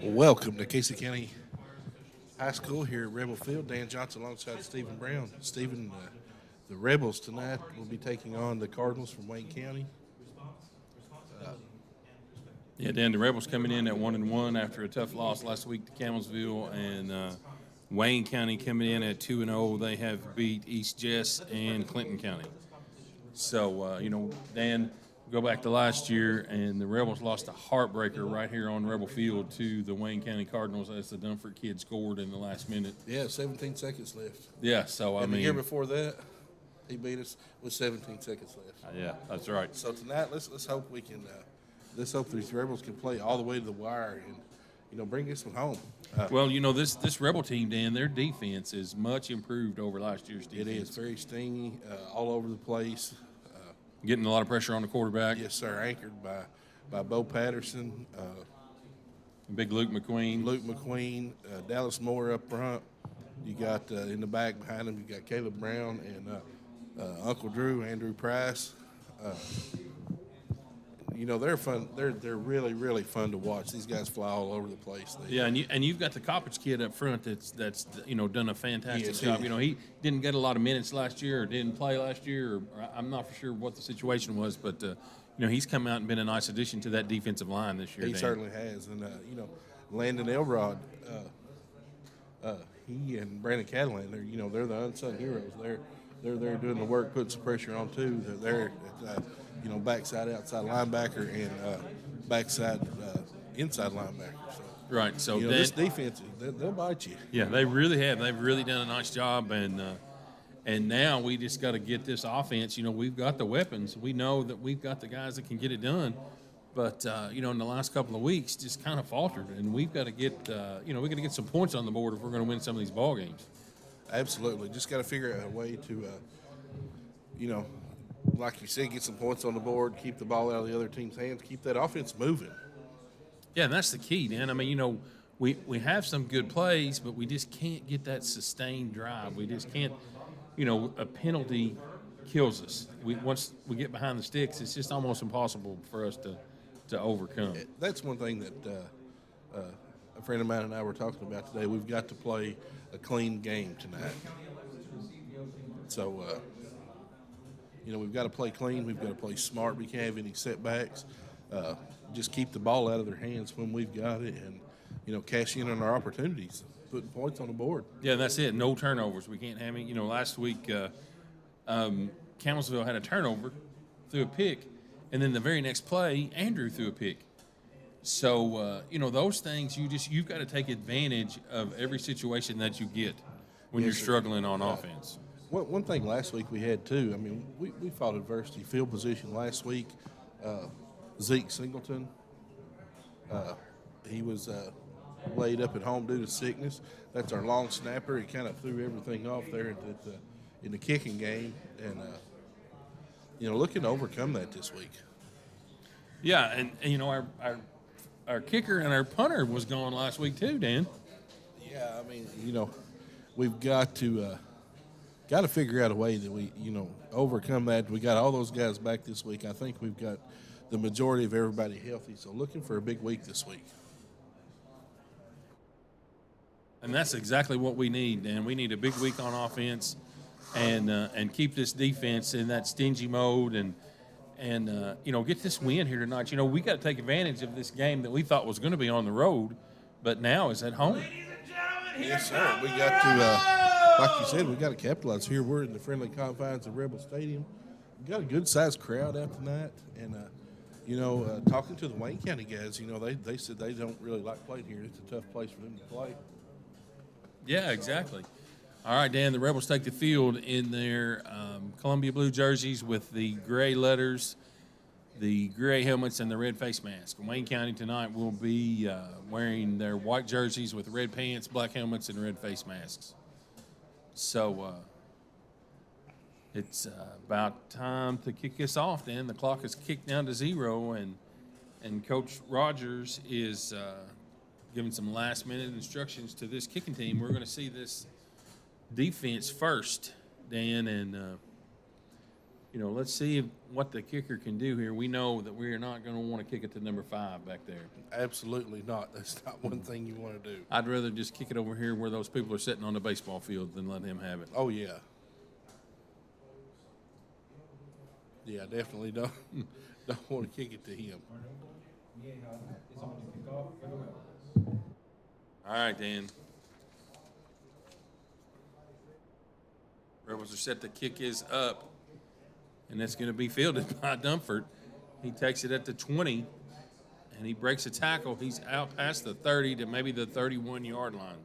Welcome to Casey County High School here at Rebel Field. Dan Johnson alongside Stephen Brown. Stephen, the Rebels tonight will be taking on the Cardinals from Wayne County. Yeah, Dan, the Rebels coming in at 1-1 after a tough loss last week to Campbellsville, and Wayne County coming in at 2-0. They have beat East Jess and Clinton County. So, Dan, go back to last year, and the Rebels lost a heartbreaker right here on Rebel Field to the Wayne County Cardinals as the Dunford kid scored in the last minute. Yeah, 17 seconds left. Yeah, so And the year before that, he beat us with 17 seconds left. Yeah, that's right. So tonight, let's hope we can. Let's hope these Rebels can play all the way to the wire and bring this one home. Well, this Rebel team, Dan, their defense is much improved over last year's defense. It is very stingy, all over the place. Getting a lot of pressure on the quarterback. Yes, sir. Anchored by Bo Patterson, Big Luke McQueen, Dallas Moore up front. You got in the back behind him, you got Caleb Brown and Uncle Drew, Andrew Price. They're fun. They're really, really fun to watch. These guys fly all over the place. And you've got the Coppage kid up front that's done a fantastic job. He He didn't get a lot of minutes last year, or didn't play last year, or I'm not for sure what the situation was, but he's come out and been a nice addition to that defensive line this year. He certainly has, and Landon Elrod, he and Brandon Catalan, they're the unsung heroes. They're there doing the work, putting some pressure on too. They're backside, outside linebacker, and backside, inside linebacker. So, right. So this defense, they'll bite you. Yeah, they really have. They've really done a nice job, and now we just got to get this offense. We've got the weapons. We know that we've got the guys that can get it done. But in the last couple of weeks, just kind of faltered, and we've got to get we got to get some points on the board if we're going to win some of these ball games. Absolutely, just got to figure out a way to, like you said, get some points on the board, keep the ball out of the other team's hands, keep that offense moving. Yeah, and that's the key, Dan. I mean, we have some good plays, but we just can't get that sustained drive. We just can't, a penalty kills us. Once we get behind the sticks, it's just almost impossible for us to overcome. That's one thing that a friend of mine and I were talking about today. We've got to play a clean game tonight. So, we've got to play clean. We've got to play smart. We can't have any setbacks. Just keep the ball out of their hands when we've got it and, cash in on our opportunities, putting points on the board. Yeah, that's it. No turnovers. We can't have any. Last week, Campbellsville had a turnover, threw a pick, and then the very next play, Andrew threw a pick. So, those things, you've got to take advantage of every situation that you get when you're struggling on offense. One thing last week we had, too, I mean, we fought adversity. Field position last week, Zeke Singleton, he was laid up at home due to sickness. That's our long snapper. He kind of threw everything off there in the kicking game. And, looking to overcome that this week. Yeah, and our kicker and our punter was gone last week too, Dan. Yeah, I mean, we've got to figure out a way that we, overcome that. We got all those guys back this week. I think we've got the majority of everybody healthy. So looking for a big week this week. And that's exactly what we need, Dan. We need a big week on offense and keep this defense in that stingy mode and get this win here tonight. We got to take advantage of this game that we thought was going to be on the road, but now is at home. Yes, sir. We got to, like you said, we got to capitalize here. We're in the friendly confines of Rebel Stadium. We got a good-sized crowd out tonight, and talking to the Wayne County guys, they said they don't really like playing here. It's a tough place for them to play. Yeah, exactly. All right, Dan, the Rebels take the field in their Columbia blue jerseys with the gray letters, the gray helmets, and the red face mask. Wayne County tonight will be wearing their white jerseys with red pants, black helmets, and red face masks. So it's about time to kick this off, Dan. The clock is kicked down to 0, and Coach Rogers is giving some last-minute instructions to this kicking team. We're going to see this defense first, Dan, and let's see what the kicker can do here. We know that we are not going to want to kick it to number 5 back there. Absolutely not. That's not one thing you want to do. I'd rather just kick it over here where those people are sitting on the baseball field than let him have it. Oh, yeah. Yeah, definitely don't want to kick it to him. All right, Dan. Rebels are set. The kick is up, and it's going to be fielded by Dunford. He takes it at the 20, and he breaks a tackle. He's out past the 30 to maybe the 31-yard line.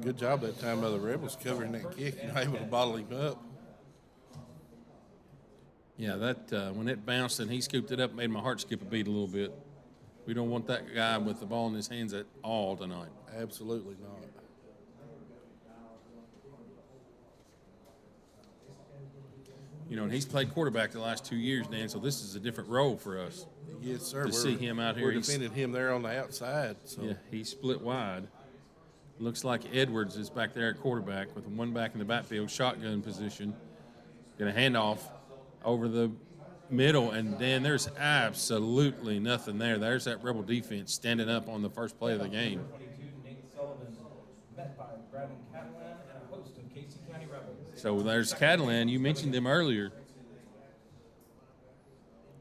Good job that time by the Rebels covering that kick and able to bottle him up. Yeah, that when it bounced and he scooped it up, made my heart skip a beat a little bit. We don't want that guy with the ball in his hands at all tonight. Absolutely not. And he's played quarterback the last 2 years, Dan, so this is a different role for us. Yes, sir. To see him out here. We're defending him there on the outside. So. Yeah, he's split wide. Looks like Edwards is back there at quarterback with one back in the backfield, shotgun position. Going to hand off over the middle, and Dan, there's absolutely nothing there. There's that Rebel defense standing up on the first play of the game. So there's Catalan. You mentioned them earlier.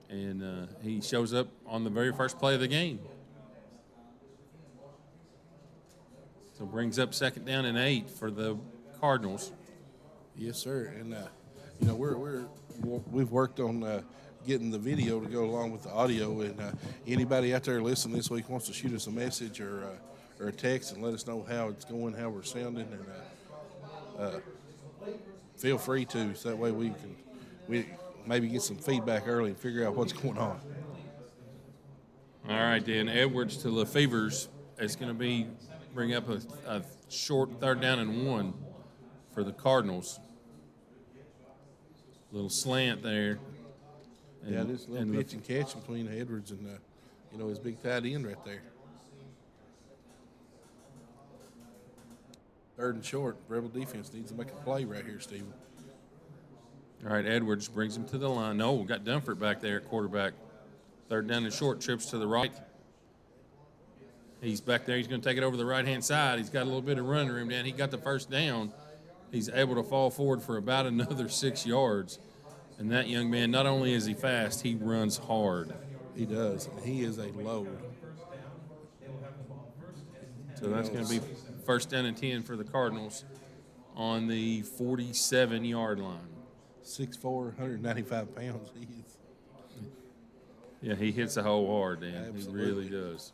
And he shows up on the very first play of the game. So brings up 2nd down and 8 for the Cardinals. Yes, sir. And we've worked on getting the video to go along with the audio. And anybody out there listening this week wants to shoot us a message or a text and let us know how it's going, how we're sounding, and feel free to. So that way we maybe get some feedback early and figure out what's going on. All right, Dan. Edwards to Lefevers is going to bring up a short 3rd down and 1 for the Cardinals. Little slant there. And, this little pitch and catch between Edwards and his big tight end right there. 3rd and short. Rebel defense needs to make a play right here, Steven. All right, Edwards brings him to the line. No, we got Dunford back there at quarterback. 3rd down and short, trips to the right. He's back there. He's going to take it over the right-hand side. He's got a little bit of running room down. He got the 1st down. He's able to fall forward for about another 6 yards. And that young man, not only is he fast, he runs hard. He does. He is a load. So that's going to be 1st down and 10 for the Cardinals on the 47-yard line. 6'4", 195 pounds. Yeah, he hits the hole hard, Dan. Absolutely. He really does.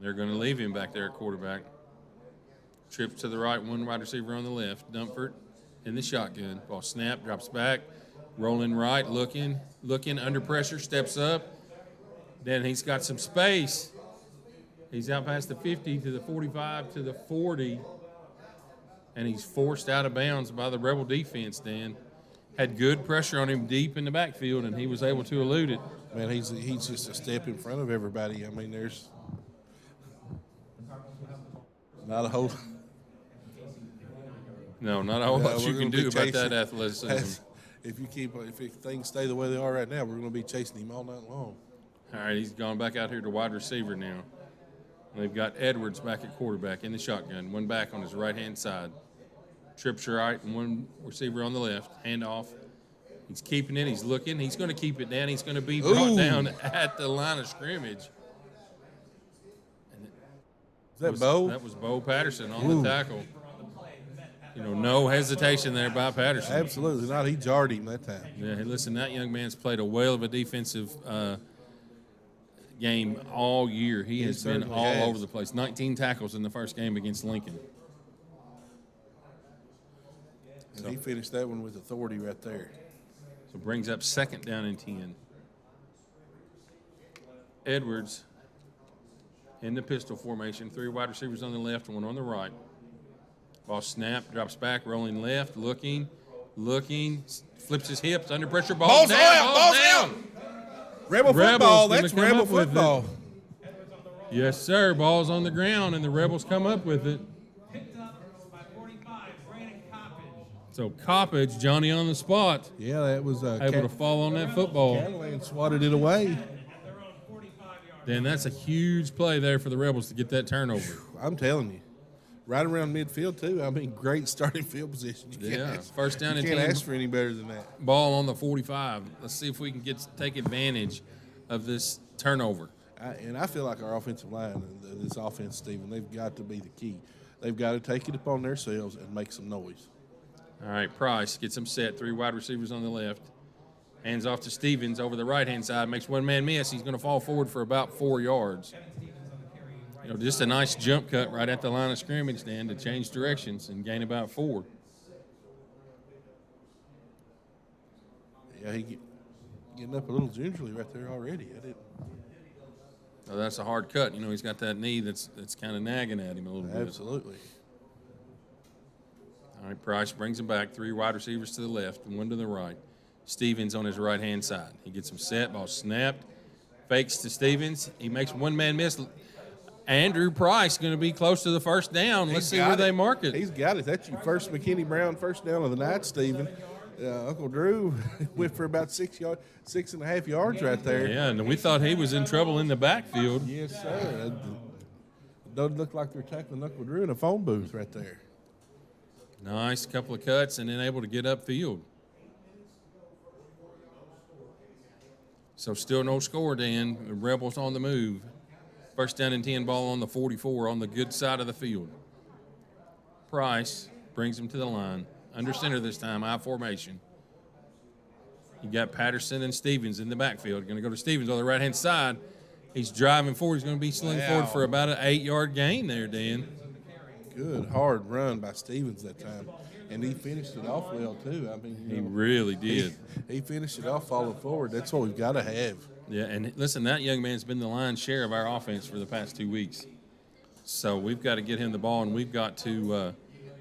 They're going to leave him back there at quarterback. Trips to the right, one wide receiver on the left. Dunford in the shotgun. Ball snap, drops back, rolling right, looking under pressure, steps up. Then he's got some space. He's out past the 50 to the 45 to the 40, and he's forced out of bounds by the Rebel defense, Dan. Had good pressure on him deep in the backfield, and he was able to elude it. Man, he's just a step in front of everybody. I mean, there's not a whole – No, not a whole lot you can do about that athleticism. If things stay the way they are right now, we're going to be chasing him all night long. All right, he's gone back out here to wide receiver now. They've got Edwards back at quarterback in the shotgun, one back on his right-hand side. Trips right and one receiver on the left. Hand off. He's keeping it. He's looking. He's going to keep it down. He's going to be brought down at the line of scrimmage. Is that Bo? That was Bo Patterson on the tackle. No hesitation there by Patterson. Absolutely not. He jarred him that time. Yeah, hey, listen, that young man's played a whale of a defensive game all year. He has been all over the place. 19 tackles in the first game against Lincoln. And he finished that one with authority right there. So brings up 2nd down and 10. Edwards in the pistol formation. 3 wide receivers on the left, 1 on the right. Ball snap, drops back, rolling left, looking. looking, flips his hips, under pressure, ball's down, Ball's out. Rebel football. gonna That's come Rebel up with it. football. Yes, sir. Ball's on the ground, and the Rebels come up with it. Picked up by 45, Brandon Coppage. So Coppage, Johnny on the spot, Yeah, that was able to fall on that football. Catalan swatted it away. At their own 45-yard Then that's a huge play there for the Rebels to get that turnover. I'm telling you. Right around midfield, too. I mean, great starting field position. You can't Yeah, ask- first down you and can't 10. ask for any better than that. Ball on the 45. Let's see if we can take advantage of this turnover. And I feel like our offensive line, this offense, Stephen, they've got to be the key. They've got to take it upon themselves and make some noise. All right, Price gets him set. 3 wide receivers on the left. Hands off to Stevens over the right-hand side. Makes one man miss. He's going to fall forward for about 4 yards. You know, just a nice jump cut right at the line of scrimmage, Dan, to change directions and gain about 4. Yeah, getting up a little gingerly right there already. So that's a hard cut. You know, he's got that knee that's kind of nagging at him a little bit. Absolutely. All right, Price brings him back. 3 wide receivers to the left, 1 to the right. Stevens on his right-hand side. He gets him set, ball snapped, fakes to Stevens. He makes one man miss. Andrew Price going to be close to the first down. Let's see where they mark it. He's got it. That's your first McKinney Brown first down of the night, Stephen. Uncle Drew went for about 6.5 yards right there. Yeah, and we thought he was in trouble in the backfield. Yes, sir. It doesn't look like they're tackling Uncle Drew in a phone booth right there. Nice couple of cuts and then able to get upfield. So still no score, Dan. The Rebels on the move. First down and 10, ball on the 44 on the good side of the field. Price brings him to the line. Under center this time, I formation. You got Patterson and Stevens in the backfield. Going to go to Stevens on the right-hand side. He's driving forward. He's going to be slinging forward for about an 8-yard gain there, Dan. Good, hard run by Stevens that time. And he finished it off well, too. I mean, He really did. He finished it off falling forward. That's what we've got to have. Yeah, and listen, that young man's been the lion's share of our offense for the past 2 weeks. So we've got to get him the ball, and we've got to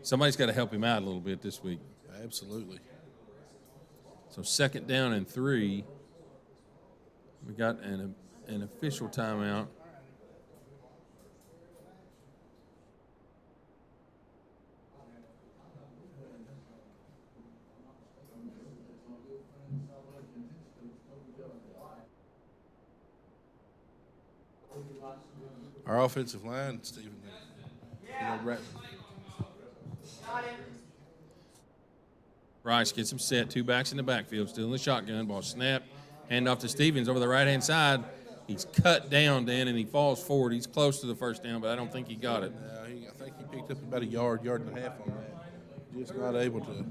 somebody's got to help him out a little bit this week. Absolutely. So 2nd down and 3. We got an official timeout. Our offensive line, Stephen, right. Rice gets him set. 2 backs in the backfield, still in the shotgun. Ball snapped. Hand off to Stevens over the right-hand side. He's cut down, Dan, and he falls forward. He's close to the first down, but I don't think he got it. I think he picked up about a yard and a half on that. Just not able to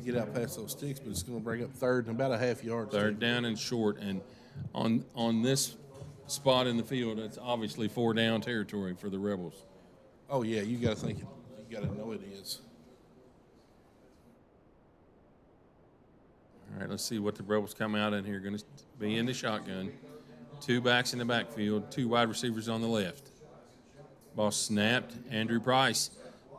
get out past those sticks, but it's going to bring up 3rd and about a half yard. 3rd down and short. And on this spot in the field, it's obviously 4 down territory for the Rebels. Oh, yeah, you got to think it. You got to know it is. All right, let's see what the Rebels come out in here. Going to be in the shotgun. 2 backs in the backfield, 2 wide receivers on the left. Ball snapped. Andrew Price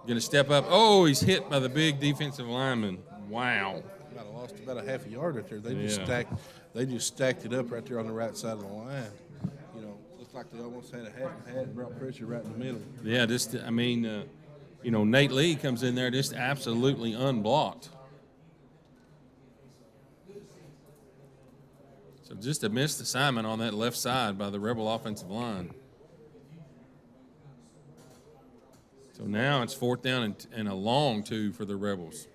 going to step up. Oh, he's hit by the big defensive lineman. Wow. Might have lost about a half a yard right there. Yeah. They just stacked it up right there on the right side of the line. You know, looked like they almost had a half and half, brought pressure right in the middle. Yeah, Nate Lee comes in there just absolutely unblocked. So just a missed assignment on that left side by the Rebel offensive line. So now it's 4th down and a long 2 for the Rebels.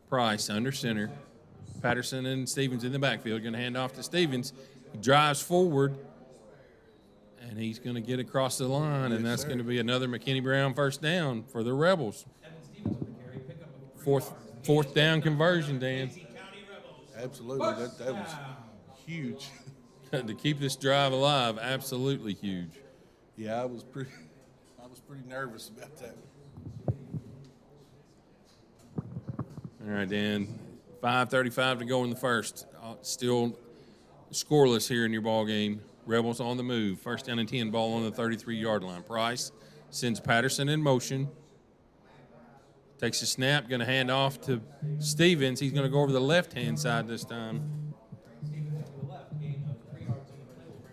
Price under center. Patterson and Stevens in the backfield. Going to hand off to Stevens. He drives forward, and he's going to get across the line, and that's going to be another McKinney Brown first down for the Rebels. Fourth down conversion, Dan. Absolutely. That was huge. To keep this drive alive, absolutely huge. Yeah, I was pretty nervous about that. All right, Dan. 5:35 to go in the first. Still scoreless here in your ball game. Rebels on the move. First down and 10, ball on the 33-yard line. Price sends Patterson in motion. Takes a snap, going to hand off to Stevens. He's going to go over the left-hand side this time.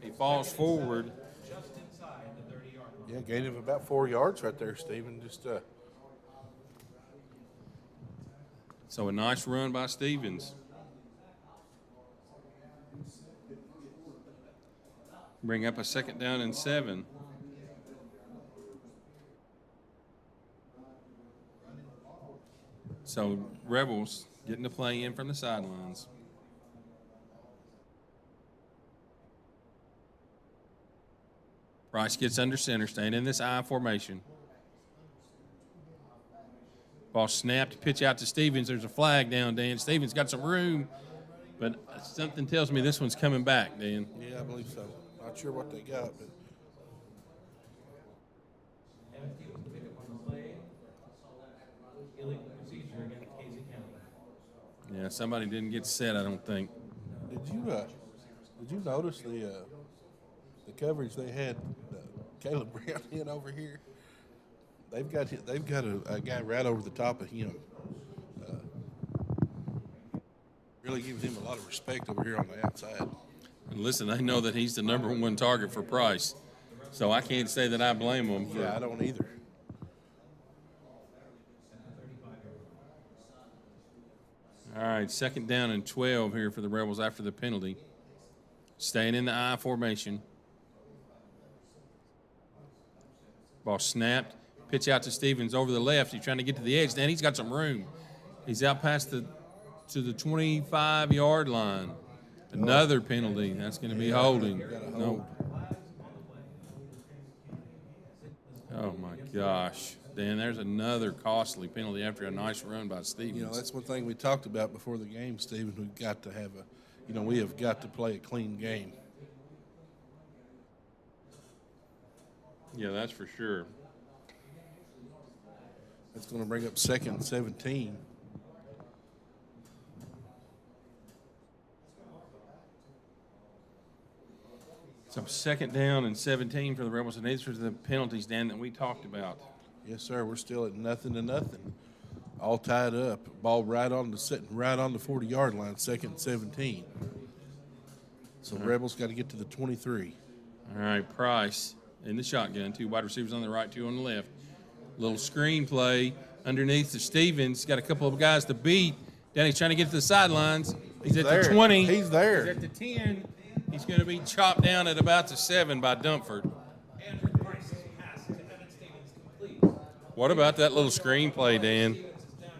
He falls forward. Just inside the 30-yard line. Yeah, gain of about 4 yards right there, Stephen. Just So a nice run by Stevens. Bring up a 2nd down and 7. So Rebels getting the play in from the sidelines. Price gets under center, staying in this I formation. Ball snapped, pitch out to Stevens. There's a flag down, Dan. Stevens got some room, but something tells me this one's coming back, Dan. yeah, I believe so. Not sure what they got, but Evan Stevens will pick up on the play. Illegal procedure against Casey County. Yeah, somebody didn't get set, I don't think. did you notice the coverage they had Caleb Brown in over here? They've got a guy right over the top of him. Really gives him a lot of respect over here on the outside. And listen, I know that he's the number 1 target for Price, so I can't say that I blame him. Yeah, I don't either. All right, 2nd down and 12 here for the Rebels after the penalty. Staying in the I formation. Ball snapped. Pitch out to Stevens over the left. He's trying to get to the edge. Dan, he's got some room. He's out past the 25-yard line. Another penalty. That's going to be holding. No. Oh, my gosh. Dan, there's another costly penalty after a nice run by Stevens. You know, that's one thing we talked about before the game, Stephen. We've got to have we have got to play a clean game. Yeah, that's for sure. That's going to bring up 2nd and 17. So 2nd down and 17 for the Rebels, and these are the penalties, Dan, that we talked about. Yes, sir. We're still at 0-0. All tied up. Ball sitting right on the 40-yard line, 2nd and 17. So Rebels got to get to the 23. All right, Price in the shotgun. 2 wide receivers on the right, 2 on the left. Little screen play underneath the Stevens. Got a couple of guys to beat. Danny's trying to get to the sidelines. He's at the 20. He's there. He's at the 10. He's going to be chopped down at about the 7 by Dumford. Andrew Price's pass to Evan Stevens complete. What about that little screen play, Dan?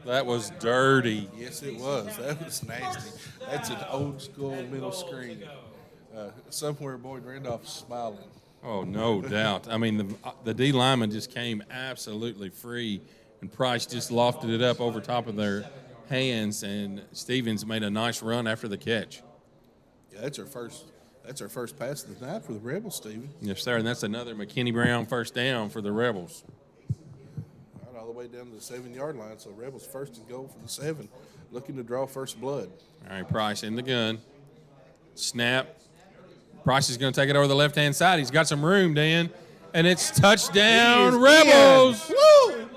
That was dirty. Yes, it was. That was nasty. That's an old school middle screen. Somewhere Boyd Randolph's smiling. Oh, no doubt. I mean, the D lineman just came absolutely free, and Price just lofted it up over top of their hands, and Stevens made a nice run after the catch. Yeah, that's our first pass of the night for the Rebels, Stephen. Yes, sir, and that's another McKinney Brown 1st down for the Rebels. Right, all the way down to the 7-yard line. So Rebels 1st and goal for the 7, looking to draw first blood. All right, Price in the gun. Snap. Price is going to take it over the left-hand side. He's got some room, Dan. And it's touchdown, Rebels! Woo!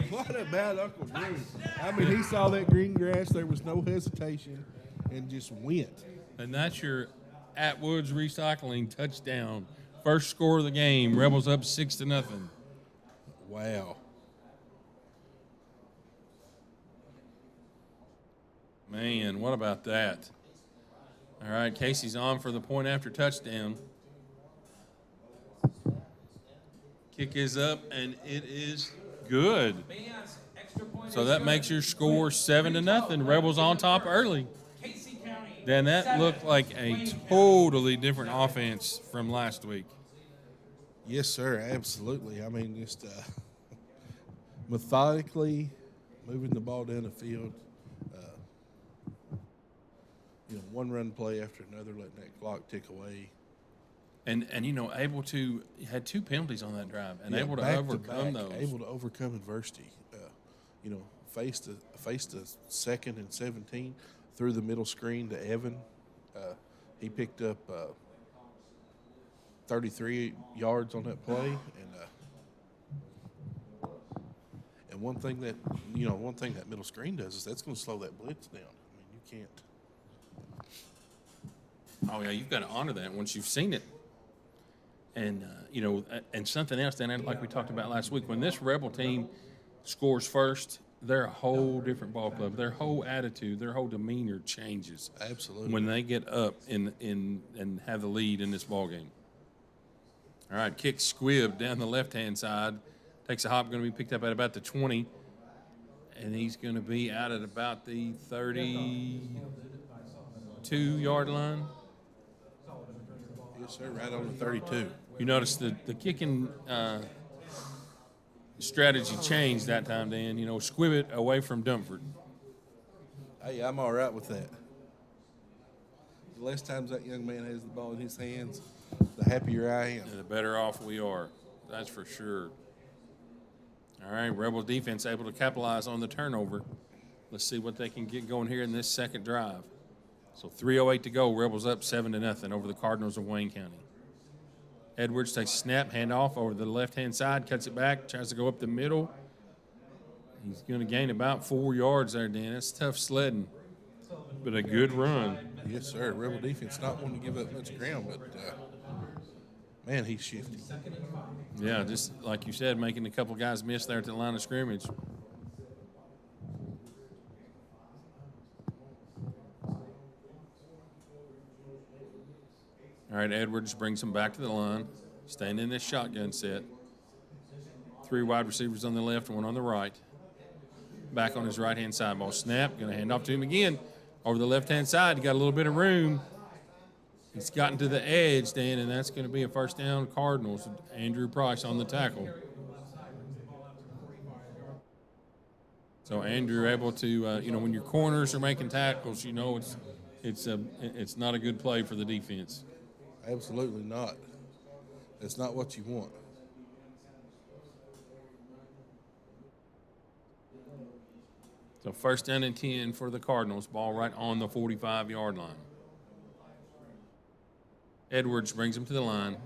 What about Uncle Drew? I mean, he saw that green grass. There was no hesitation and just went. And that's your Atwoods Recycling touchdown. First score of the game. Rebels up 6-0. Wow. Man, what about that? All right, Casey's on for the point after touchdown. Kick is up, and it is good. So that makes your score 7-0. Rebels on top early. Then that looked like a totally different offense from last week. Yes, sir, absolutely. I mean, just methodically moving the ball down the field. One run play after another, letting that clock tick away. And able to had 2 penalties on that drive and Yeah, able to back overcome back, those. Able to overcome adversity. Faced a 2nd and 17 through the middle screen to Evan. He picked up 33 yards on that play, and And one thing that middle screen does is that's going to slow that blitz down. I mean, you can't. Oh, yeah, you've got to honor that once you've seen it. And, and something else, Dan, like we talked about last week, when this Rebel team scores first, they're a whole different ball club. Their whole attitude, their whole demeanor changes Absolutely. when they get up and have the lead in this ball game. All right, kick squib down the left-hand side. Takes a hop, going to be picked up at about the 20. And he's going to be out at about the 32-yard line. Yes, sir. Right on the 32. You notice the kicking strategy changed that time, Dan. Squib it away from Dumford. Hey, I'm all right with that. The less times that young man has the ball in his hands, the happier I am. And the better off we are. That's for sure. All right, Rebel defense able to capitalize on the turnover. Let's see what they can get going here in this second drive. So 3:08 to go. Rebels up 7-0 over the Cardinals of Wayne County. Edwards takes a snap, handoff over the left-hand side, cuts it back, tries to go up the middle. He's going to gain about 4 yards there, Dan. That's tough sledding, but a good run. Yes, sir. Rebel defense not wanting to give up much ground, but man, he's shifty. Yeah, just like you said, making a couple guys miss there at the line of scrimmage. All right, Edwards brings him back to the line, staying in this shotgun set. 3 wide receivers on the left, 1 on the right. Back on his right-hand side. Ball snap, going to hand off to him again. Over the left-hand side, he got a little bit of room. He's gotten to the edge, Dan, and that's going to be a first down Cardinals. Andrew Price on the tackle. So Andrew able to, when your corners are making tackles, it's not a good play for the defense. Absolutely not. That's not what you want. So first down and 10 for the Cardinals. Ball right on the 45-yard line. Edwards brings him to the line.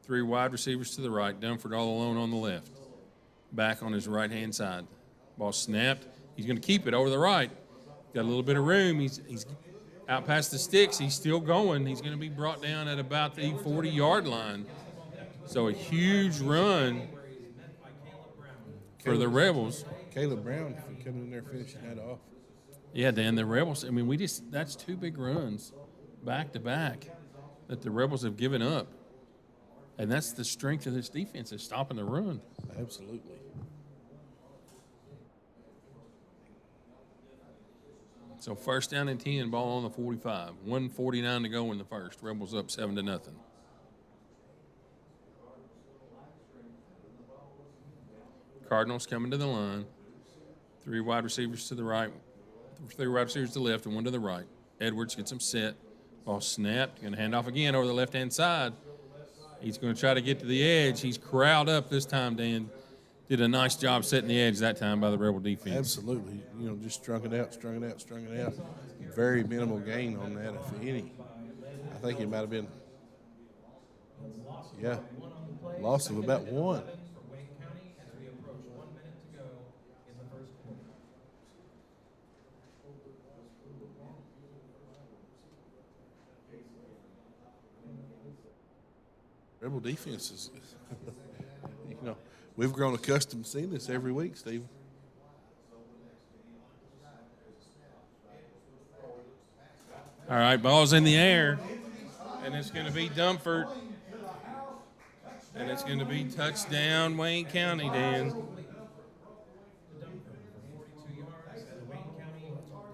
3 wide receivers to the right. Dunford all alone on the left. Back on his right-hand side. Ball snapped. He's going to keep it over the right. Got a little bit of room. He's out past the sticks. He's still going. He's going to be brought down at about the 40-yard line. So a huge run for the Rebels. Caleb Brown coming in there finishing that off. Yeah, Dan, the Rebels, that's 2 big runs back to back that the Rebels have given up. And that's the strength of this defense, is stopping the run. Absolutely. So first down and 10, ball on the 45. 1:49 to go in the first. Rebels up 7-0. Cardinals coming to the line. 3 wide receivers to the right, 3 wide receivers to the left, and 1 to the right. Edwards gets him set. Ball snapped. Going to hand off again over the left-hand side. He's going to try to get to the edge. He's corralled up this time, Dan. Did a nice job setting the edge that time by the Rebel defense. Absolutely. Just strung it out. Very minimal gain on that, if any. I think it might have been, loss of about 1. Rebel defense is, we've grown accustomed to seeing this every week, Steve. All right, ball's in the air, and it's going to be Dumford. And it's going to be touchdown Wayne County, Dan.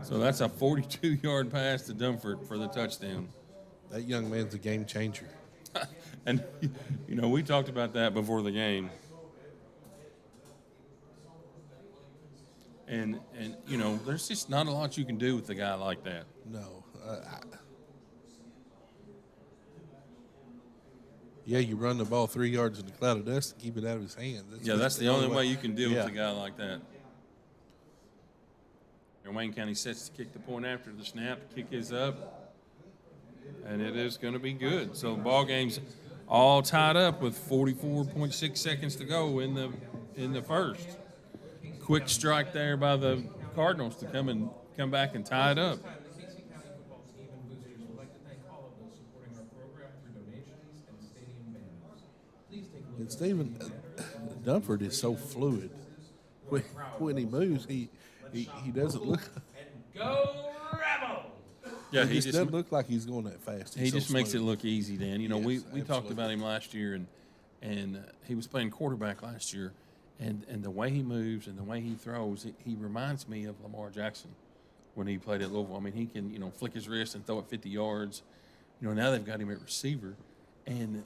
So that's a 42-yard pass to Dumford for the touchdown. That young man's a game changer. And, we talked about that before the game. And there's just not a lot you can do with a guy like that. No. You run the ball 3 yards in the cloud of dust and keep it out of his hands. That's the only way you can deal with a guy like that. And Wayne County sets to kick the point after the snap. Kick is up, and it is going to be good. So the ball game's all tied up with 44.6 seconds to go in the first. quick strike there by the Cardinals to come back and tie it up. The Casey County football team and boosters would like to thank all of those supporting our program through donations and stadium banners. Please take a look And at Stephen, Dunford is so fluid. When he moves, he doesn't look. and go Rebels! Yeah, He just doesn't look like he's going that fast. he He's so just makes it smooth. look easy, Dan. You know, Yes, we talked absolutely. about him last year, and he was playing quarterback last year, and the way he moves and the way he throws, he reminds me of Lamar Jackson when he played at Louisville. I mean, he can flick his wrist and throw it 50 yards. Now they've got him at receiver, and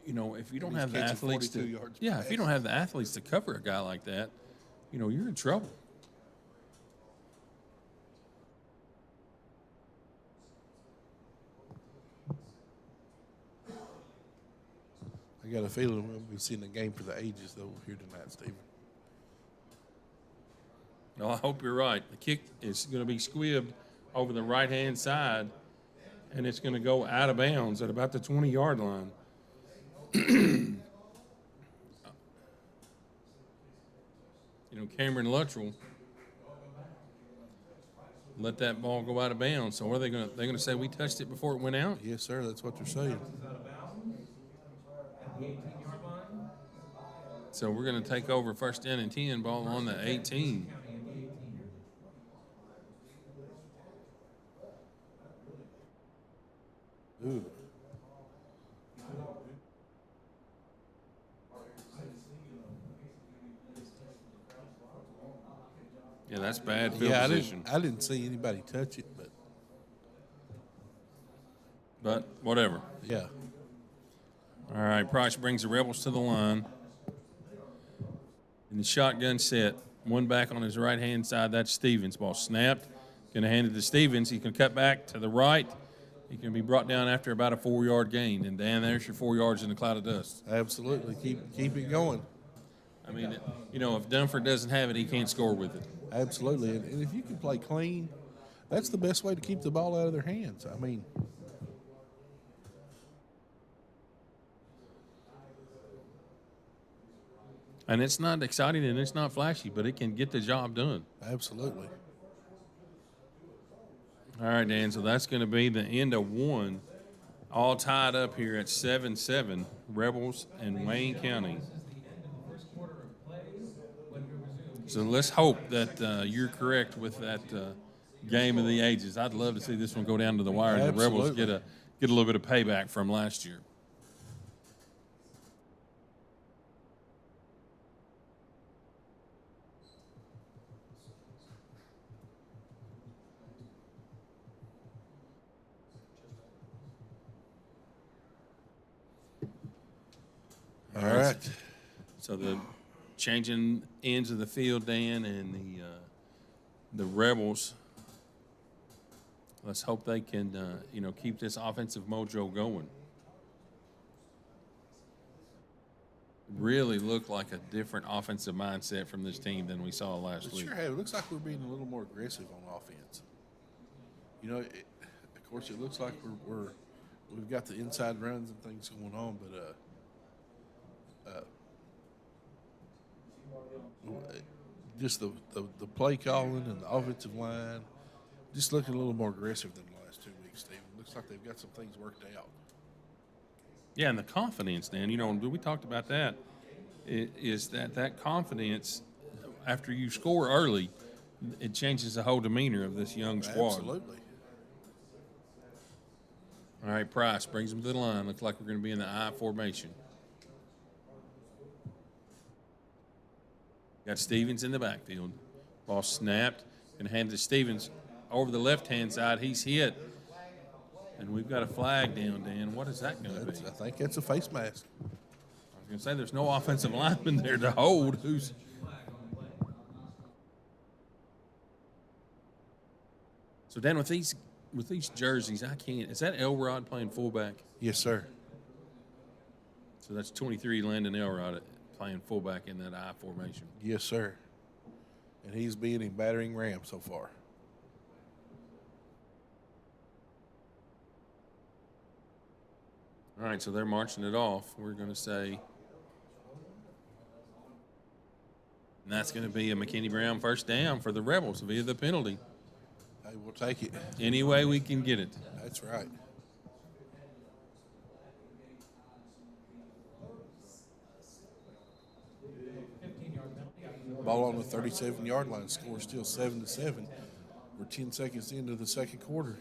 if you don't he's have the catching athletes 42 to yards yeah, per if you don't have the athletes to cover a guy like that, you're in trouble. I got a feeling we'll be seeing a game for the ages though here tonight, Stephen. No, I hope you're right. The kick is going to be squibbed over the right-hand side, and it's going to go out of bounds at about the 20-yard line. Cameron Luttrell let that ball go out of bounds. So what are they going to? They're going to say we touched it before it went out. Yes, sir. That's what they're saying. At the 18-yard line. So we're going to take over first down and 10, ball on the 18. County at the 18. Ooh. Yeah, that's bad field Yeah, position. I didn't see anybody touch it, But whatever. yeah. All right, Price brings the Rebels to the line. In the shotgun set, one back on his right-hand side, that's Stevens. Ball snapped. Going to hand it to Stevens. He can cut back to the right. He can be brought down after about a 4-yard gain. And, Dan, there's your 4 yards in a cloud of dust. Absolutely. Keep it going. I mean, if Dunford doesn't have it, he can't score with it. Absolutely. And if you can play clean, that's the best way to keep the ball out of their hands. I mean, And it's not exciting and it's not flashy, but it can get the job done. absolutely. All right, Dan, so that's going to be the end of one, all tied up here at 7-7, Rebels and Wayne County. So let's hope that you're correct with that game of the ages. I'd love to see this one go down to the wire and the Rebels Absolutely. get a little bit of payback from last year. All right. So the changing ends of the field, Dan, and the Rebels. Let's hope they can, keep this offensive mojo going. Really looked like a different offensive mindset from this team than we saw last It week. sure have. It looks like we're being a little more aggressive on offense. Of course, it looks like we've got the inside runs and things going on, but just the play calling and the offensive line, just looking a little more aggressive than the last 2 weeks, Stephen. Looks like they've got some things worked out. Yeah, and the confidence, Dan, we talked about that, is that confidence, after you score early, it changes the whole demeanor of this young squad. Absolutely. All right, Price brings them to the line. Looks like we're going to be in the I formation. Got Stevens in the backfield. Ball snapped and handed to Stevens over the left-hand side. He's hit. And we've got a flag down, Dan. What is that going to be? I think that's a face mask. I was going to say there's no offensive lineman there to hold. So, Dan, with these jerseys, I can't. Is that Elrod playing fullback? Yes, sir. So that's 23 Landon Elrod playing fullback in that I formation. Yes, sir. And he's being a battering ram so far. All right, so they're marching it off. We're going to say And that's going to be a McKinney Brown first down for the Rebels via the penalty. Hey, we'll take it. Any way we can get it. That's right. Ball on the 37-yard line. Score still 7-7. We're 10 seconds into the second quarter.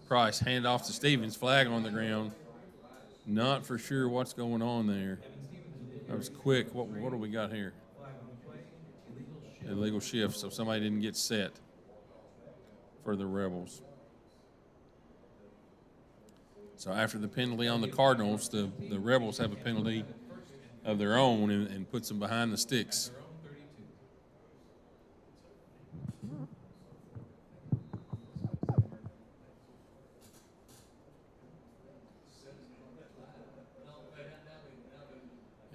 Price hand off to Stevens, flag on the ground. Not for sure what's going on there. That was quick. What do we got here? Illegal shift, so somebody didn't get set for the Rebels. So after the penalty on the Cardinals, the Rebels have a penalty of their own and puts them behind the sticks.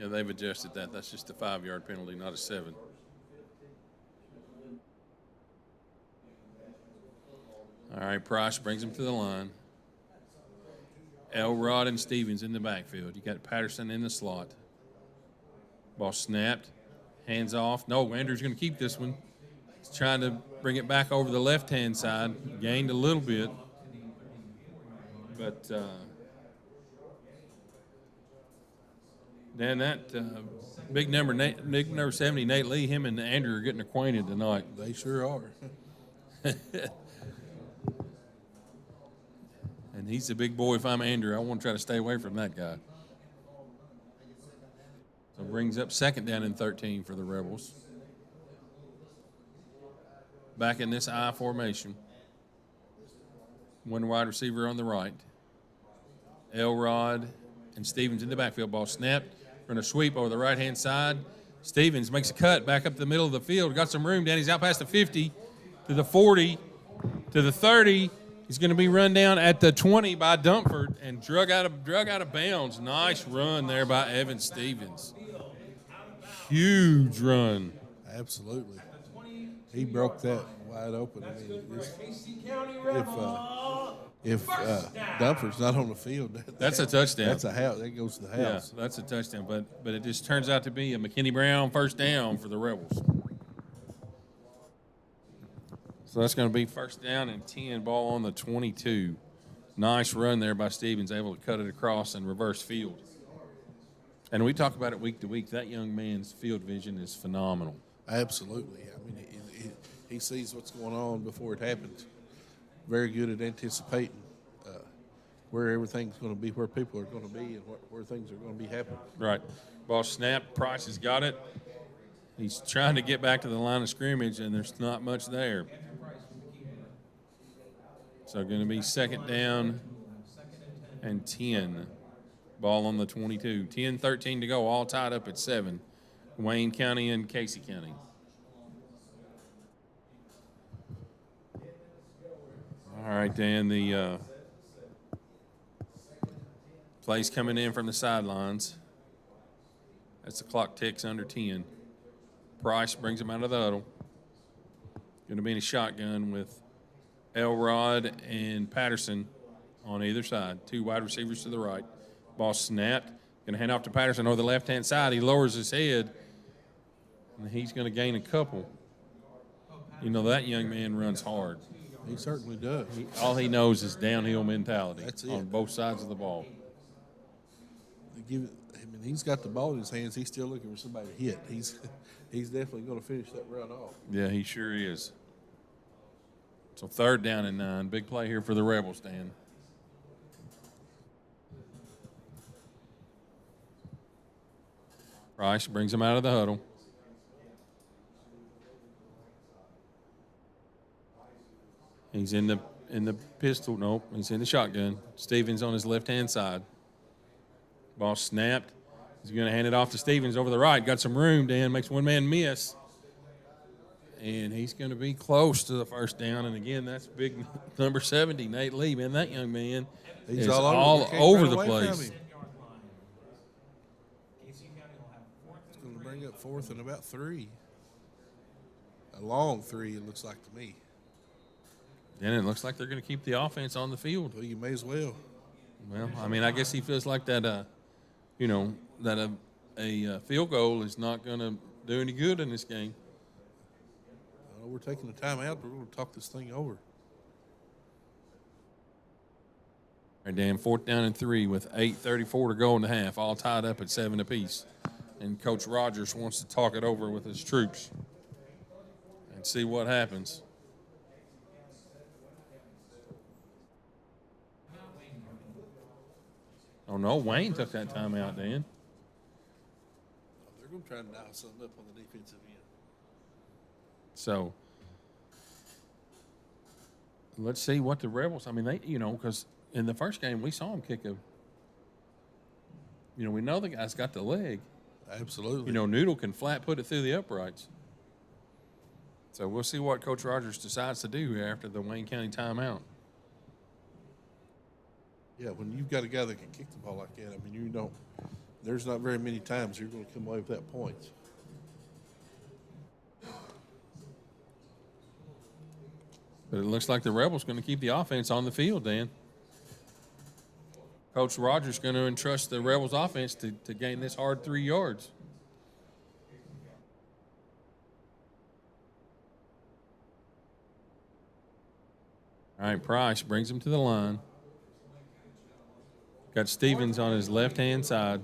Yeah, they've adjusted that. That's just a 5-yard penalty, not a 7. All right, Price brings him to the line. Elrod and Stevens in the backfield. You got Patterson in the slot. Ball snapped. Hands off. No, Andrew's going to keep this one. He's trying to bring it back over the left-hand side. Gained a little bit. But Dan, that big number 70, Nate Lee, him and Andrew are getting acquainted tonight. They sure are. And he's a big boy. If I'm Andrew, I want to try to stay away from that guy. So brings up second down and 13 for the Rebels. Back in this I formation. One wide receiver on the right. Elrod and Stevens in the backfield. Ball snapped. Run a sweep over the right-hand side. Stevens makes a cut back up the middle of the field. Got some room down. He's out past the 50 to the 40 to the 30. He's going to be run down at the 20 by Dumford and drug out of bounds. Nice run there by Evan Stevens. Huge run. Absolutely. He broke that wide open. I mean, if Dumford's not on the field, That's a touchdown. That's a house. That goes to the house. Yeah, that's a touchdown. But it just turns out to be a McKinney Brown first down for the Rebels. So that's going to be first down and 10, ball on the 22. Nice run there by Stevens, able to cut it across and reverse field. And we talk about it week to week. That young man's field vision is phenomenal. Absolutely. I mean, he sees what's going on before it happens. Very good at anticipating where everything's going to be, where people are going to be, and where things are going to be happening. Right. Ball snapped. Price has got it. He's trying to get back to the line of scrimmage, and there's not much there. So going to be second down and 10. Ball on the 22. 10-13 to go, all tied up at 7. Wayne County and Casey County. All right, Dan, the play's coming in from the sidelines. As the clock ticks under 10. Price brings him out of the huddle. Going to be in a shotgun with Elrod and Patterson on either side. 2 wide receivers to the right. Ball snapped. Going to hand off to Patterson over the left-hand side. He lowers his head, and he's going to gain a couple. You know, that young man runs hard. He certainly does. All he knows is downhill mentality. That's it. On both sides of the ball. He's got the ball in his hands. He's still looking for somebody to hit. He's definitely going to finish that run off. Yeah, he sure is. So third down and 9. Big play here for the Rebels, Dan. Price brings him out of the huddle. He's in the pistol. Nope, he's in the shotgun. Stevens on his left-hand side. Ball snapped. He's going to hand it off to Stevens over the right. Got some room. Dan makes one man miss. And he's going to be close to the first down. And again, that's big number 70, Nate Lee. Man, that young man is all over the place. It's going to bring up 4th and about 3. A long 3, it looks like to me. And it looks like they're going to keep the offense on the field. Well, you may as well. Well, I mean, I guess he feels like that, that a field goal is not going to do any good in this game. we're taking a timeout. We're going to talk this thing over. All right, Dan, 4th down and 3 with 8:34 to go in the half, all tied up at 7 apiece. And Coach Rogers wants to talk it over with his troops and see what happens. Oh, no, Wayne took that timeout, Dan. They're going to try to dial something up on the defensive end. So let's see what the Rebels, I mean, they, because in the first game we saw him kick we know the guy's got the leg. Absolutely. Noodle can flat put it through the uprights. So we'll see what Coach Rogers decides to do after the Wayne County timeout. Yeah, when you've got a guy that can kick the ball like that, I mean, there's not very many times you're going to come away with that point. But it looks like the Rebels going to keep the offense on the field, Dan. Coach Rogers going to entrust the Rebels offense to gain this hard 3 yards. All right, Price brings him to the line. Got Stevens on his left-hand side.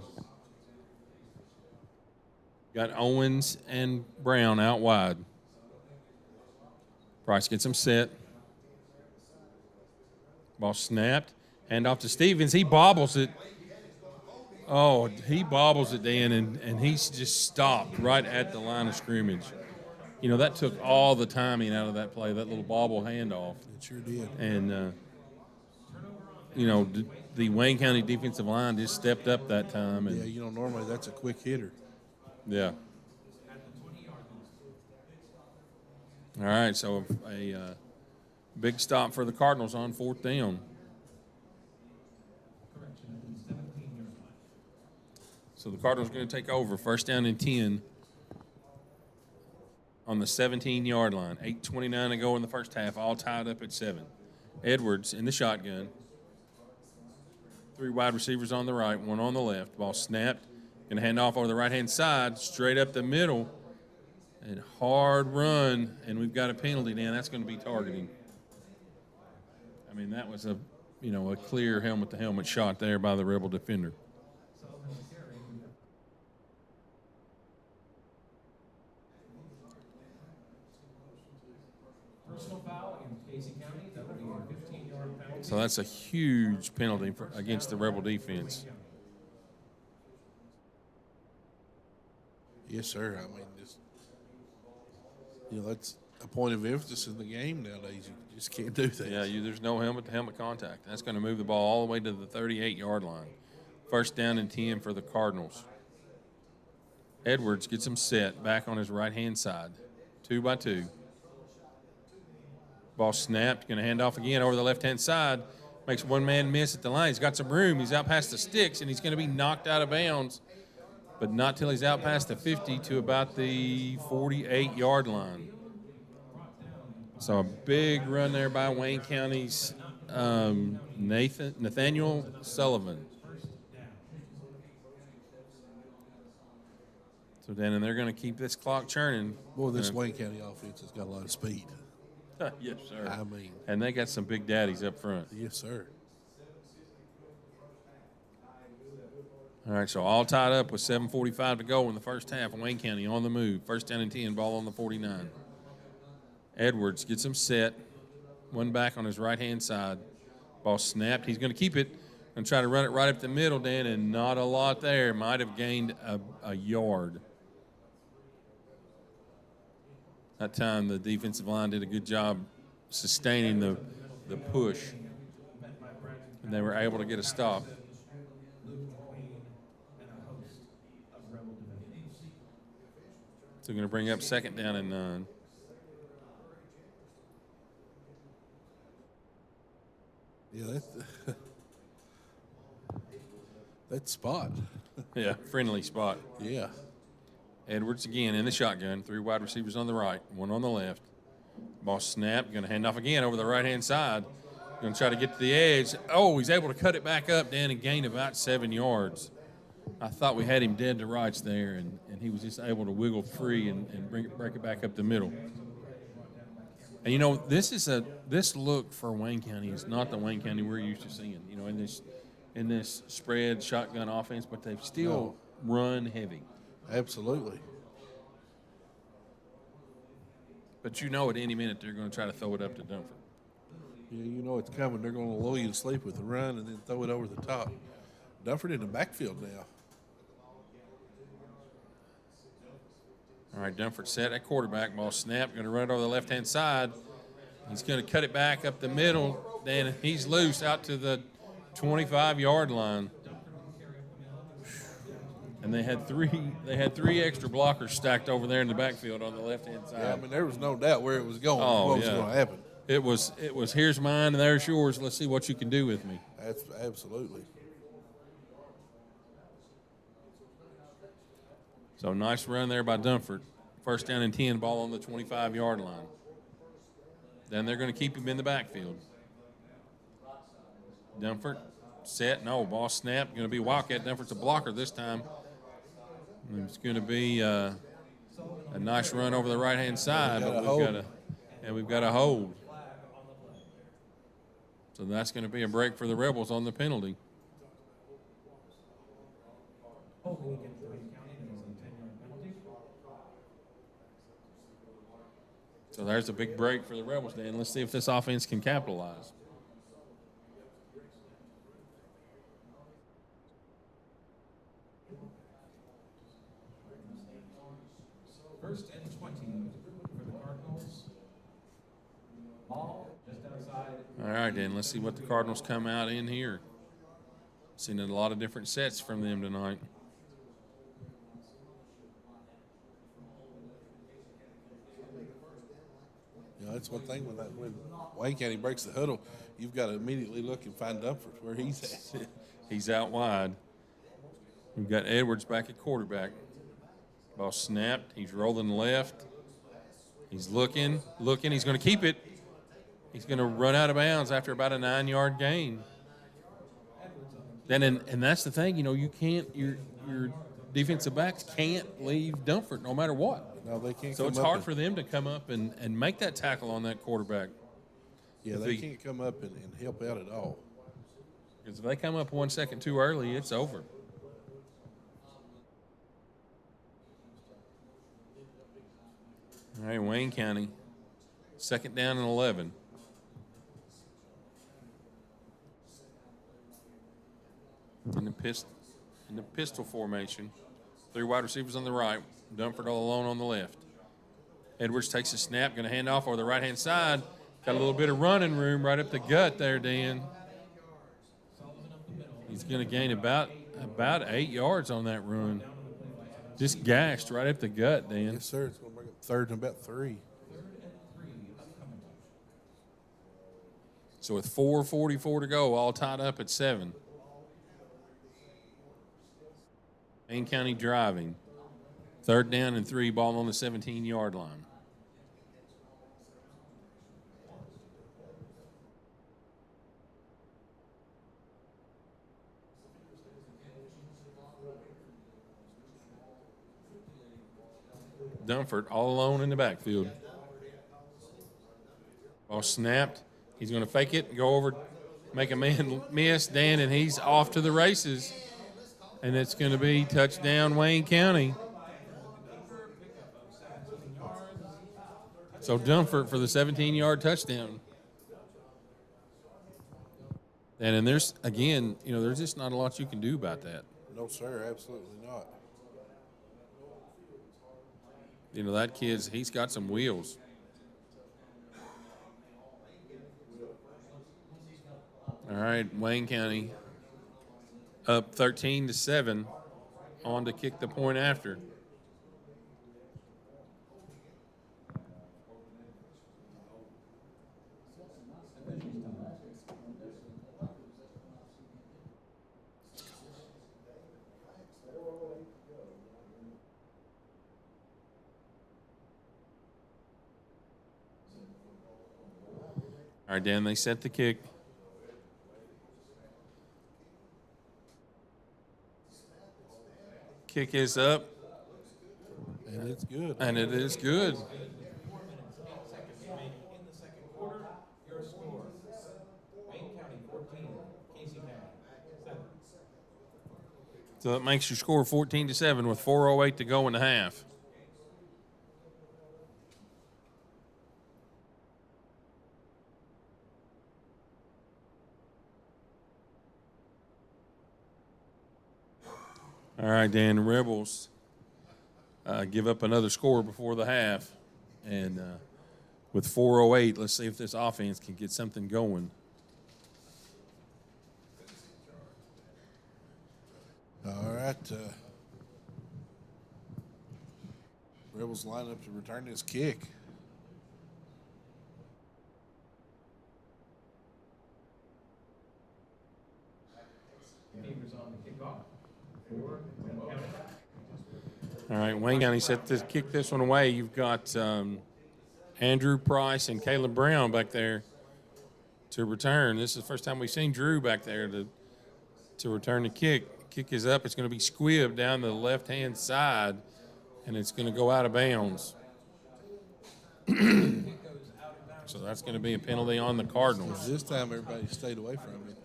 Got Owens and Brown out wide. Price gets him set. Ball snapped. Hand off to Stevens. He bobbles it. Oh, he bobbles it, Dan, and he's just stopped right at the line of scrimmage. That took all the timing out of that play, that little bobble handoff. It sure did. And, the Wayne County defensive line just stepped up that time. And, Yeah, normally that's a quick hitter. yeah. All right, so a big stop for the Cardinals on 4th down. So the Cardinals are going to take over 1st down and 10 on the 17-yard line. 8:29 to go in the first half, all tied up at 7. Edwards in the shotgun. 3 wide receivers on the right, 1 on the left. Ball snapped. Going to hand off over the right-hand side, straight up the middle. And hard run, and we've got a penalty, Dan. That's going to be targeting. I mean, that was a clear helmet-to-helmet shot there by the Rebel defender. Personal foul in Casey County. That will be a 15-yard penalty. So that's a huge penalty against the Rebel defense. Yes, sir. I mean, that's a point of emphasis in the game nowadays. You just can't do that. Yeah, there's no helmet-to-helmet contact. That's going to move the ball all the way to the 38-yard line. 1st down and 10 for the Cardinals. Edwards gets him set back on his right-hand side. 2 by 2. Ball snapped. Going to hand off again over the left-hand side. Makes one man miss at the line. He's got some room. He's out past the sticks, and he's going to be knocked out of bounds. But not till he's out past the 50 to about the 48-yard line. So a big run there by Wayne County's Nathaniel Sullivan. So then, and they're going to keep this clock churning. Boy, this Wayne County offense has got a lot of speed. Yes, sir. I mean, And they got some big daddies up front. yes, sir. All right, so all tied up with 7:45 to go in the first half. Wayne County on the move. 1st down and 10, ball on the 49. Edwards gets him set. 1 back on his right-hand side. Ball snapped. He's going to keep it and try to run it right up the middle, Dan, and not a lot there. Might have gained a yard. That time the defensive line did a good job sustaining the push, and they were able to get a stop. So we're going to bring up 2nd down and 9. Yeah, that spot. Yeah, friendly spot. Yeah. Edwards again in the shotgun. 3 wide receivers on the right, 1 on the left. Ball snap. Going to hand off again over the right-hand side. Going to try to get to the edge. Oh, he's able to cut it back up, Dan, and gain about 7 yards. I thought we had him dead to rights there, and he was just able to wiggle free and break it back up the middle. And this look for Wayne County is not the Wayne County we're used to seeing. In this spread shotgun offense, but they've still run heavy. Absolutely. But at any minute they're going to try to throw it up to Dunford. Yeah, you know it's coming. They're going to lull you to sleep with the run and then throw it over the top. Dunford in the backfield now. All right, Dunford set at quarterback. Ball snap. Going to run it over the left-hand side. He's going to cut it back up the middle. Then he's loose out to the 25-yard line. And they had three extra blockers stacked over there in the backfield on the left-hand side. Yeah, I mean, there was no doubt where it was going, what was going to happen. It was here's mine and there's yours. Let's see what you can do with me. That's absolutely. So nice run there by Dunford. First down and 10, ball on the 25-yard line. Then they're going to keep him in the backfield. Dunford set, no, ball snap. Going to be Wildcat. Dunford's a blocker this time. And it's going to be a nice run over the right-hand side, but we've got a hold. So that's going to be a break for the Rebels on the penalty. Holding against Wayne County, that is a 10-yard penalty. So there's a big break for the Rebels, Dan. Let's see if this offense can capitalize. First and 20 for the Cardinals. Ball just outside. All right, Dan, let's see what the Cardinals come out in here. Seen a lot of different sets from them tonight. You know, that's one thing when Wayne County breaks the huddle, you've got to immediately look and find Dunford where he's at. He's out wide. We've got Edwards back at quarterback. Ball snapped. He's rolling left. He's looking. He's going to keep it. He's going to run out of bounds after about a 9-yard gain. Then and that's the thing, you can't. Your defensive backs can't leave Dunford no matter what. No, they can't. So it's hard for them to come up and make that tackle on that quarterback. Yeah, they can't come up and help out at all. Because if they come up 1 second too early, it's over. All right, Wayne County, second down and 11. In the pistol formation, 3 wide receivers on the right, Dunford all alone on the left. Edwards takes a snap, going to hand off over the right-hand side. Got a little bit of running room right up the gut there, Dan. He's going to gain about 8 yards on that run. Just gashed right up the gut, Dan. Yes, sir. It's going to bring up third and about 3. So with 4:44 to go, all tied up at 7. Wayne County driving. Third down and 3, ball on the 17-yard line. Dunford all alone in the backfield. Ball snapped. He's going to fake it and go over, make a man miss, Dan, and he's off to the races. And it's going to be touchdown Wayne County. So Dunford for the 17-yard touchdown. And there's, again, there's just not a lot you can do about that. No, sir, absolutely not. That he's got some wheels. All right, Wayne County up 13-7, on to kick the point after. All right, Dan, they set the kick. Kick is up. And it's good. And it is good. So that makes your score 14-7 with 4:08 to go in the half. All right, Dan, the Rebels give up another score before the half. And with 4:08, let's see if this offense can get something going. All right. Rebels line up to return this kick. Beavers on the kickoff for Wayne County. All right, Wayne County set to kick this one away. You've got Andrew Price and Caleb Brown back there to return. This is the first time we've seen Drew back there to return the kick. Kick is up. It's going to be squibbed down the left-hand side, and it's going to go out of bounds. So that's going to be a penalty on the Cardinals. This time everybody stayed away from it.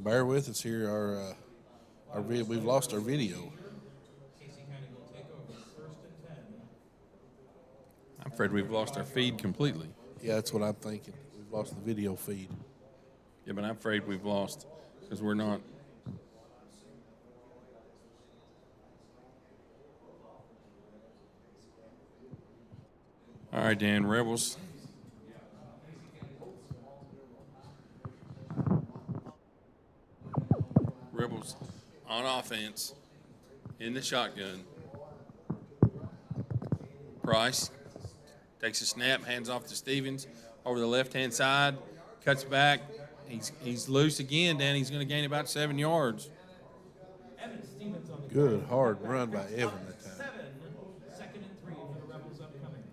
Bear with us here. We've lost our video. Casey County will take over 1st and 10. I'm afraid we've lost our feed completely. Yeah, that's what I'm thinking. We've lost the video feed. Yeah, but I'm afraid we've lost because we're not. All right, Dan, Rebels. Rebels on offense in the shotgun. Price takes a snap, hands off to Stevens over the left-hand side, cuts back. He's loose again, Dan. He's going to gain about 7 yards. Evan Stevens on the Good hard run by Evan that time. 7, 2nd and 3 for the Rebels upcoming.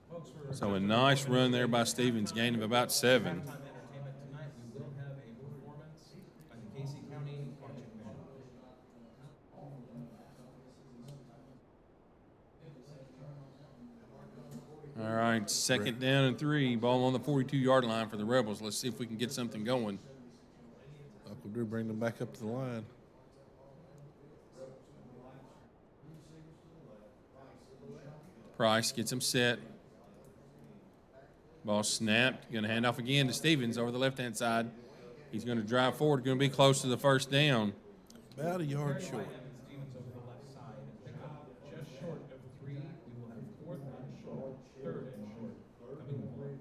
Folks, for So a nice run there by Stevens, gain of about 7. Time entertainment tonight, we will have a performance by the Casey County Marching Band. All right, 2nd down and 3. Ball on the 42-yard line for the Rebels. Let's see if we can get something going. Uncle Drew bring them back up to the line. Price gets him set. Ball snapped. Going to hand off again to Stevens over the left-hand side. He's going to drive forward. Going to be close to the first down. About a yard short. Evan Stevens over the left side. Pick up just short of 3. We will have 4th and short, 3rd and short coming forward.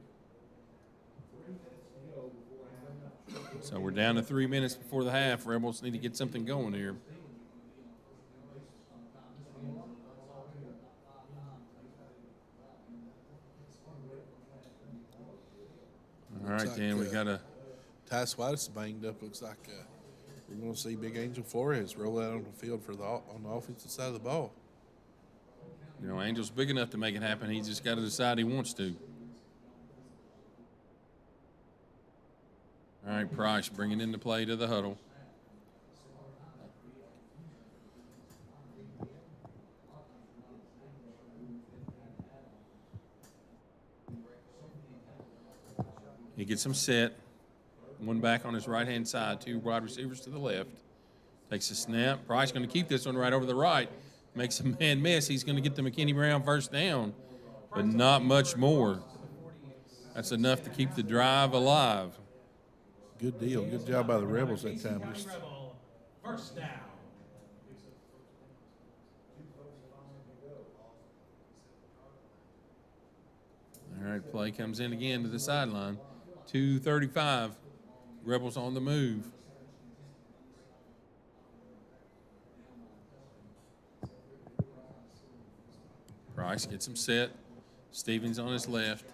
So we're down to 3 minutes before the half. Rebels need to get something going here. All right, like, Dan, we got a Ty Switus is banged up. Looks like we're going to see Big Angel Flores roll out on the field on the offensive side of the ball. Angel's big enough to make it happen. He's just got to decide he wants to. All right, Price bringing into play to the huddle. He gets him set. One back on his right-hand side, 2 wide receivers to the left. Takes a snap. Price going to keep this one right over the right. Makes a man miss. He's going to get the McKinney Brown first down, but not much more. That's enough to keep the drive alive. Good deal. Good job by the Rebels that Casey time. County Just Rebel, 1st down. All right, play comes in again to the sideline. 2:35. Rebels on the move. Price gets him set. Stevens on his left.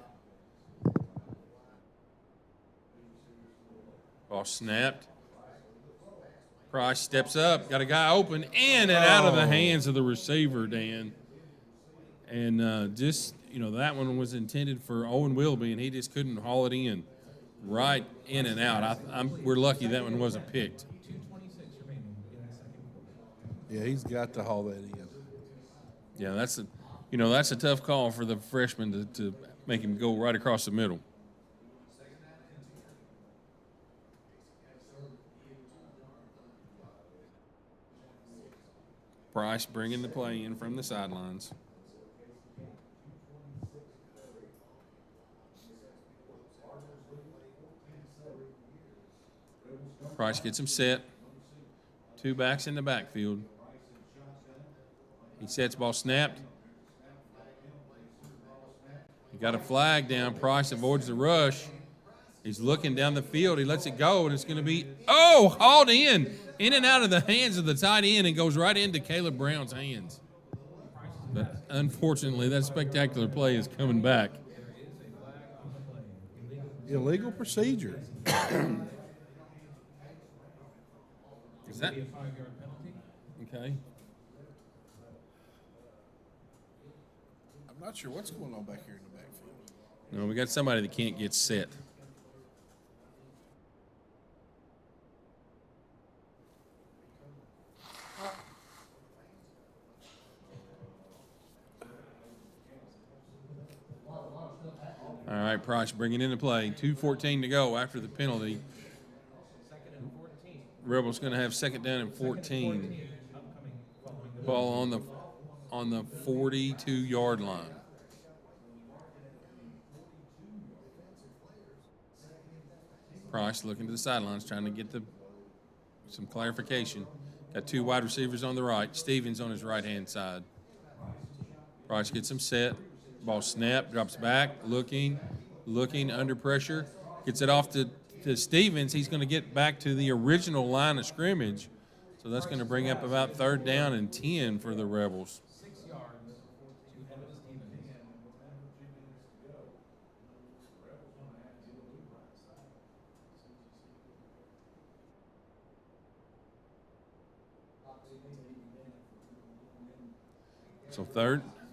Ball snapped. Price steps up, got a guy open, in and out of the hands of the receiver, Dan. And that one was intended for Owen Wilby, and he just couldn't haul it in. Right in and out. We're lucky that one wasn't picked. 2:26 remaining in the second quarter. yeah, he's got to haul that in. Yeah, that's a tough call for the freshman to make him go right across the middle. Price bringing the play in from the sidelines. Price gets him set. Two backs in the backfield. He sets, ball snapped. He got a flag down. Price avoids the rush. He's looking down the field. He lets it go, and it's going to be, hauled in and out of the hands of the tight end, and goes right into Caleb Brown's hands. But unfortunately, that spectacular play is coming back. Illegal procedure. Is that A 5-yard penalty. okay? I'm not sure what's going on back here in the backfield. No, we got somebody that can't get set. All right, Price bringing into play. 2:14 to go after the penalty. Second and 14. Rebels going to have second down and 14. Upcoming following the Ball on the 42-yard line. Price looking to the sidelines, trying to get some clarification. Got two wide receivers on the right. Stevens on his right-hand side. Price gets him set. Ball snap, drops back, looking under pressure. Gets it off to Stevens. He's going to get back to the original line of scrimmage. So that's going to bring up about third down and 10 for the Rebels. 6 yards to Evan Stevens.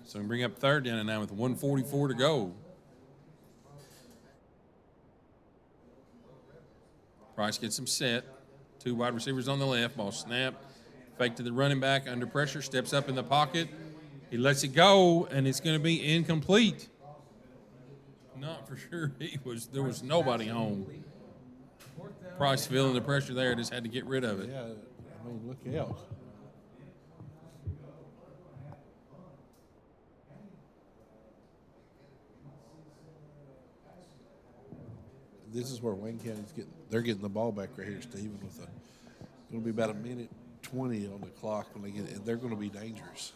So we bring up third down and now with 1:44 to go. Price gets him set. Two wide receivers on the left. Ball snap. Fake to the running back under pressure. Steps up in the pocket. He lets it go, and it's going to be incomplete. Not for sure. There was nobody home. Price feeling the pressure there. Just had to get rid of it. Yeah, I mean, look out. This is where Wayne County's getting the ball back right here, Stephen, with going to be about 1:20 on the clock when they get it. They're going to be dangerous.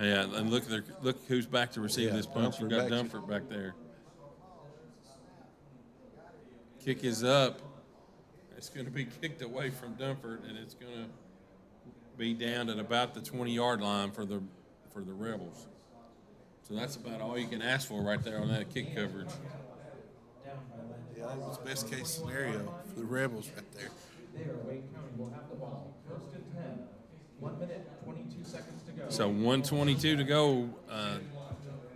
Yeah, and look who's back to receive Yeah, this punch. You've got Dumford Dumford back there. Kick is up. It's going to be kicked away from Dumford, and it's going to be down at about the 20-yard line for the Rebels. So that's about all you can ask for right there on that kick coverage. Yeah, that was best case scenario for the Rebels right there. There, Wayne County will have the ball. First and 10. 1 minute, 22 seconds to go. So 1:22 to go.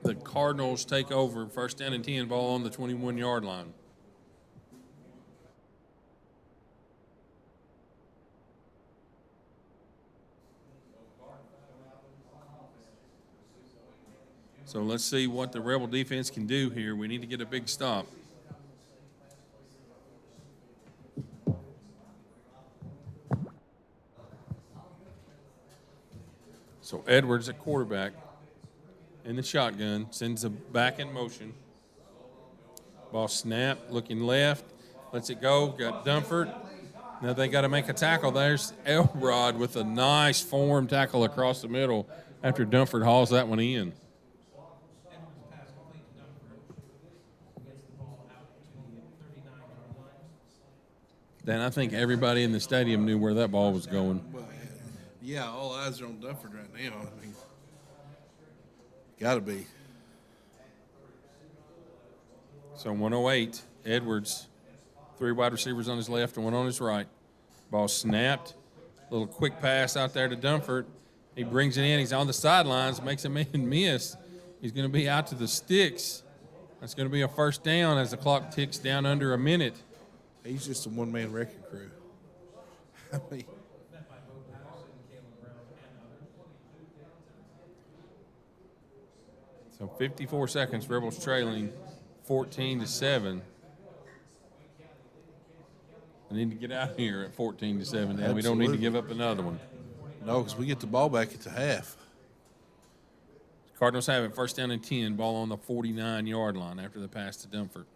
The Cardinals take over. First down and 10, ball on the 21-yard line. So let's see what the Rebel defense can do here. We need to get a big stop. So Edwards at quarterback in the shotgun, sends it back in motion. Ball snap, looking left, lets it go, got Dumford. Now they got to make a tackle. There's Elrod with a nice form tackle across the middle after Dumford hauls that one in. Edwards pass complete to Dumford. Gets the ball out to the 39-yard line. Dan, I think everybody in the stadium knew where that ball was going. Well, yeah, all eyes are on Dumford right now. I mean, got to be. So 108, Edwards, three wide receivers on his left and one on his right. Ball snapped, little quick pass out there to Dumford. He brings it in. He's on the sidelines, makes a man miss. He's going to be out to the sticks. That's going to be a first down as the clock ticks down under a minute. He's just a one-man wrecking crew. I mean, So 54 seconds, Rebels trailing 14-7. I need to get out of here at 14-7. Now we don't need to Absolutely. give up another one. No, because we get the ball back at the half. Cardinals have it first down and 10, ball on the 49-yard line after the pass to Dunford.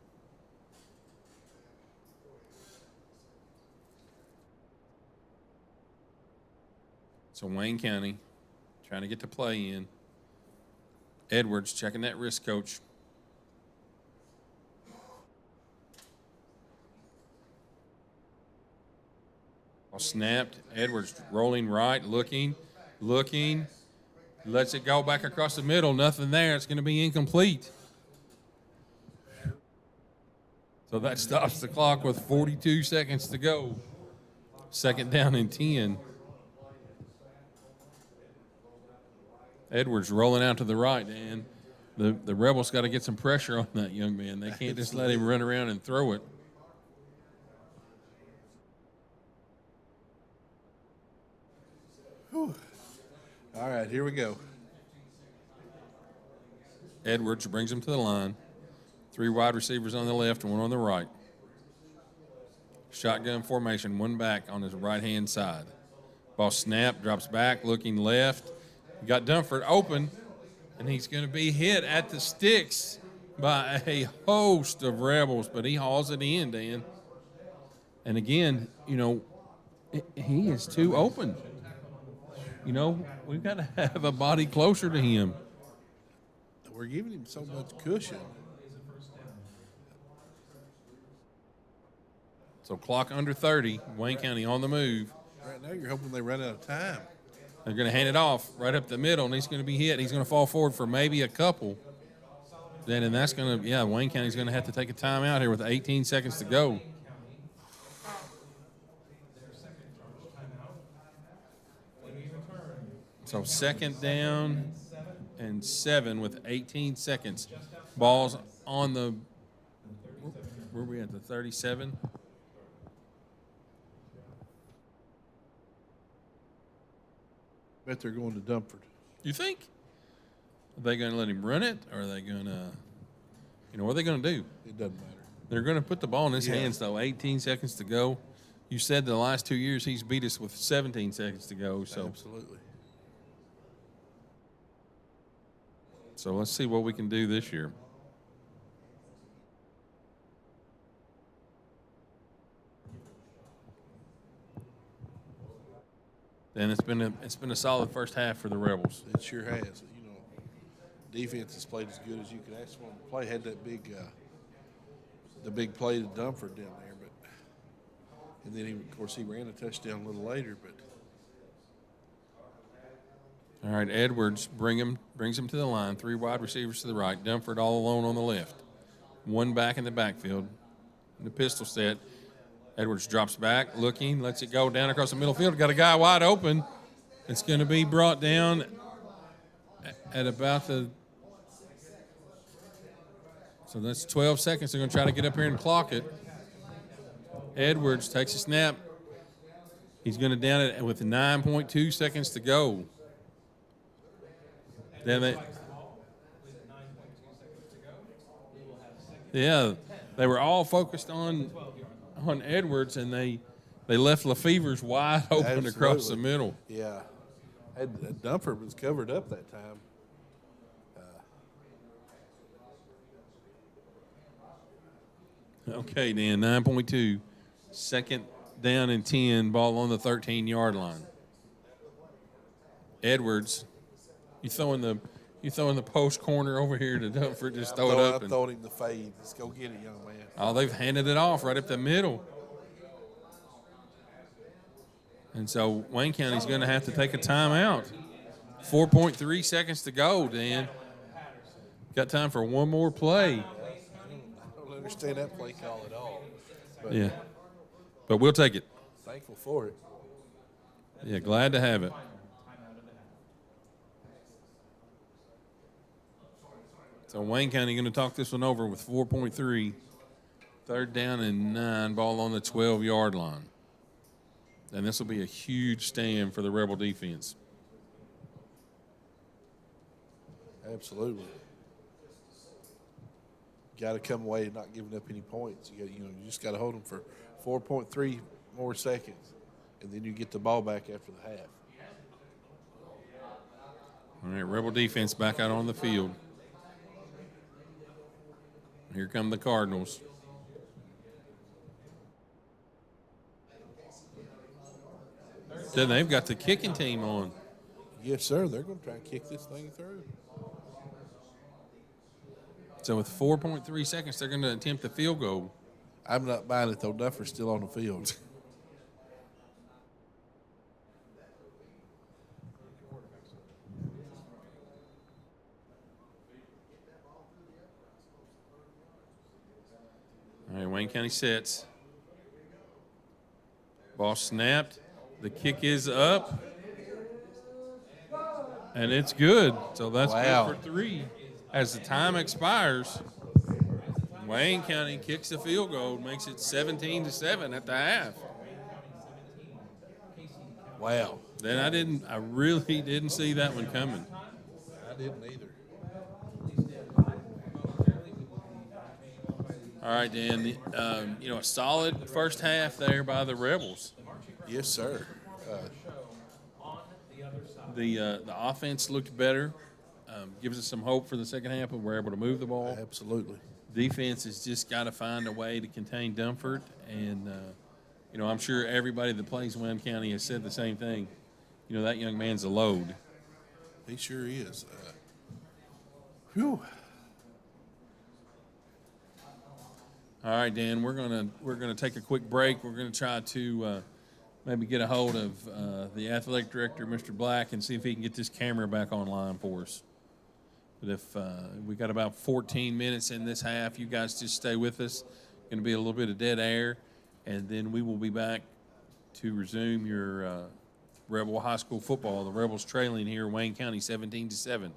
So Wayne County trying to get the play in. Edwards checking that wrist, coach. Ball snapped. Edwards rolling right, looking. Lets it go back across the middle. Nothing there. It's going to be incomplete. So that stops the clock with 42 seconds to go. Second down and 10. Edwards rolling out to the right, and the Rebels got to get some pressure on that young man. They can't just let him run around and throw it. All right, here we go. Edwards brings him to the line. 3 wide receivers on the left and 1 on the right. Shotgun formation, 1 back on his right-hand side. Ball snap, drops back, looking left. You got Dunford open, and he's going to be hit at the sticks by a host of Rebels, but he hauls it in, Dan. And again, he is too open. We've got to have a body closer to him. We're giving him so much cushion. So clock under 30, Wayne County on the move. Right now, you're hoping they run out of time. They're going to hand it off right up the middle, and he's going to be hit. He's going to fall forward for maybe a couple. And that's going to, Wayne County's going to have to take a timeout here with 18 seconds to go. So second down and 7 with 18 seconds. Ball's on the, where are we at, the 37? Bet they're going to Dunford. You think? Are they going to let him run it, or are they going to, what are they going to do? It doesn't matter. They're going to put the ball in his Yeah. hands, though. 18 seconds to go. You said the last 2 years he's beat us with 17 seconds to go. Absolutely. So let's see what we can do this year. And it's been a solid first half for the Rebels. It sure has. Defense has played as good as you could ask for them to play. Had that the big play to Dunford down there, and then of course he ran a touchdown a little later. But All right, Edwards brings him to the line. 3 wide receivers to the right. Dunford all alone on the left. 1 back in the backfield. The pistol set. Edwards drops back, looking, lets it go down across the middle field. Got a guy wide open. It's going to be brought down at about the. So that's 12 seconds. They're going to try to get up here and clock it. Edwards takes a snap. He's going to down it with 9.2 seconds to go. Then they were all focused on Edwards, and they left Lefevre's wide open across the Absolutely. middle. yeah, Dunford was covered up that time. Okay, Dan, 9.2. Second down and 10, ball on the 13-yard line. Edwards, you throwing the post corner over here to Dunford, just throw it up. I thought him the fade. Let's go get it, young man. Oh, they've handed it off right up the middle. And so Wayne County's going to have to take a timeout. 4.3 seconds to go, Dan. Got time for one more play. I don't understand that play call at all. But Yeah. But we'll take it. thankful for it. Yeah, glad to have it. So Wayne County going to talk this one over with 4.3. Third down and 9, ball on the 12-yard line. And this will be a huge stand for the Rebel defense. Absolutely. got to come away not giving up any points. You just got to hold them for 4.3 more seconds, and then you get the ball back after the half. All right, Rebel defense back out on the field. Here come the Cardinals. Then they've got the kicking team on. Yes, sir. They're going to try and kick this thing through. So with 4.3 seconds, they're going to attempt the field goal. I'm not buying it, though. Duffer's still on the field. All right, Wayne County sets. Ball snapped. The kick is up. And it's good. So that's Wow. good for 3. As the time expires, Wayne County kicks the field goal, makes it 17-7 at the half. Wow. Then I really didn't see that one coming. I didn't either. All right, Dan. A solid first half there by the Rebels. Yes, sir. The offense looked better. Gives us some hope for the second half, and we're able to move the ball. Absolutely. Defense has just got to find a way to contain Dumford, and I'm sure everybody that plays Wayne County has said the same thing. That young man's a load. He sure is. Whew. All right, Dan, we're gonna take a quick break. We're gonna try to maybe get a hold of the athletic director, Mr. Black, and see if he can get this camera back online for us. But if we got about 14 minutes in this half, you guys just stay with us. Going to be a little bit of dead air, and then we will be back to resume your Rebel High School football. The Rebels trailing here, Wayne County, 17-7.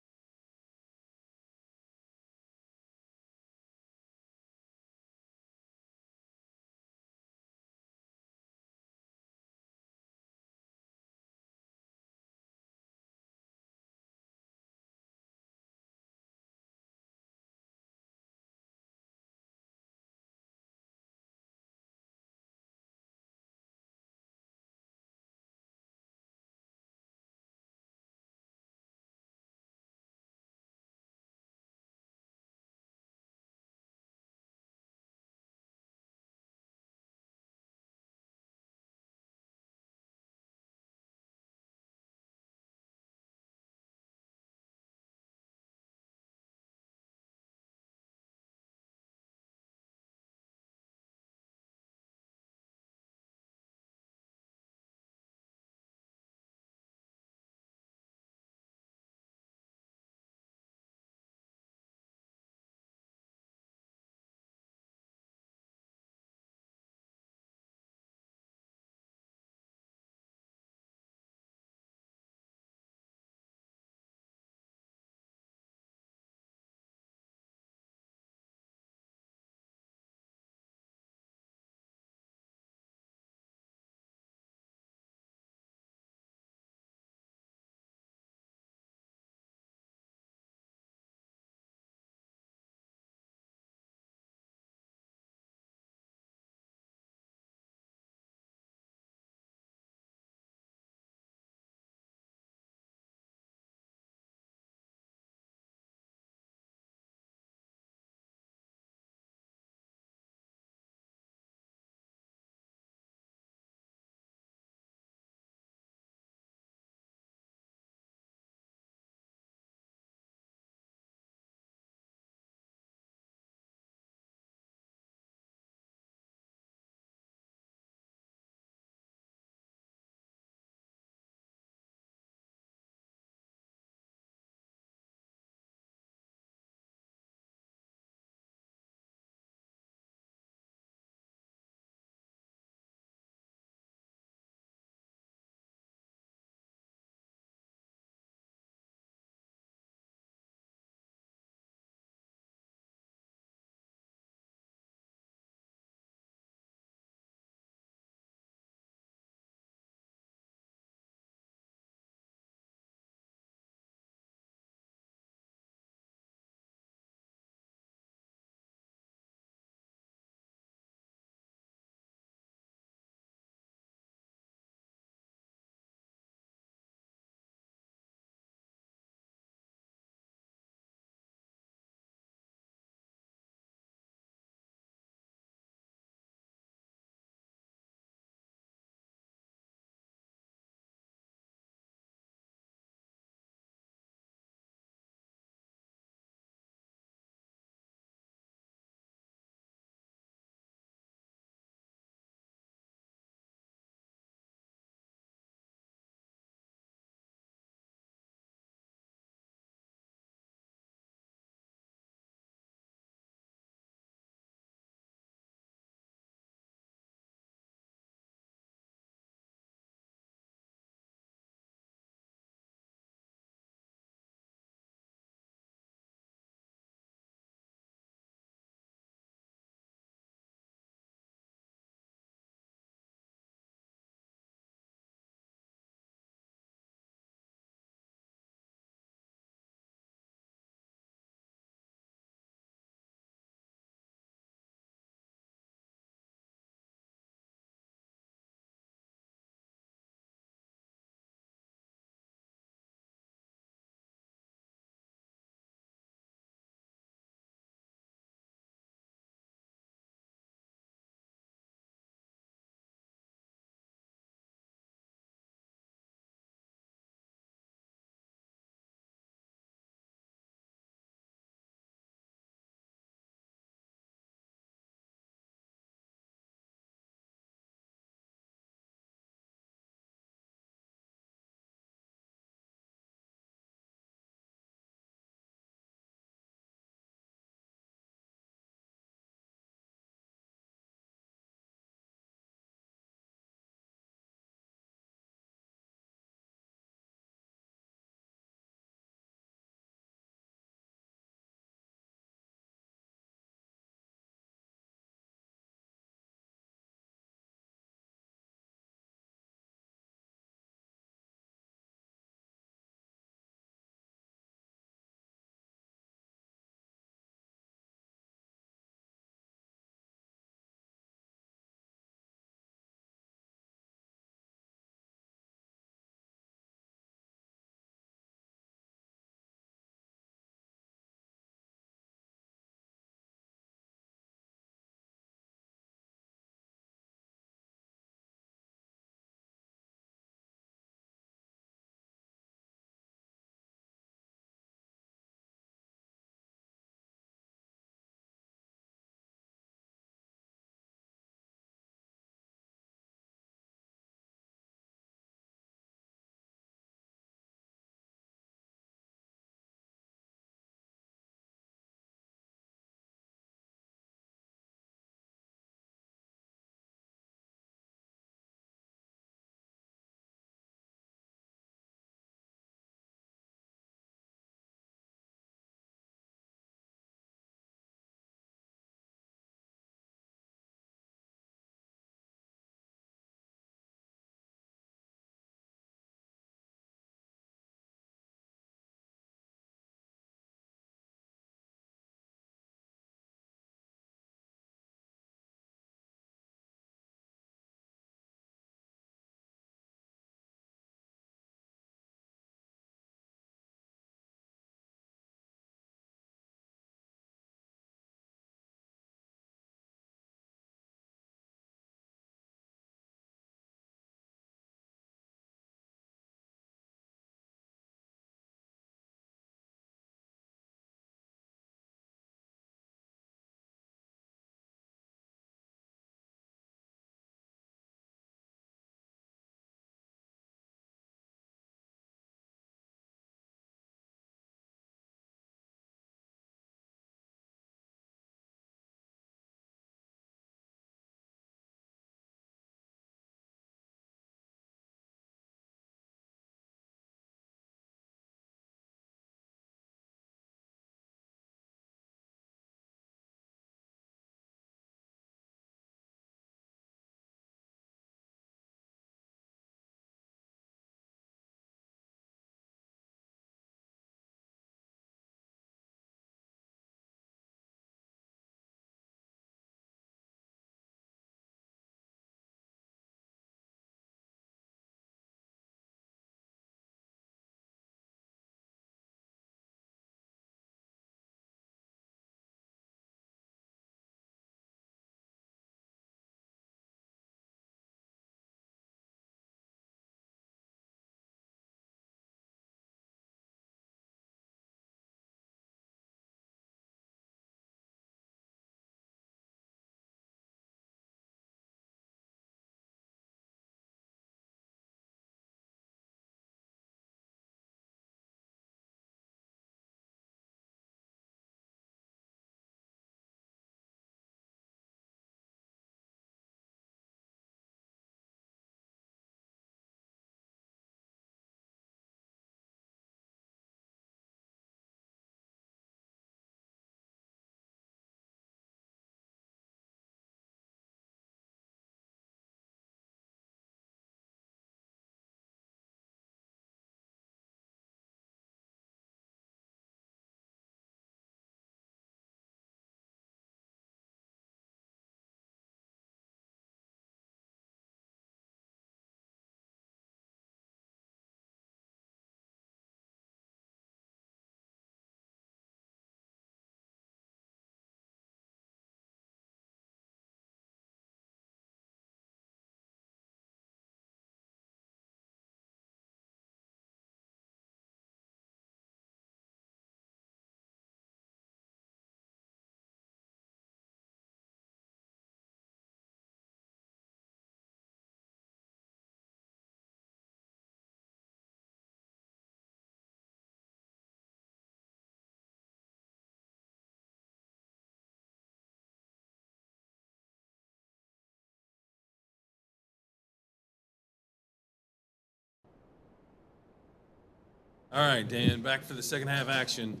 All right, Dan, back for the second half action.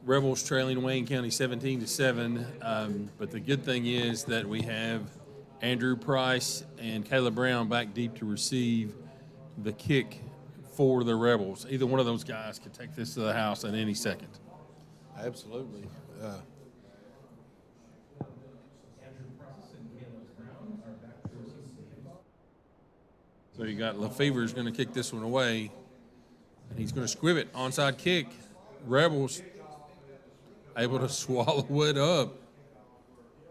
Rebels trailing Wayne County 17-7. But the good thing is that we have Andrew Price and Caleb Brown back deep to receive the kick for the Rebels. Either one of those guys could take this to the house at any second. Absolutely. Andrew Price and Caleb Brown are back to receive the kickoff. So you got Lefevre's going to kick this one away, and he's going to squib it. Onside kick. Rebels able to swallow it up.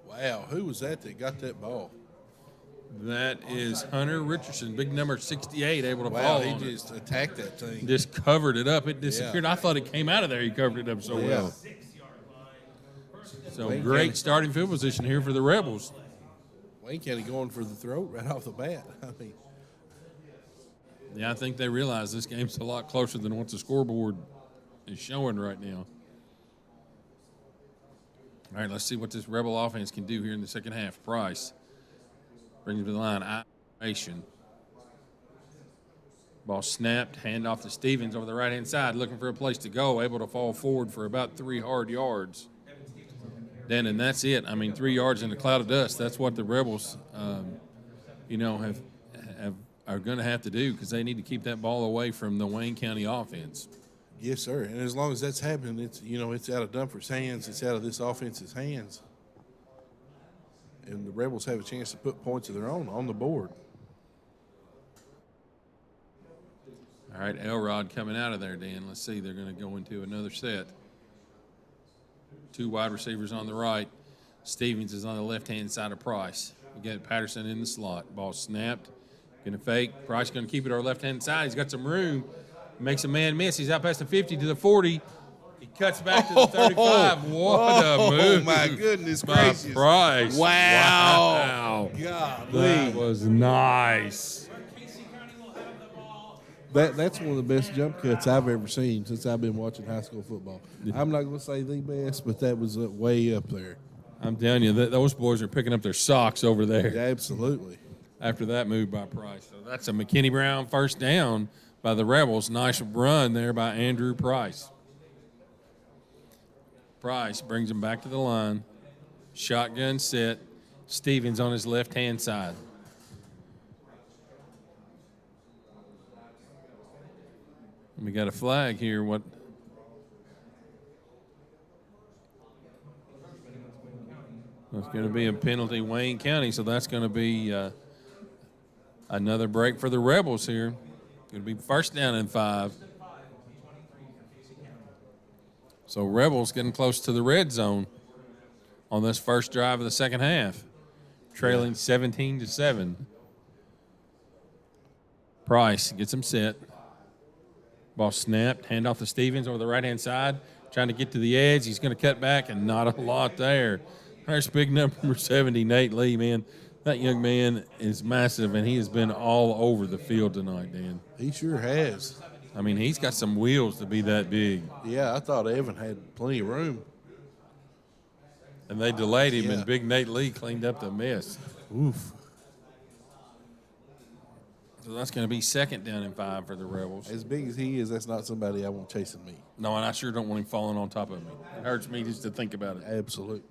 Wow, who was that got that ball? That is Hunter Richardson, big number 68, able to Wow, fall he on it. just attacked that thing. Just covered it up. It disappeared. Yeah. I thought it came out of there. He covered it up so Yeah. well. So Wayne great County. starting field position here for the Rebels. Wayne County going for the throat right off the bat. I mean, Yeah, I think they realize this game's a lot closer than what the scoreboard is showing right now. All right, let's see what this Rebel offense can do here in the second half. Price brings him to the line. Isolation. Ball snapped. Hand off to Stevens over the right-hand side, looking for a place to go. Able to fall forward for about 3 hard yards. Then, and that's it. I mean, 3 yards in a cloud of dust. That's what the Rebels, are going to have to do because they need to keep that ball away from the Wayne County offense. yes, sir. And as long as that's happening, it's out of Dumfries' hands. It's out of this offense's hands. And the Rebels have a chance to put points of their own on the board. All right, Elrod coming out of there, Dan. Let's see. They're going to go into another set. 2 wide receivers on the right. Stevens is on the left-hand side of Price. We got Patterson in the slot. Ball snapped. Going to fake. Price going to keep it on our left-hand side. He's got some room. Makes a man miss. He's out past the 50 to the 40. He cuts back to the 35. What a move. Oh, my goodness by gracious. Price. Wow. That Golly. was nice. That's one of the best jump cuts I've ever seen since I've been watching high school football. I'm not going to say the best, but that was way up there. I'm telling you, those boys are picking up their socks over there. Yeah, absolutely. After that move by Price. So that's a McKinney Brown first down by the Rebels. Nice run there by Andrew Price. Price brings him back to the line. Shotgun set. Stevens on his left-hand side. We got a flag here. What? That's going to be a penalty, Wayne County. So that's going to be another break for the Rebels here. Going to be first down and 5. So Rebels getting close to the red zone on this first drive of the second half, trailing 17-7. Price gets him set. Ball snapped. Hand off to Stevens over the right-hand side. Trying to get to the edge. He's going to cut back, and not a lot there. There's big number 70, Nate Lee, man. That young man is massive, and he has been all over the field tonight, Dan. He sure has. I mean, he's got some wheels to be that big. Yeah, I thought Evan had plenty of room. And they delayed him, Yeah. and big Nate Lee cleaned up the mess. Oof. So that's going to be second down and 5 for the Rebels. As big as he is, that's not somebody I want chasing me. No, and I sure don't want him falling on top of me. It hurts me just to think about it. Absolutely.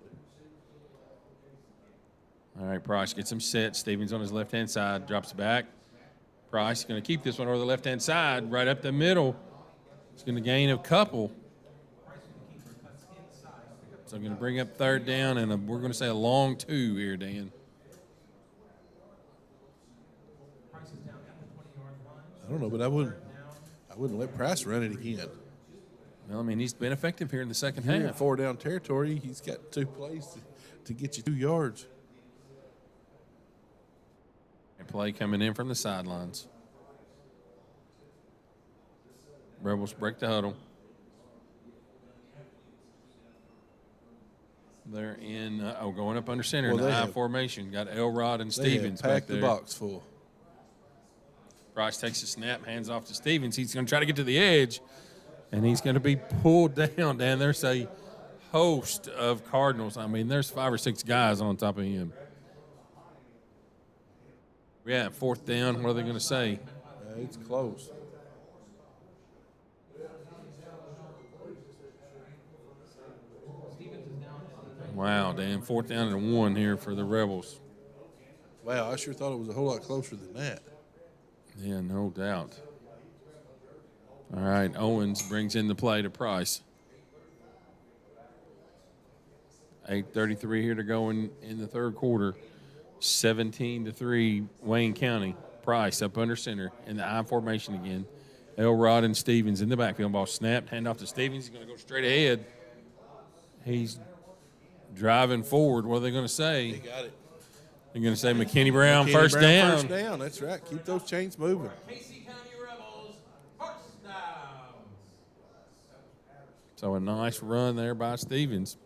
All right, Price gets him set. Stevens on his left-hand side, drops back. Price going to keep this one over the left-hand side, right up the middle. He's going to gain a couple. So I'm going to bring up third down, and we're going to say a long 2 here, Dan. I don't know, but I wouldn't let Price run it again. Well, I mean, he's been effective here in the second You're in half. 4 down territory. He's got 2 plays to get you 2 yards. And play coming in from the sidelines. Rebels break the huddle. They're in, going up under center Well, in the they I have- formation. Got Elrod and They Stevens have back packed there. the box full. Price takes a snap, hands off to Stevens. He's going to try to get to the edge, and he's going to be pulled down. There's a host of Cardinals. I mean, there's 5 or 6 guys on top of him. Yeah, fourth down. What are they going to say? It's close. Wow, Dan, 4th down and 1 here for the Rebels. Wow, I sure thought it was a whole lot closer than that. Yeah, no doubt. All right, Owens brings in the play to Price. 8:33 here to go in the third quarter. 17-3, Wayne County. Price up under center in the I formation again. Elrod and Stevens in the backfield. Ball snapped, hand off to Stevens. He's going to go straight ahead. He's driving forward. What are they going to say? He got it. They're going to say McKinney Brown, Kenny first Brown, down. First down. That's right. Keep those chains moving. Casey County Rebels, first down. So a nice run there by Stevens.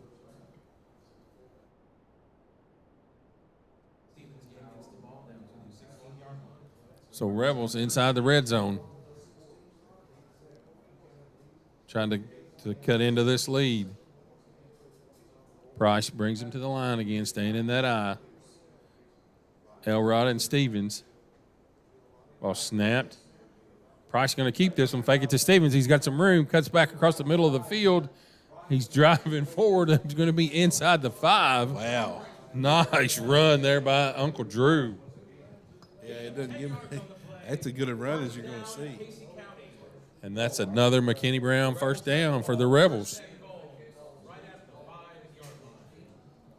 Stevens gets the ball down to the 16-yard line. So Rebels inside the red zone. Trying to cut into this lead. Price brings him to the line again, staying in that eye. Elrod and Stevens. Ball snapped. Price going to keep this one, fake it to Stevens. He's got some room, cuts back across the middle of the field. He's driving forward. He's going to be inside the 5. Wow. Nice run there by Uncle Drew. Yeah, it doesn't give me. That's as good a run as you're going to see. And that's another McKinney Brown first down for the Rebels.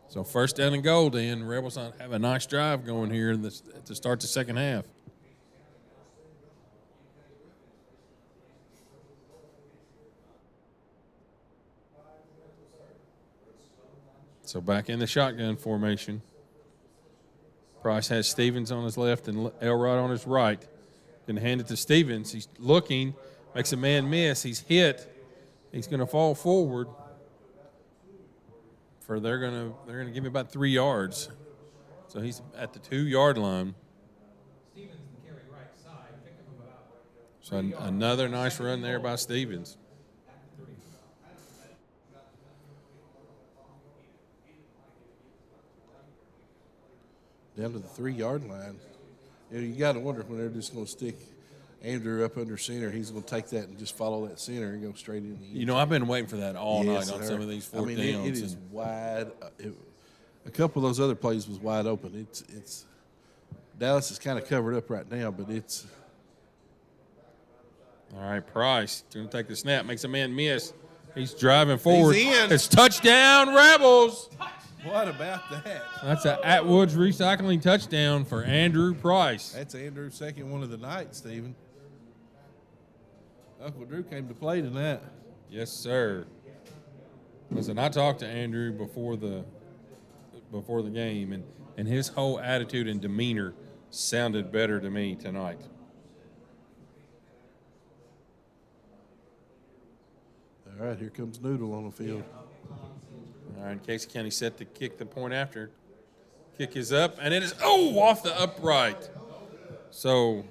So first down and goal, Dan. Rebels have a nice drive going here to start the second half. So back in the shotgun formation. Price has Stevens on his left and Elrod on his right. Going to hand it to Stevens. He's looking, makes a man miss. He's hit. He's going to fall forward. They're going to give him about 3 yards. So he's at the 2-yard line. Stevens can carry right side, pick him about. So another nice run there by Stevens. Down to the 3-yard line. You got to wonder when they're just going to stick Andrew up under center. He's going to take that and just follow that center and go straight in the end. You know, I've been waiting for that all Yes, night on sir. some of these fourth I mean, downs. it is wide. A couple of those other plays was wide open. It's Dallas is kind of covered up right now, but it's All right, Price going to take the snap, makes a man miss. He's driving forward. in. It's touchdown, Rebels. what about that? That's an Atwoods recycling touchdown for Andrew Price. That's Andrew's second one of the night, Stephen. Uncle Drew came to play tonight. Yes, sir. Listen, I talked to Andrew before the game, and his whole attitude and demeanor sounded better to me tonight. All right, here comes Noodle on the field. All right, Casey County set to kick the point after. Kick is up, and it is, off the upright. So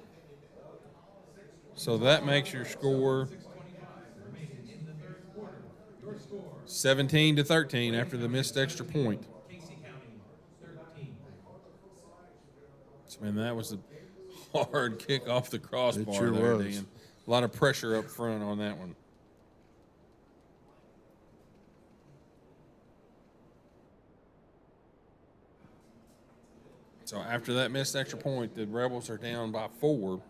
that makes your score 17-13 after the missed extra point. Casey County, 13. Man, that was a hard kick off the crossbar sure there, was. Dan. A lot of pressure up front on that one. So after that missed extra point, the Rebels are down by 4.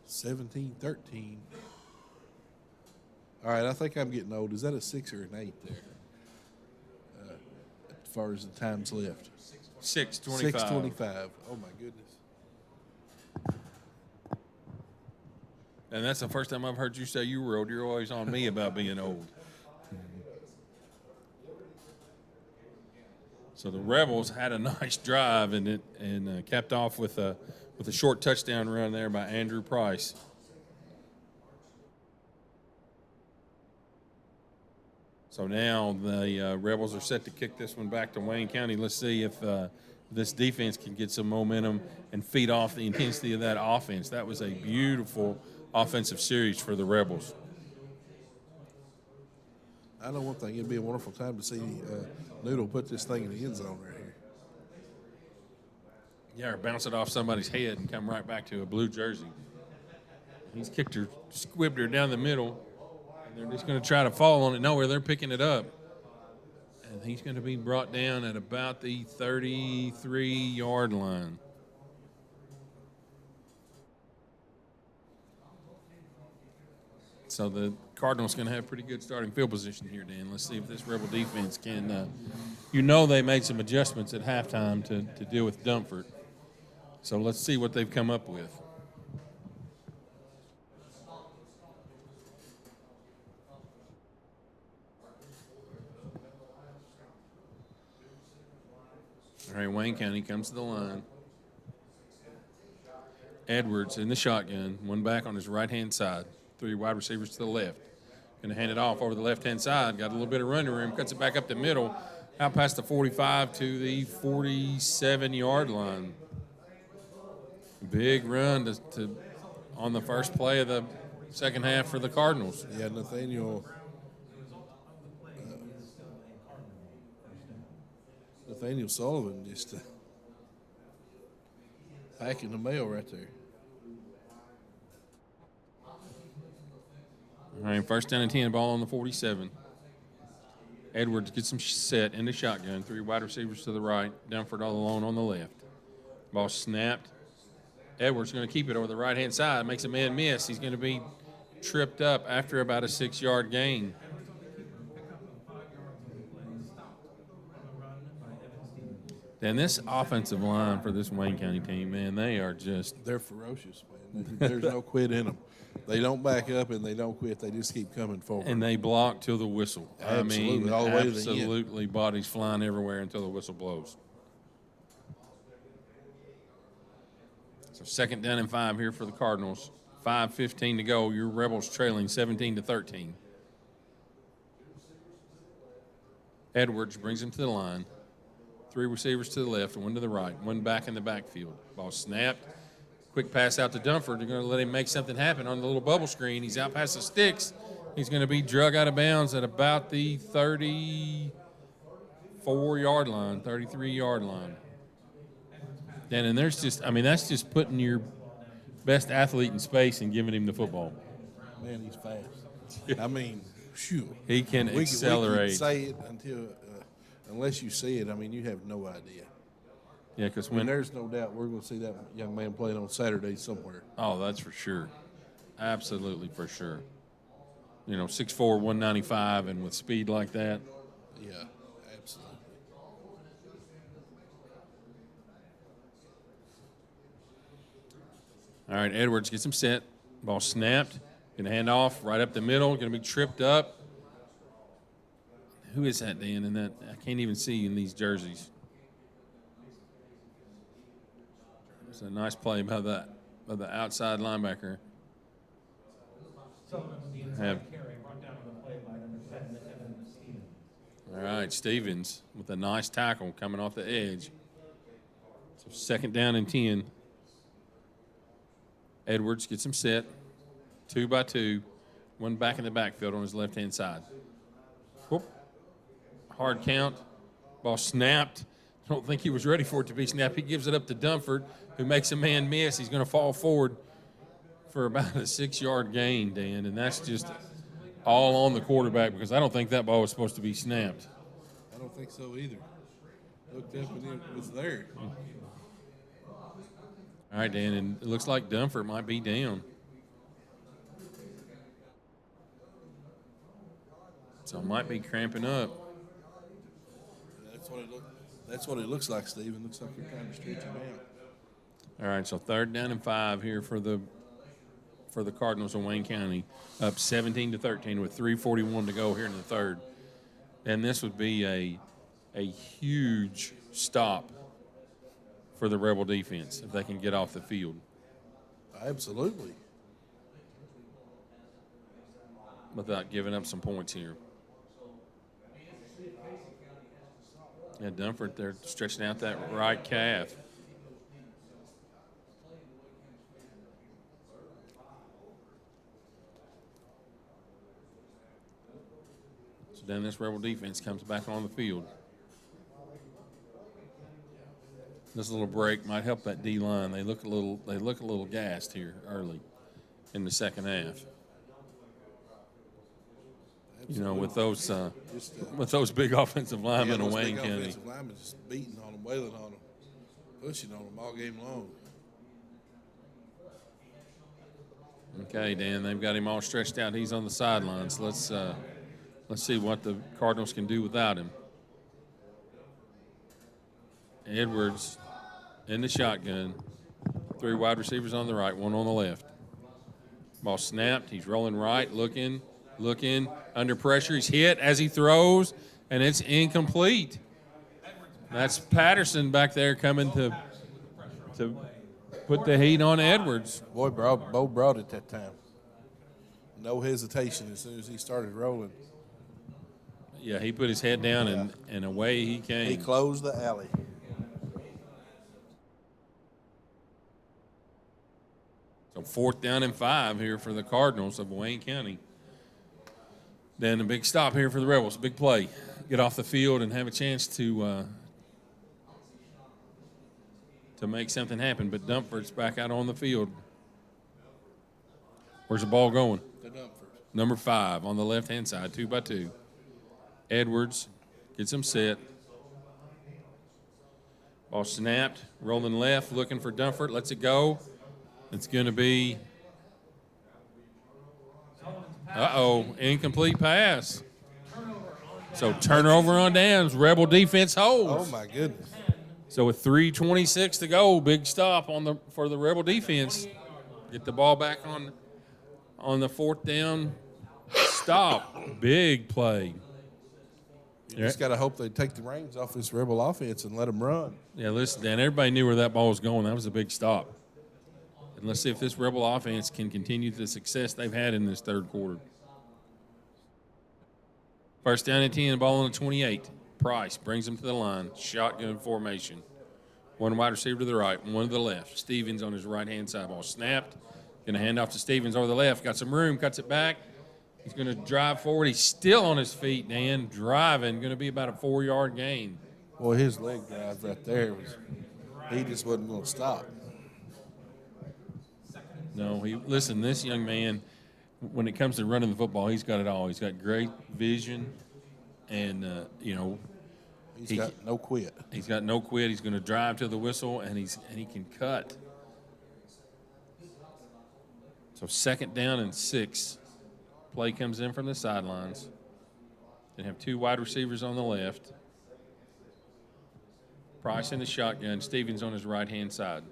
17-13. All right, I think I'm getting old. Is that a 6 or an 8 there? As far as the times left. 6:25. 6:25. Oh, my goodness. And that's the first time I've heard you say you were old. You're always on me about being old. So the Rebels had a nice drive and capped off with a short touchdown run there by Andrew Price. So now the Rebels are set to kick this one back to Wayne County. Let's see if this defense can get some momentum and feed off the intensity of that offense. That was a beautiful offensive series for the Rebels. I know one thing. It'd be a wonderful time to see Noodle put this thing in the end zone right here. Yeah, or bounce it off somebody's head and come right back to a blue jersey. He's kicked her, squibbed her down the middle, and they're just going to try to fall on it. Nowhere, they're picking it up. and he's going to be brought down at about the 33-yard line. So the Cardinals going to have pretty good starting field position here, Dan. Let's see if this Rebel defense can. They made some adjustments at halftime to deal with Dunford. So let's see what they've come up with. All right, Wayne County comes to the line. Edwards in the shotgun, one back on his right-hand side. 3 wide receivers to the left. Going to hand it off over the left-hand side. Got a little bit of running room. Cuts it back up the middle. Out past the 45 to the 47-yard line. Big run to on the first play of the second half for the Cardinals. Yeah, Nathaniel Sullivan just packing the mail right there. All right, first down and 10, ball on the 47. Edwards gets some set in the shotgun. 3 wide receivers to the right. Dunford all alone on the left. Ball snapped. Edwards going to keep it over the right-hand side. Makes a man miss. He's going to be tripped up after about a 6-yard gain. And this offensive line for this Wayne County team, man, they're ferocious, man. There's no quit in them. They don't back up and they don't quit. They just keep coming forward. And they block till the whistle. Absolutely, all the way to the end. Absolutely, bodies flying everywhere until the whistle blows. So second down and 5 here for the Cardinals. 5:15 to go. Your Rebels trailing 17-13. Edwards brings him to the line. 3 receivers to the left, 1 to the right, 1 back in the backfield. Ball snapped. Quick pass out to Dunford. They're going to let him make something happen on the little bubble screen. He's out past the sticks. He's going to be drug out of bounds at about the 34-yard line, 33-yard line. And that's just putting your best athlete in space and giving him the football. Man, he's fast. I mean, shoot. He can accelerate. We can say it unless you see it, you have no idea. Yeah, because there's no doubt we're going to see that young man playing on Saturday somewhere. Oh, that's for sure. Absolutely for sure. 6'4", 195, and with speed like that. Yeah, absolutely. All right, Edwards gets him set. Ball snapped. Going to hand off right up the middle. Going to be tripped up. Who is that, Dan? And that I can't even see in these jerseys. It's a nice play by the outside linebacker. All right, Stevens with a nice tackle coming off the edge. So second down and 10. Edwards gets him set. 2 by 2. 1 back in the backfield on his left-hand side. Whoop. Hard count. Ball snapped. I don't think he was ready for it to be snapped. He gives it up to Dunford, who makes a man miss. He's going to fall forward for about a 6-yard gain, Dan, and that's just all on the quarterback because I don't think that ball was supposed to be snapped. I don't think so either. Looked up and it was there. All right, Dan, and it looks like Dunford might be down. So it might be cramping up. That's what it looks like, Steve. It looks like you're trying to stretch him out. All right, so third down and 5 here for the Cardinals in Wayne County, up 17-13 with 3:41 to go here in the third. And this would be a huge stop for the Rebel defense if they can get off the field. Absolutely. Without giving up some points here. Yeah, Dunford, they're stretching out that right calf. So then this Rebel defense comes back on the field. This little break might help that D line. They look a little gassed here early in the second half. You know, with those big offensive linemen of those Wayne big County. offensive linemen just beating on them, wailing on them, pushing on them all game long. Okay, Dan, they've got him all stretched out. He's on the sidelines. Let's see what the Cardinals can do without him. Edwards in the shotgun. 3 wide receivers on the right, 1 on the left. Ball snapped. He's rolling right, looking, under pressure. He's hit as he throws, and it's incomplete. That's Patterson back there coming to put the heat on Edwards. Boy, Bo brought it that time. No hesitation as soon as he started rolling. Yeah, he put his head down, and away he came. He closed the alley. So 4th down and 5 here for the Cardinals of Wayne County. Then a big stop here for the Rebels. Big play. Get off the field and have a chance to make something happen. But Dumford's back out on the field. Where's the ball going? The Dumford. Number 5 on the left-hand side, 2 by 2. Edwards gets him set. Ball snapped, rolling left, looking for Dumford. Lets it go. It's going to be, incomplete pass. So turnover on downs. Rebel defense holds. Oh, my goodness. So with 3:26 to go, big stop for the Rebel defense. Get the ball back on the 4th down stop. Big play. You just got to hope they take the reins off this Rebel offense and let them run. Yeah, listen, Dan, everybody knew where that ball was going. That was a big stop. And let's see if this Rebel offense can continue the success they've had in this 3rd quarter. 1st down and 10, ball on the 28. Price brings him to the line. Shotgun formation. 1 wide receiver to the right, 1 to the left. Stevens on his right-hand side. Ball snapped. Going to hand off to Stevens over the left. Got some room, cuts it back. He's going to drive forward. He's still on his feet, Dan. Driving. Going to be about a 4-yard gain. Boy, his leg drive right there he just wasn't going to stop. No, listen, this young man, when it comes to running the football, he's got it all. He's got great vision, and, He's got no quit. He's got no quit. He's going to drive to the whistle, and he can cut. So 2nd down and 6. Play comes in from the sidelines. They have 2 wide receivers on the left. Price in the shotgun. Stevens on his right-hand side.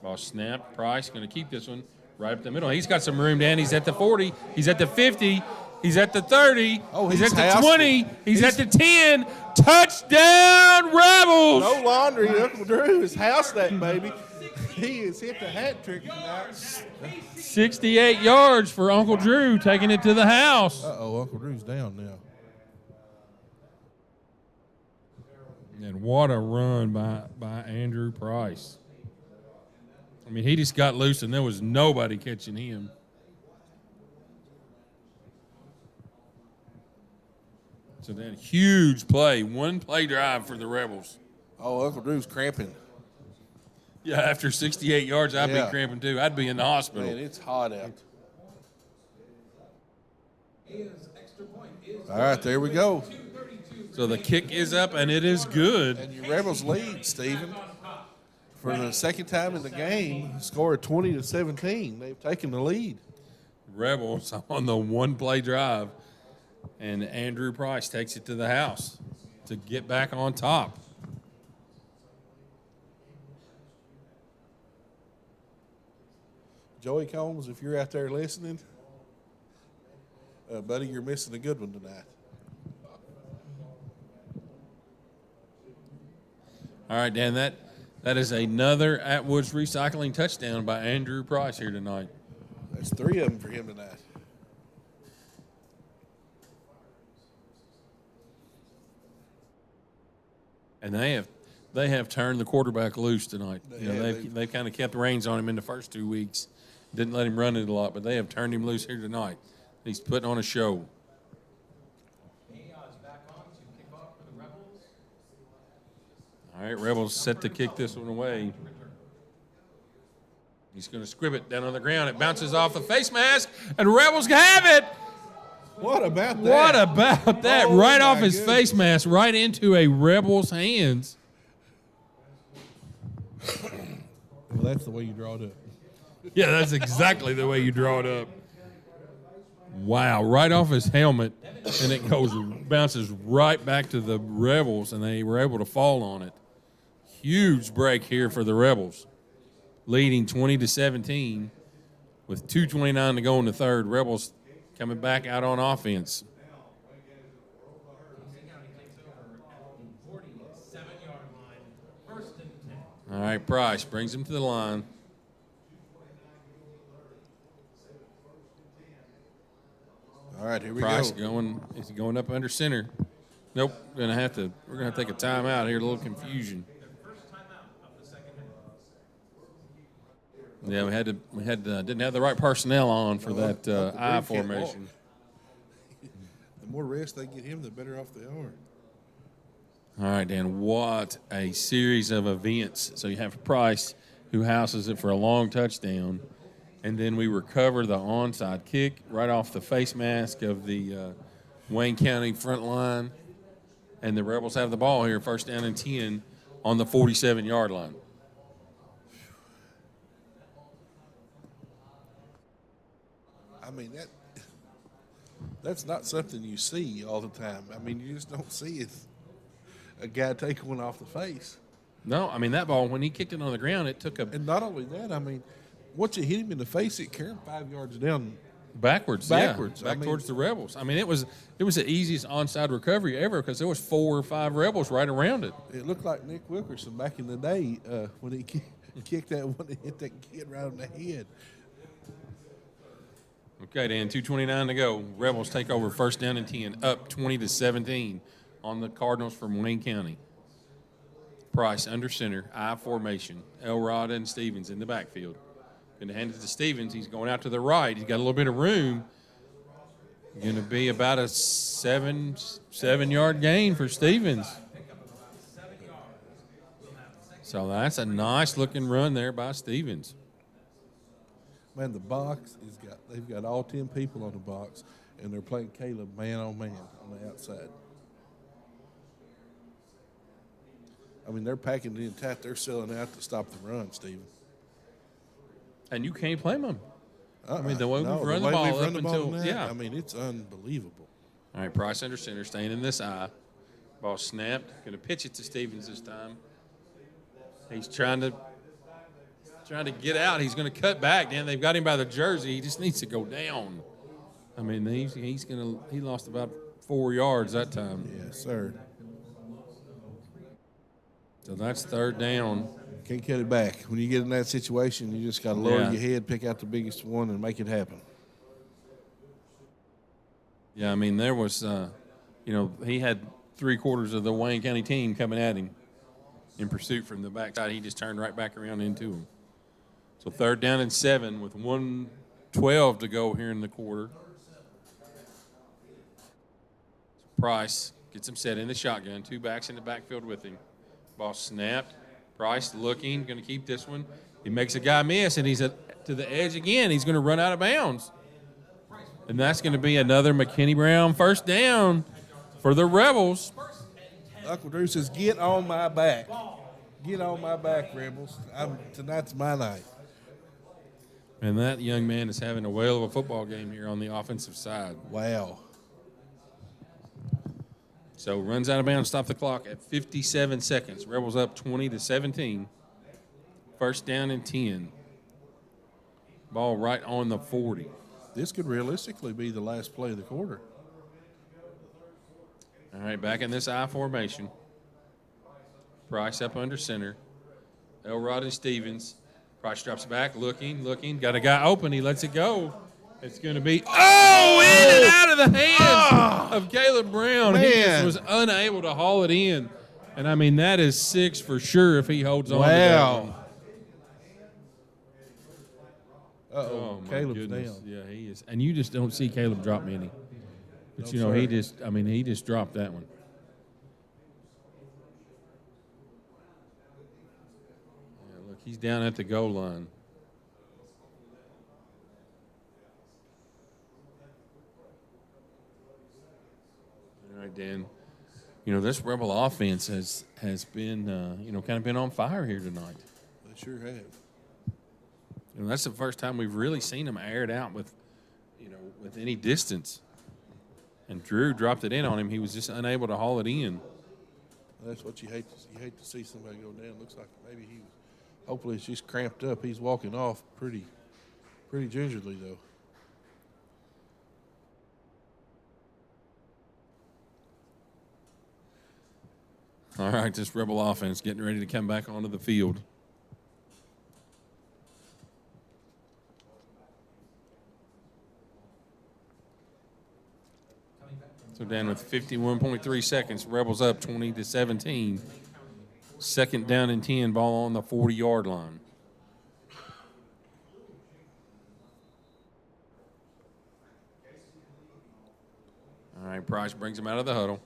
Ball snapped. Price going to keep this one right up the middle. He's got some room, Dan. He's at the 40. He's at the 50. He's at the 30. Oh, he's at the housed 20. He's at the 10. Touchdown, Rebels! No laundry. Uncle Drew has housed that baby. He has hit the hat trick tonight. 68 yards for Uncle Drew, taking it to the house. Uh-oh, Uncle Drew's down now. And what a run by Andrew Price. I mean, he just got loose, and there was nobody catching him. So then, huge play, 1 play drive for the Rebels. Oh, Uncle Drew's cramping. Yeah, after 68 yards, I'd Yeah. be cramping too. I'd be in the hospital. Man, it's hot out. His extra point is All right, there we go. 2:32. So the kick is up, and it is good. And your Rebels lead, Stephen. For the 2nd time in the game, scored 20-17. They've taken the lead. Rebels on the 1 play drive, and Andrew Price takes it to the house to get back on top. Joey Combs, if you're out there listening, buddy, you're missing a good one tonight. All right, Dan, that is another Atwoods Recycling touchdown by Andrew Price here tonight. That's 3 of them for him tonight. And they have turned the quarterback loose tonight. Yeah, They've kind of kept the reins on him in the first 2 weeks. Didn't let him run it a lot, but they have turned him loose here tonight. He's putting on a show. He is back on to kick off for the Rebels. All right, Rebels set to kick this one away. He's going to scrib it down on the ground. It bounces off the face mask, and Rebels have it. What about that? What about that? Oh, Right off my his goodness. face mask, right into a Rebel's hands. Well, that's the way you draw it up. Yeah, that's exactly the way you draw it up. Wow, right off his helmet, and it bounces right back to the Rebels, and they were able to fall on it. Huge break here for the Rebels, leading 20-17 with 2:29 to go in the third. Rebels coming back out on offense. Mason County takes over at the 47-yard line, 1st and 10. All right, Price brings him to the line. All right, here we Price go. is he going up under center? Nope. We're gonna have to take a timeout here. A little confusion. First timeout of the second half. Yeah, we didn't have the right personnel on for that the I Breed can't walk. formation. The more rest they get him, the better off they are. All right, Dan. What a series of events. So you have Price, who houses it for a long touchdown, and then we recover the onside kick right off the face mask of the Wayne County front line, and the Rebels have the ball here, 1st down and 10 on the 47-yard line. I mean, that's not something you see all the time. I mean, you just don't see it. A guy take one off the face. No, I mean, that ball, when he kicked it on the ground, it took a And not only that, I mean, once you hit him in the face, it carried 5 yards down. backwards. Backwards, Back I mean- towards the Rebels. I mean, it was the easiest onside recovery ever because there was 4 or 5 Rebels right around it. It looked like Nick Wilkerson back in the day when he kicked that one and hit that kid right on the head. Okay, Dan, 2:29 to go. Rebels take over 1st down and 10, up 20-17 on the Cardinals from Wayne County. Price under center, I formation. Elrod and Stevens in the backfield. Going to hand it to Stevens. He's going out to the right. He's got a little bit of room. Going to be about a 7-yard gain for Stevens. So that's a nice looking run there by Stevens. Man, the box they've got all 10 people on the box, and they're playing Caleb man on man on the outside. I mean, they're packing it in tight. They're selling out to stop the run, Steven. And you can't blame them. I mean, the way No, we've run the way ball we've up run the ball until, tonight, yeah. I mean, it's unbelievable. All right, Price under center, staying in this eye. Ball snapped. Going to pitch it to Stevens this time. He's trying to get out. He's going to cut back. Dan, they've got him by the jersey. He just needs to go down. I mean, he lost about 4 yards that time. Yes, sir. So that's 3rd down. Can't cut it back. When you get in that situation, you just got to lower Yeah. your head, pick out the biggest one, and make it happen. Yeah, I mean, there was, he had 3/4 of the Wayne County team coming at him in pursuit from the backside. He just turned right back around into him. So 3rd down and 7 with 1:12 to go here in the quarter. Price gets him set in the shotgun. 2 backs in the backfield with him. Ball snapped. Price looking, going to keep this one. He makes a guy miss, and he's to the edge again. He's going to run out of bounds. And that's going to be another McKinney Brown 1st down for the Rebels. Uncle Drew says, "Get on my back. Get on my back, Rebels. Tonight's my night." And that young man is having a whale of a football game here on the offensive side. Wow. So runs out of bounds, stop the clock at 57 seconds. Rebels up 20-17. 1st down and 10. Ball right on the 40. This could realistically be the last play of the quarter. All right, back in this I formation. Price up under center. Elrod and Stevens. Price drops back, looking. Got a guy open. He lets it go. It's going to be, in and out of the hands of Caleb Brown. He just Man. was unable to haul it in. And, I mean, that is 6 for sure if he holds on to that one. Oh, my Caleb's goodness. down. Yeah, he is. And you just don't see Caleb drop many. But, No, he sir. just dropped that one. Yeah, look, he's down at the goal line. right, Dan. You know, this Rebel offense has been, kind of been on fire here tonight. They sure have. You know, that's the first time we've really seen them aired out with any distance. And Drew dropped it in on him. He was just unable to haul it in. That's what you hate. You hate to see somebody go down. Looks like maybe he was. Hopefully, it's just cramped up. He's walking off pretty gingerly though. All right, this Rebel offense getting ready to come back onto the field. So down with 51.3 seconds, Rebels up 20-17. Second down and 10, ball on the 40-yard line. All right, Price brings him out of the huddle.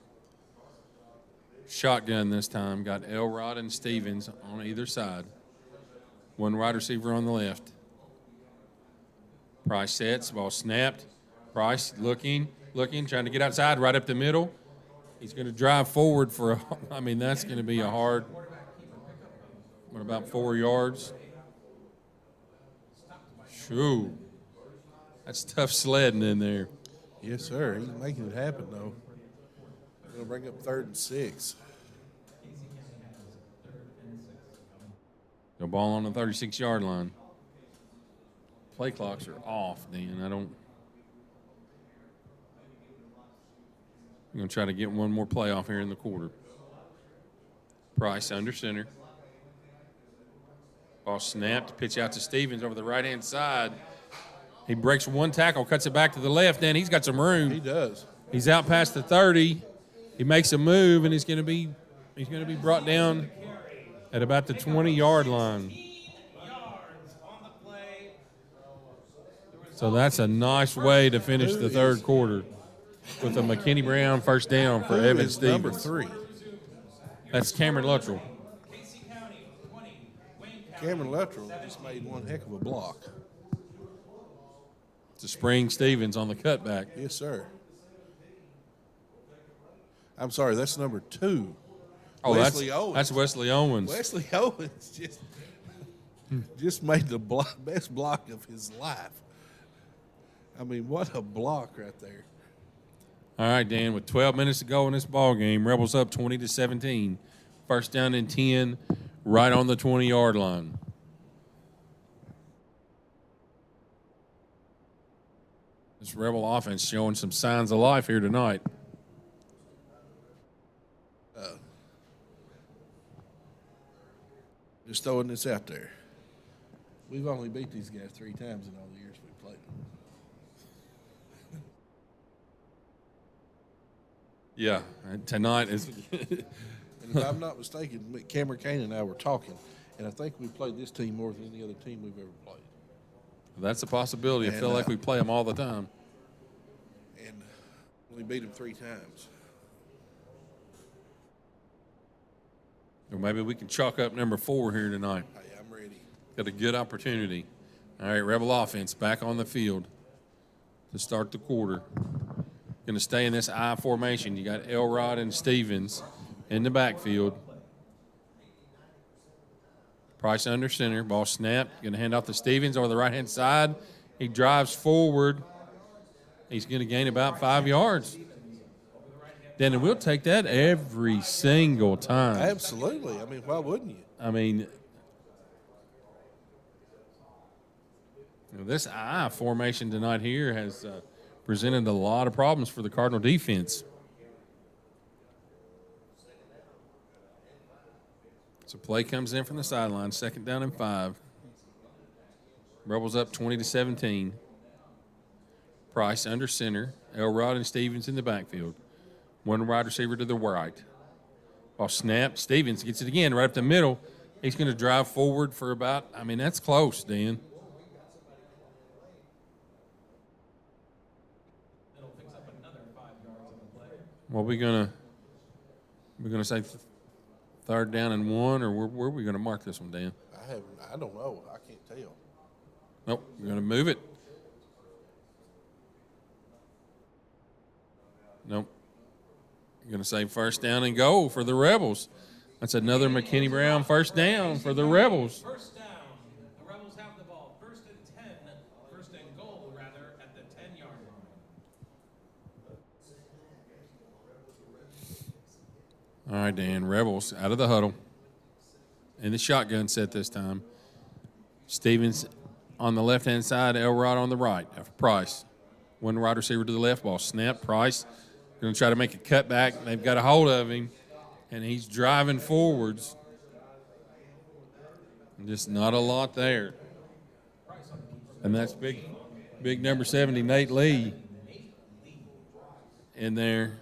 Shotgun this time. Got Elrod and Stevens on either side. One wide receiver on the left. Price sets, ball snapped. Price looking, trying to get outside, right up the middle. He's going to drive forward for that's going to be a hard, about 4 yards? Shoo. That's tough sledding in there. Yes, sir. He's making it happen though. Going to bring up 3rd and 6. The ball on the 36-yard line. Play clocks are off, Dan. I'm going to try to get one more play off here in the quarter. Price under center. Ball snapped. Pitch out to Stevens over the right-hand side. He breaks one tackle, cuts it back to the left. Dan, he's got some room. He does. He's out past the 30. He makes a move, and he's going to be brought down at about the 20-yard line. So that's a nice way to finish the third quarter with a McKinney Brown first down for Evan Is Stevens. number 3. That's Cameron Luttrell. Cameron Luttrell just made one heck of a block. To Spring Stevens on the cutback. Yes, sir. I'm sorry, that's number 2. Oh, Wesley Owens. That's Wesley Owens. Wesley Owens just made the best block of his life. I mean, what a block right there. All right, Dan, with 12 minutes to go in this ball game, Rebels up 20-17. First down and 10, right on the 20-yard line. This Rebel offense showing some signs of life here tonight. Just throwing this out there. We've only beat these guys 3 times in all the years we played them. Yeah, and tonight is And if I'm not mistaken, Cameron Kane and I were talking, and I think we played this team more than any other team we've ever played. that's a possibility. I feel like we play them all the time. And we beat them 3 times. Or maybe we can chalk up number 4 here tonight. Hey, I'm ready. Got a good opportunity. All right, Rebel offense back on the field to start the quarter. Going to stay in this I formation. You got Elrod and Stevens in the backfield. Price under center. Ball snapped. Going to hand off to Stevens over the right-hand side. He drives forward. He's going to gain about 5 yards. Then we'll take that every single time. Absolutely. I mean, why wouldn't you? I mean, this I formation tonight here has presented a lot of problems for the Cardinal defense. So play comes in from the sideline, second down and 5. Rebels up 20-17. Price under center. Elrod and Stevens in the backfield. One wide receiver to the right. Ball snap. Stevens gets it again right up the middle. He's going to drive forward for about, that's close, Dan. Well, we're gonna say third down and 1, or where are we gonna mark this one, Dan? I don't know. I can't tell. Nope, we're gonna move it. Nope. Going to say first down and goal for the Rebels. That's another McKinney Brown first down for the Rebels. First down. The Rebels have the ball. First and 10. First and goal, rather, at the 10-yard line. All right, Dan. Rebels out of the huddle. In the shotgun set this time. Stevens on the left-hand side, Elrod on the right. After Price. One wide receiver to the left. Ball snap. Price going to try to make a cutback. They've got a hold of him, and he's driving forwards. Just not a lot there. And that's big number 70, Nate Lee, in there.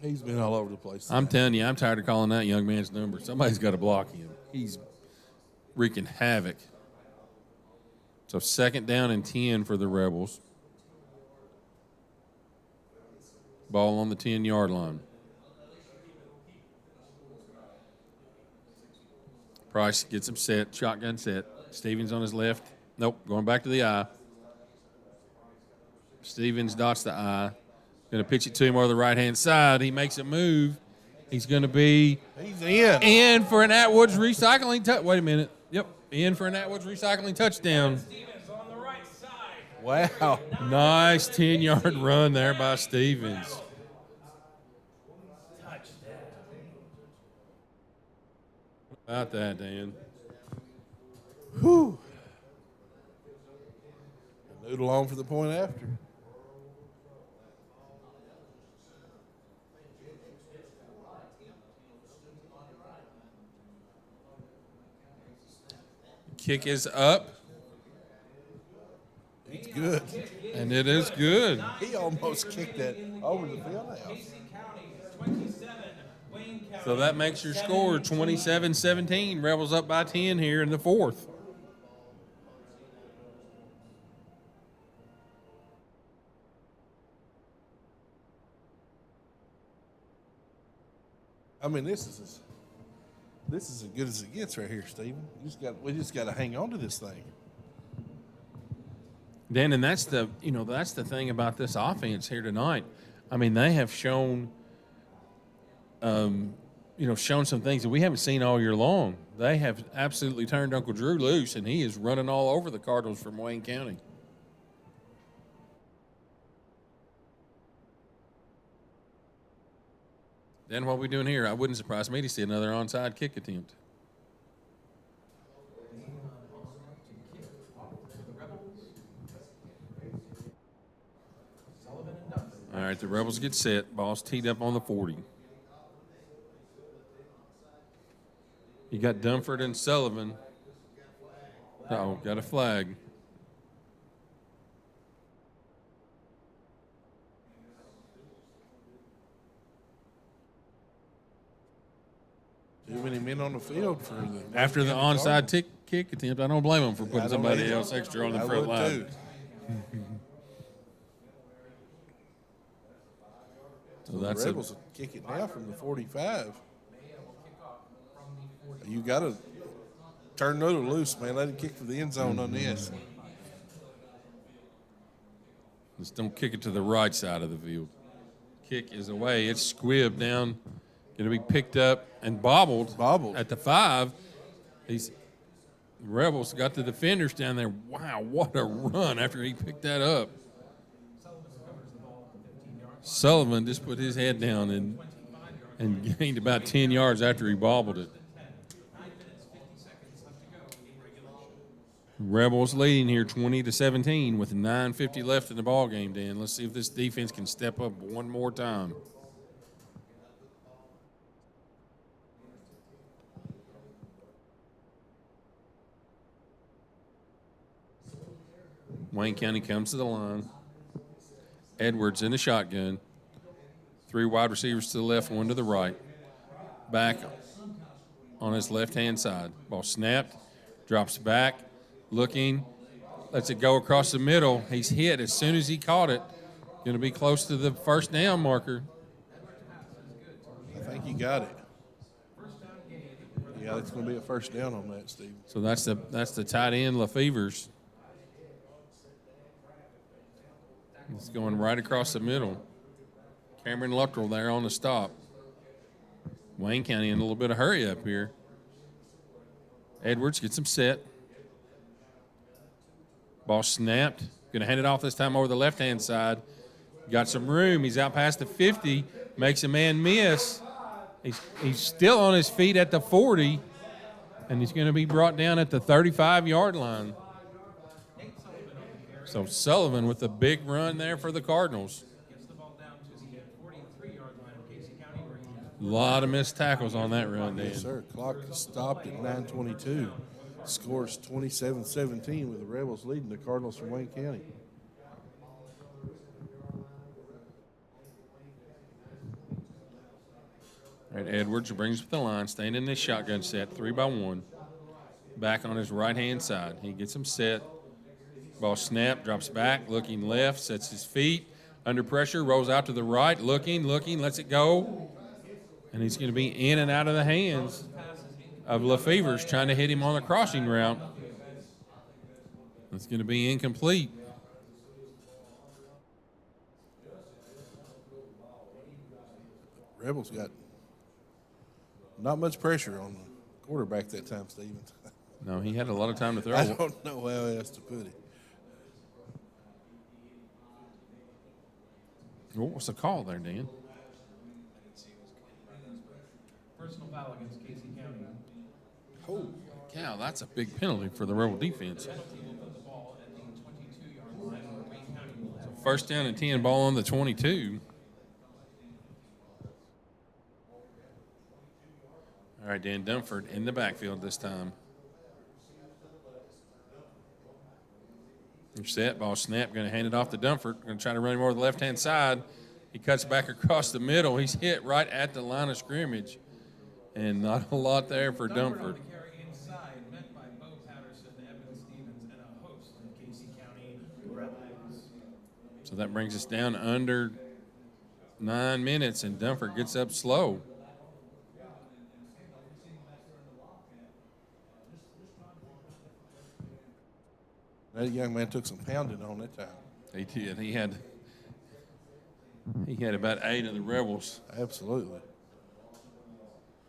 He's been all over the place. I'm telling you, I'm tired of calling that young man's number. Somebody's got to block him. He's wreaking havoc. So second down and 10 for the Rebels. Ball on the 10-yard line. Price gets him set, shotgun set. Stevens on his left. Nope, going back to the I. Stevens dots the I. Going to pitch it to him over the right-hand side. He makes a move. He's going to be He's in. in for an Atwoods recycling wait a minute. Yep, in for an Atwoods recycling touchdown. Stevens on the right side. Wow. Nice 10-yard run there by Stevens. Touchdown. About that, Dan. Whew. Noodle on for the point after. Kick is up, It's good. and it is good. He almost kicked that over the field house. Casey County 27. Wayne County. So that makes your score 27-17. Rebels up by 10 here in the fourth. I mean, this is as good as it gets right here, Stephen. We just got to hang on to this thing. Dan, and that's the thing about this offense here tonight. I mean, they have shown shown some things that we haven't seen all year long. They have absolutely turned Uncle Drew loose, and he is running all over the Cardinals from Wayne County. Then what are we doing here? I wouldn't surprise me to see another onside kick attempt. All right, the Rebels get set. Ball's teed up on the 40. You got Dunford and Sullivan. Oh, got a flag. Too many men on the field for the After the onside kick attempt, I don't blame them for I putting don't somebody either. else extra on the I front would line. too. So that's the a, Rebels will kick it now from the 45. You got to turn Noodle loose, man. Let him kick for the end zone on this. just don't kick it to the right side of the field. Kick is away. It's squibbed down. Going to be picked up and bobbled. Bobbled. At the 5. These Rebels got the defenders down there. Wow, what a run after he picked that up. Sullivan just put his head down and gained about 10 yards after he bobbled it. Rebels leading here 20-17 with 9:50 left in the ball game, Dan. Let's see if this defense can step up one more time. Wayne County comes to the line. Edwards in the shotgun. 3 wide receivers to the left, 1 to the right. Back on his left-hand side. Ball snapped, drops back, looking, lets it go across the middle. He's hit as soon as he caught it. Going to be close to the first down marker. I think you got it. Yeah, it's going to be a first down on that, Steve. So that's the tight end, LaFevers. It's going right across the middle. Cameron Luttrell there on the stop. Wayne County in a little bit of hurry up here. Edwards gets him set. Ball snapped. Going to hand it off this time over the left-hand side. Got some room. He's out past the 50. Makes a man miss. He's still on his feet at the 40, and he's going to be brought down at the 35-yard line. So Sullivan with a big run there for the Cardinals. Gets the ball down to the 43-yard line of Casey County, where he has A lot of missed tackles on that run, Dan. Yes, sir. Clock stopped at 9:22. Scores 27-17 with the Rebels leading the Cardinals from Wayne County. All right, Edwards brings up the line, staying in this shotgun set, 3-by-1. Back on his right-hand side. He gets him set. Ball snap, drops back, looking left, sets his feet. Under pressure, rolls out to the right, looking, lets it go. And he's going to be in and out of the hands of Lefevre's trying to hit him on the crossing route. It's going to be incomplete. Rebels got not much pressure on the quarterback that time, Stevens. No, he had a lot of time to throw. I don't know how else to put it. What was the call there, Dan? personal foul against Casey County. Holy cow, that's a big penalty for the Rebel defense. Penalty will put the ball at the 22-yard line where Wayne County will have. First down and 10, ball on the 22. All right, Dan Dunford in the backfield this time. They're set, ball snap, going to hand it off to Dunford. Going to try to run him over the left-hand side. He cuts back across the middle. He's hit right at the line of scrimmage. And not a lot there for On Dunford. the carry inside, met by Bo Patterson, Evan Stevens, and a host of Casey County Rebels. So that brings us down under 9 minutes, and Dunford gets up slow. That young man took some pounding on that time. He did. He had about 8 of the Rebels. Absolutely.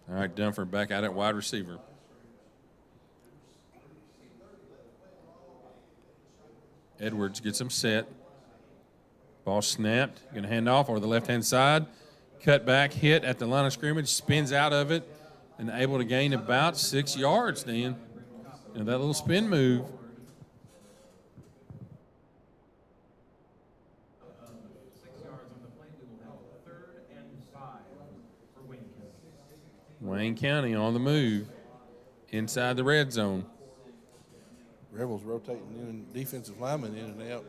All right, Dunford back out at wide receiver. Edwards gets him set. Ball snapped. Going to hand off over the left-hand side. Cut back, hit at the line of scrimmage, spins out of it, and able to gain about 6 yards, Dan. And that little spin move. 6 yards on the play. We will have 3rd and 5 for Wayne County. Wayne County on the move inside the red zone. Rebels rotating in defensive linemen in and out.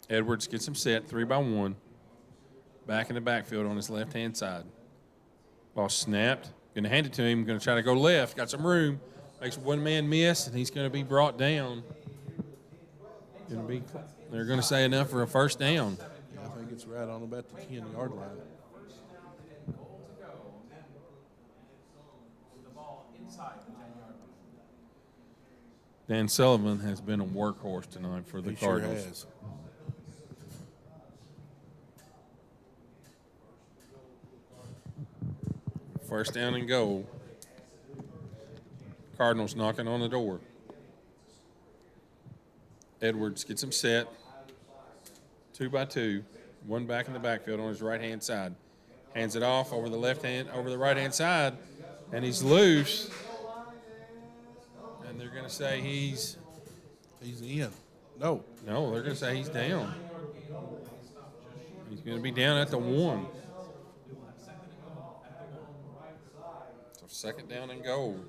Edwards gets him set, 3-by-1. Back in the backfield on his left-hand side. Ball snapped. Going to hand it to him. Going to try to go left. Got some room. Makes one man miss, and he's going to be brought down. They're going to say enough for a first down. I think it's right on about the 10-yard line. Goal to go. The ball inside the 10-yard line. Dan Sullivan has been a workhorse tonight for the He sure Cardinals. has. First down and goal. Cardinals knocking on the door. Edwards gets him set. 2-by-2. One back in the backfield on his right-hand side. Hands it off over the right-hand side, and he's loose. And they're going to say he's in. No. No, they're going to say he's down. He's going to be down at the 1. So second down and goal.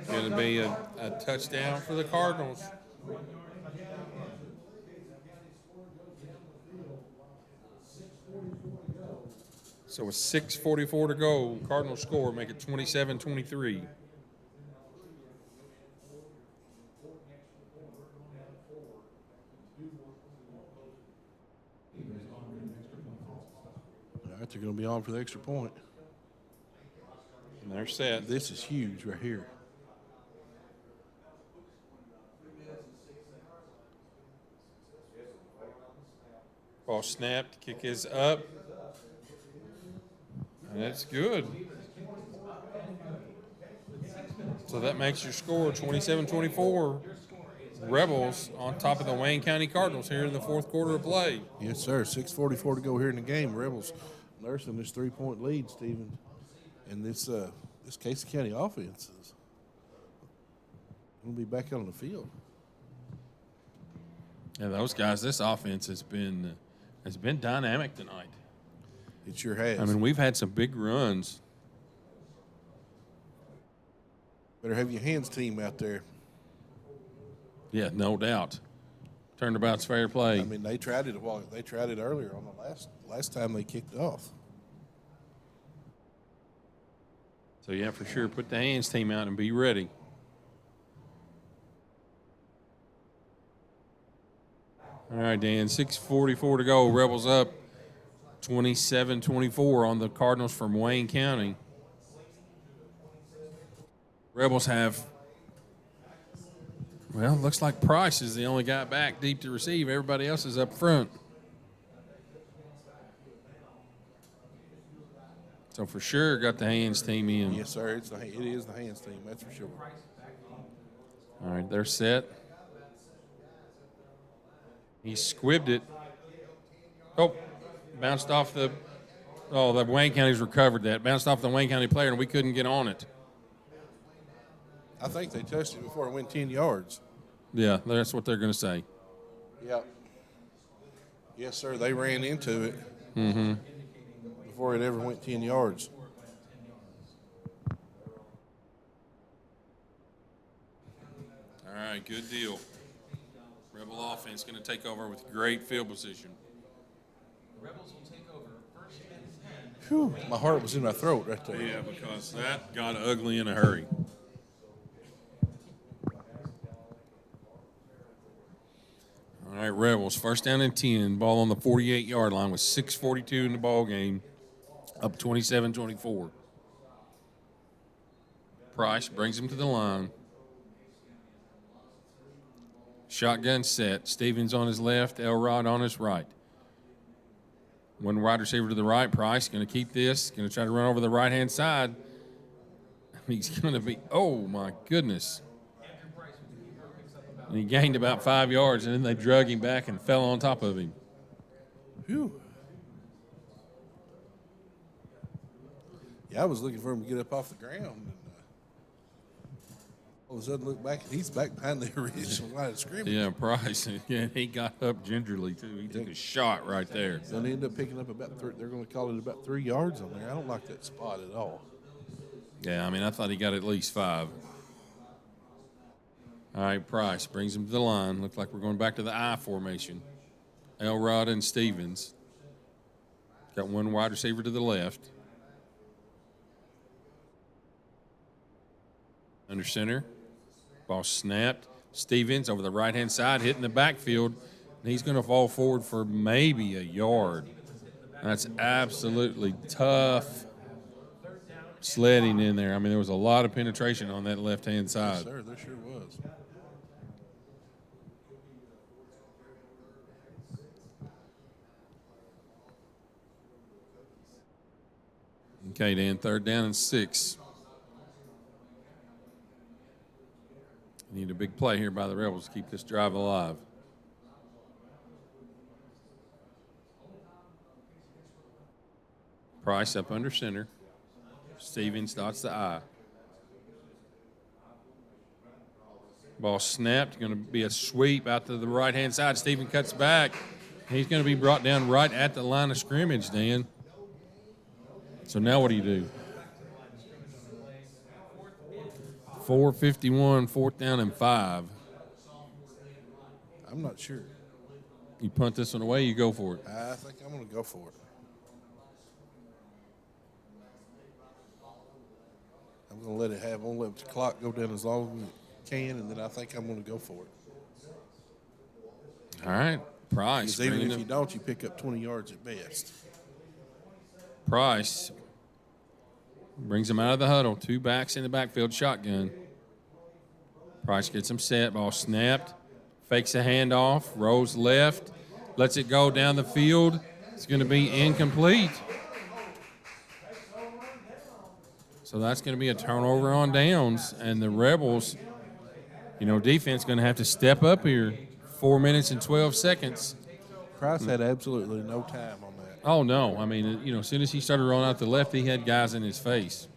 Going to be a touchdown for the Cardinals. So with 6:44 to go, Cardinals score, make it 27-23. right, they're going to be on for the extra point. And they're set. This is huge right here. Ball snapped. Kick is up. And that's good. So that makes your score 27-24. Rebels on top of the Wayne County Cardinals here in the fourth quarter of play. Yes, sir. 6:44 to go here in the game. Rebels nursing this 3-point lead, Stephen. And this Casey County offense is going to be back on the field. Yeah, those guys, this offense has been dynamic tonight. It sure has. I mean, we've had some big runs. Better have your hands team out there. Yeah, no doubt. Turnabout's fair play. I mean, they tried it earlier on the last time they kicked off. So, yeah, for sure, put the hands team out and be ready. All right, Dan, 6:44 to go. Rebels up 27-24 on the Cardinals from Wayne County. Rebels have, well, looks like Price is the only guy back deep to receive. Everybody else is up front. So for sure, got the hands team in. Yes, sir. It is the hands team. That's for sure. All right, they're set. He squibbed it. Oh, bounced off the Wayne County's recovered that. Bounced off the Wayne County player, and we couldn't get on it. I think they touched it before it went 10 yards. Yeah, that's what they're going to say. Yep. Yes, sir. They ran into it before it ever went 10 yards. All right, good deal. Rebel offense going to take over with great field position. Rebels will take over first and 10. Whew, my heart was in my throat right there. Yeah, because that got ugly in a hurry. All right, Rebels, first down and 10, ball on the 48-yard line with 6:42 in the ball game, up 27-24. Price brings him to the line. Shotgun set. Stevens on his left, Elrod on his right. One wide receiver to the right. Price going to keep this. Going to try to run over the right-hand side. He's going to be, oh, my goodness. And he gained about 5 yards, and then they drug him back and fell on top of him. Whew. Yeah, I was looking for him to get up off the ground. And, all of a sudden, look back, and he's back behind the original line of scrimmage. Yeah, Price. Yeah, he got up gingerly, too. He took a shot right there. They're going to end up picking up about they're going to call it about 3 yards on there. I don't like that spot at all. Yeah, I mean, I thought he got at least 5. All right, Price brings him to the line. Looks like we're going back to the I formation. Elrod and Stevens. Got one wide receiver to the left. Under center. Ball snapped. Stevens over the right-hand side, hitting the backfield. And he's going to fall forward for maybe a yard. That's absolutely tough sledding in there. I mean, there was a lot of penetration on that left-hand side. Yes, sir, there sure was. Okay, Dan, third down and 6. Need a big play here by the Rebels to keep this drive alive. Price up under center. Stevens dots the I. Ball snapped. Going to be a sweep out to the right-hand side. Steven cuts back. He's going to be brought down right at the line of scrimmage, Dan. So now what do you do? 4:51, fourth down and 5. I'm not sure. You punt this one away, you go for it. I think I'm going to go for it. I'm going to let the clock go down as long as it can, and then I think I'm going to go for it. All right, Price. Because even bringing if him- you don't, you pick up 20 yards at best. Price brings him out of the huddle. 2 backs in the backfield, shotgun. Price gets him set. Ball snapped. Fakes a handoff. Rolls left. Lets it go down the field. It's going to be incomplete. So that's going to be a turnover on downs. And the Rebels, defense going to have to step up here. 4 minutes and 12 seconds. Price had absolutely no time on that. Oh, no. I mean, as soon as he started rolling out the left, he had guys in his face.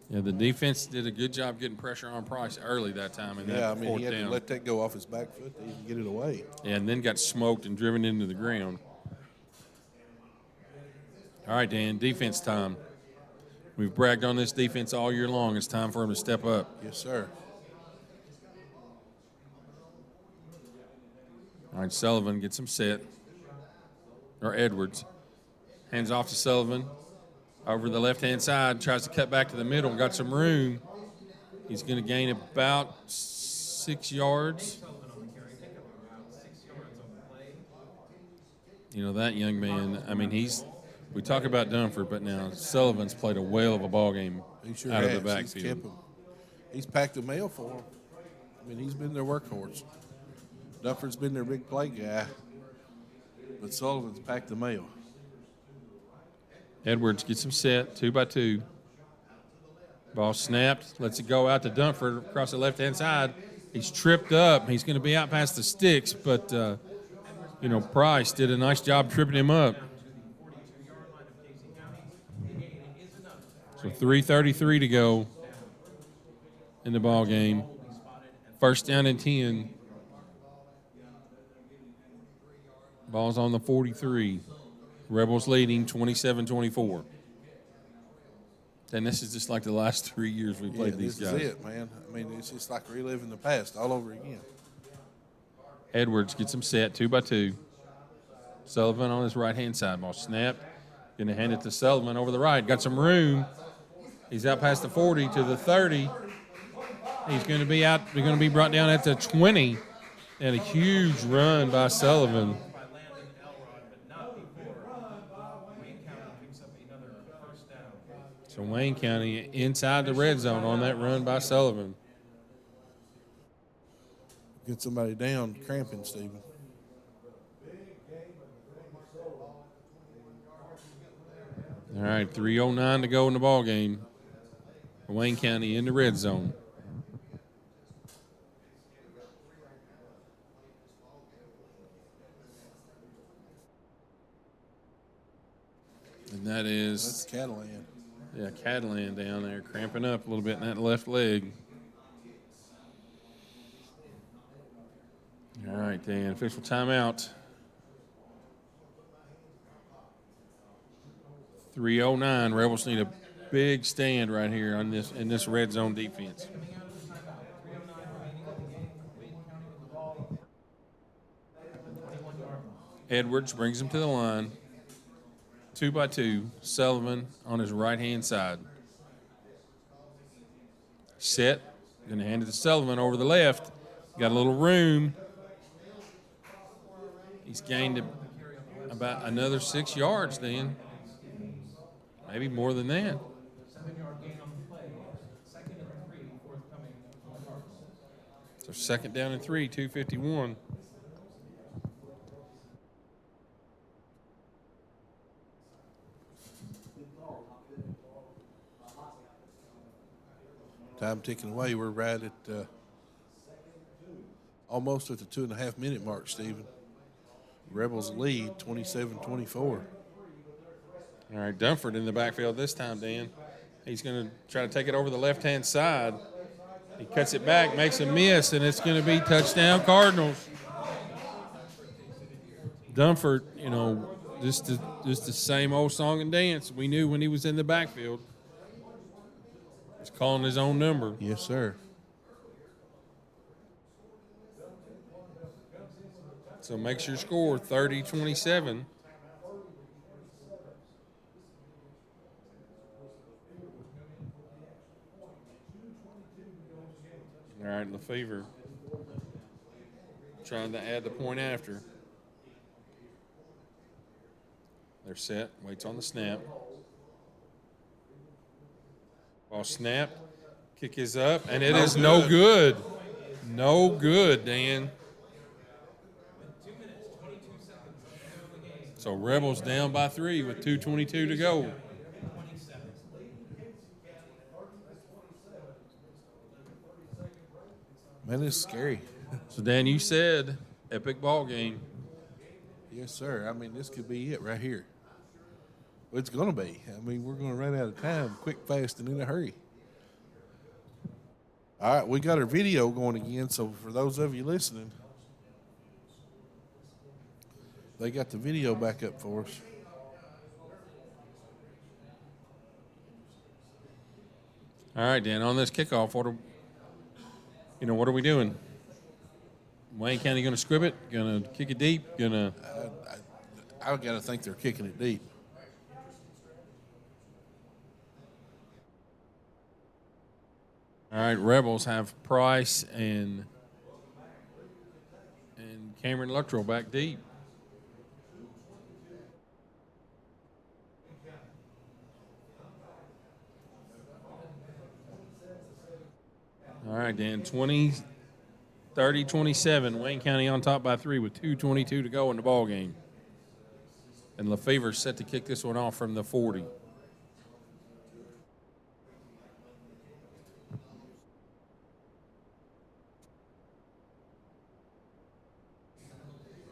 Yeah, the defense did a good job getting pressure on Price early that time. In that He fourth had down. to let that go off his back foot to even get it away. And then got smoked and driven into the ground. All right, Dan, defense time. We've bragged on this defense all year long. It's time for them to step up. Yes, sir. All right, Sullivan gets him set. Or Edwards. Hands off to Sullivan. Over the left-hand side, tries to cut back to the middle. Got some room. He's going to gain about 6 yards. That young man, I mean, we talk about Dunford, but now Sullivan's played a whale of a ball game He sure out has. of the He's backfield. kept him. He's packed the mail for him. I mean, he's been their workhorse. Dunford's been their big play guy, but Sullivan's packed the mail. Edwards gets him set, 2 by 2. Ball snapped, lets it go out to Dunford across the left-hand side. He's tripped up. He's going to be out past the sticks, but, Price did a nice job tripping him up. So 3:33 to go in the ball game. First down and 10. Ball's on the 43. Rebels leading 27-24. And this is just like the last 3 years we played these guys. This is it, man. I mean, it's just like reliving the past all over again. Edwards gets him set, 2 by 2. Sullivan on his right-hand side. Ball snapped. Going to hand it to Sullivan over the right. Got some room. He's out past the 40 to the 30. He's going to be out. We're going to be brought down at the 20. And a huge run by Sullivan. So Wayne County inside the red zone on that run by Sullivan. Get somebody down cramping, Stephen. All right, 3:09 to go in the ball game. Wayne County in the red zone. And That's Catalan. Catalan down there cramping up a little bit in that left leg. All right, Dan, official timeout. 3:09. Rebels need a big stand right here on in this red zone defense. Edwards brings him to the line. 2 by 2. Sullivan on his right-hand side. Set. Going to hand it to Sullivan over the left. Got a little room. He's gained about another 6 yards then. Maybe more than that. 7-yard gain on the play. 2nd and 3 forthcoming from the Cardinals. So 2nd down and 3, 2:51. Time ticking away. We're right at almost at the 2.5 minute mark, Stephen. Rebels lead 27-24. All right, Dunford in the backfield this time, Dan. He's going to try to take it over the left-hand side. He cuts it back, makes a miss, and it's going to be touchdown Cardinals. Dunford, just the same old song and dance we knew when he was in the backfield. He's calling his own number. Yes, sir. So makes your score 30-27. All right, Lefevre trying to add the point after. They're set. Waits on the snap. Ball snapped. Kick is up, and it is no good. No good, Dan. So Rebels down by 3 with 2:22 to go. Man, it's scary. So Dan, you said epic ball game. Yes, sir. I mean, this could be it right here. Well, it's going to be. I mean, we're going to run out of time quick, fast, and in a hurry. All right, we got our video going again, so for those of you listening, they got the video back up for us. All right, Dan, on this kickoff, what are we doing? Wayne County going to scrib it? Going to kick it deep? I got to think they're kicking it deep. All right, Rebels have Price and Cameron Luttrell back deep. All right, Dan, 30-27. Wayne County on top by 3 with 2:22 to go in the ball game. And Lefevre set to kick this one off from the 40.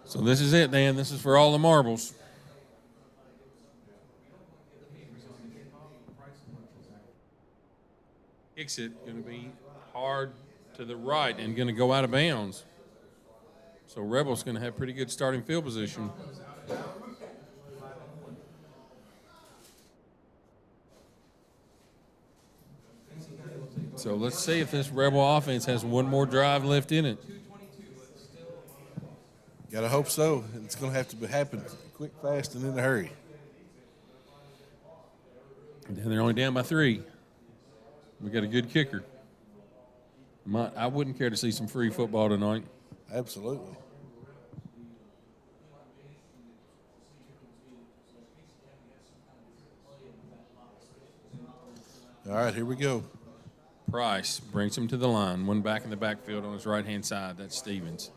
So this is it, Dan. This is for all the marbles. Kicks it, going to be hard to the right and going to go out of bounds. So Rebels going to have pretty good starting field position. So let's see if this Rebel offense has one more drive left in it. Got to hope so. It's going to have to happen quick, fast, and in a hurry. And they're only down by 3. We got a good kicker. I wouldn't care to see some free football tonight. Absolutely. All right, here we go. Price brings him to the line. One back in the backfield on his right-hand side. That's Stevens.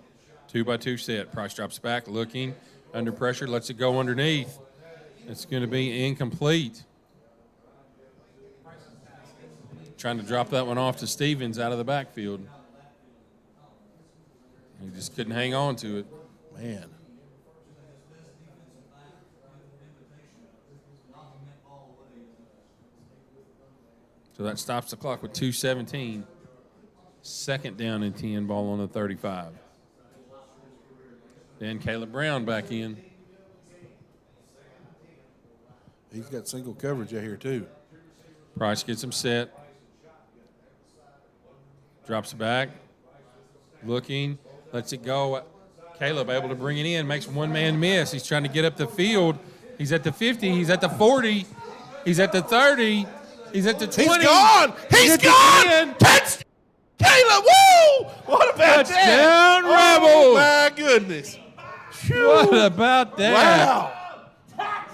2-by-2 set. Price drops back, looking, under pressure, lets it go underneath. It's going to be incomplete. Trying to drop that one off to Stevens out of the backfield. He just couldn't hang on to it. Man. So that stops the clock with 2:17. Second down and 10, ball on the 35. Then Caleb Brown back in. He's got single coverage out here, too. Price gets him set. Drops it back. Looking. Lets it go. Caleb able to bring it in. Makes one man miss. He's trying to get up the field. He's at the 50. He's at the 40. He's at the 30. He's at the 20. He's gone. He's gone. Touch. Caleb. Woo! What about Touchdown, that? Rebels. Oh, my goodness. What about that? Wow.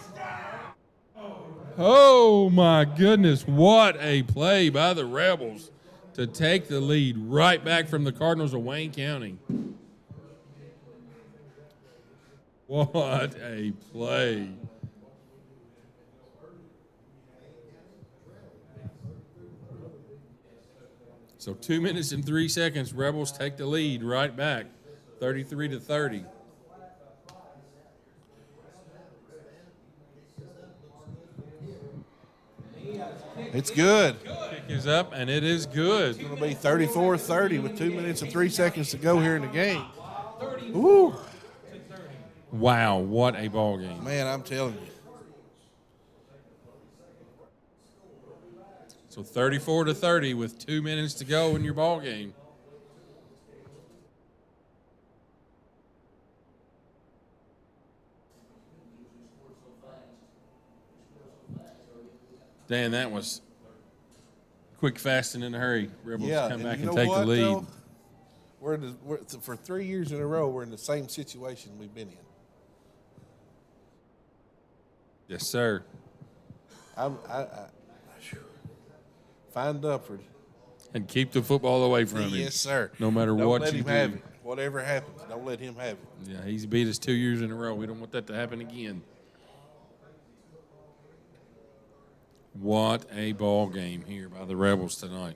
Oh, my goodness. What a play by the Rebels to take the lead right back from the Cardinals of Wayne County. What a play. So 2 minutes and 3 seconds, Rebels take the lead right back, 33-30. It's good. Kick is up, and it is good. It's going to be 34-30 with 2 minutes and 3 seconds to go here in the game. Ooh. Wow, what a ball game. Man, I'm telling you. So 34-30 with 2 minutes to go in your ball game. Dan, that was quick, fast, and in a hurry. Rebels come back and take the lead. Though? For 3 years in a row, we're in the same situation we've been in. Yes, sir. Find Dunford. And keep the football away from him. Yes, sir. No matter Don't what let you him do. have it. Whatever happens, don't let him have it. Yeah, he's beat us 2 years in a row. We don't want that to happen again. What a ball game here by the Rebels tonight.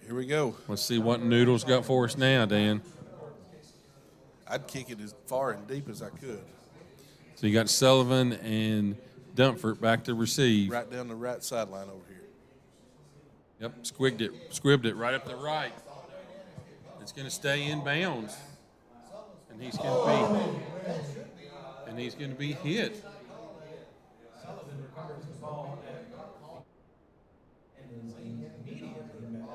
Here we go. Let's see what Noodles got for us now, Dan. I'd kick it as far and deep as I could. So you got Sullivan and Dunford back to receive. Right down the right sideline over here. Yep, squibbed it right up the right. It's going to stay in bounds, and he's going to be hit. Sullivan recovers the ball and is immediately met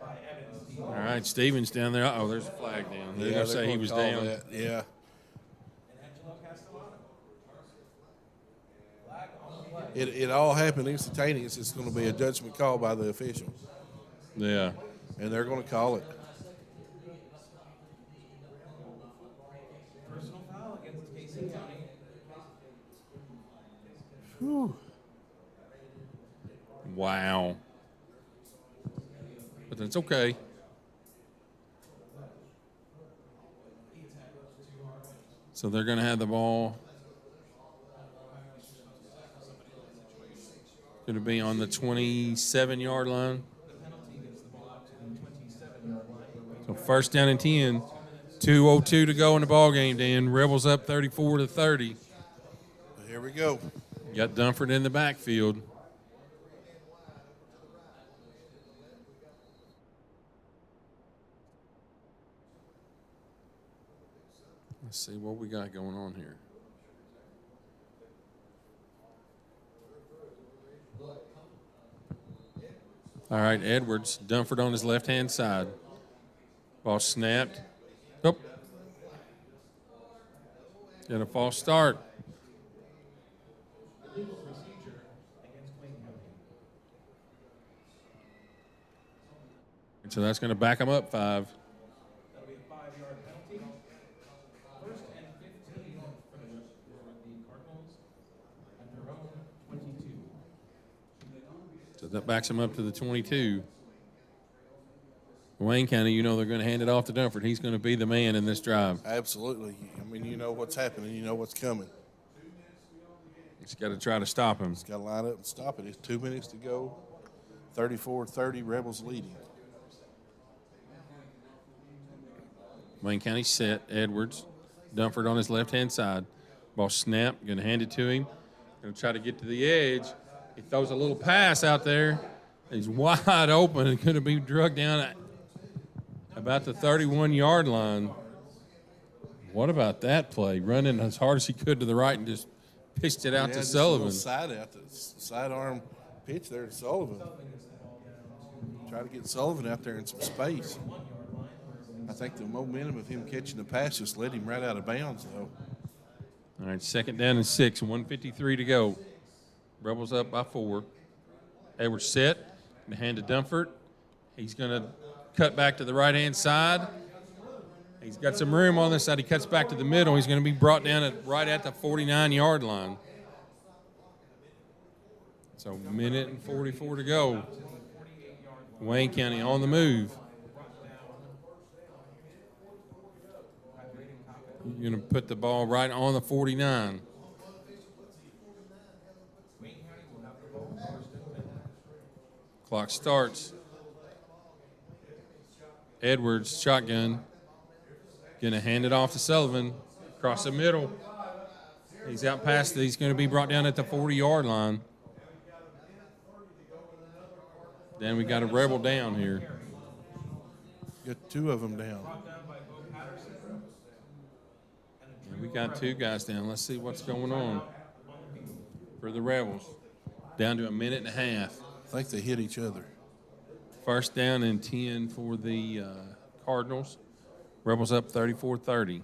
by Evans. All right, Stevens down there. Oh, there's a flag down. They're going to say he was down. That. Yeah. It all happened instantaneous. It's going to be a judgment call by the official, Yeah. and they're going to call it. Personal foul against Casey County. Whew. Wow. But that's okay. So they're going to have the ball. Going to be on the 27-yard line. So first down and 10. 2:02 to go in the ball game, Dan. Rebels up 34-30. Here we go. Got Dunford in the backfield. Let's see what we got going on here. All right, Edwards, Dunford on his left-hand side. Ball snapped. Oh. Got a false start. So that's going to back him up 5. That'll be a 5-yard penalty. First and 15 for the Cardinals at their own 22. So that backs him up to the 22. Wayne County, you know they're going to hand it off to Dunford. He's going to be the man in this drive. Absolutely. I mean, you know what's happening. You know what's coming. He's got to try to stop him. He's got to line up and stop it. It's 2 minutes to go. 34-30, Rebels leading. Wayne County set. Edwards. Dunford on his left-hand side. Ball snap. Going to hand it to him. Going to try to get to the edge. He throws a little pass out there. He's wide open and going to be drugged down at about the 31-yard line. What about that play? Running as hard as he could to the right and just pitched it out to just Sullivan. A little sidearm pitch there to Sullivan. Try to get Sullivan out there in some space. I think the momentum of him catching the pass just led him right out of bounds, though. All right, second down and 6, 1:53 to go. Rebels up by 4. Edwards set. Going to hand to Dunford. He's going to cut back to the right-hand side. He's got some room on this side. He cuts back to the middle. He's going to be brought down right at the 49-yard line. So minute and 44 to go. Wayne County on the move. You're going to put the ball right on the 49. Clock starts. Edwards, shotgun. Going to hand it off to Sullivan. Across the middle. He's out past it. He's going to be brought down at the 40-yard line. Then we got a Rebel down here. Got 2 of them down. And we got 2 guys down. Let's see what's going on for the Rebels. Down to a minute and a half. I think they hit each other. First down and 10 for the Cardinals. Rebels up 34-30.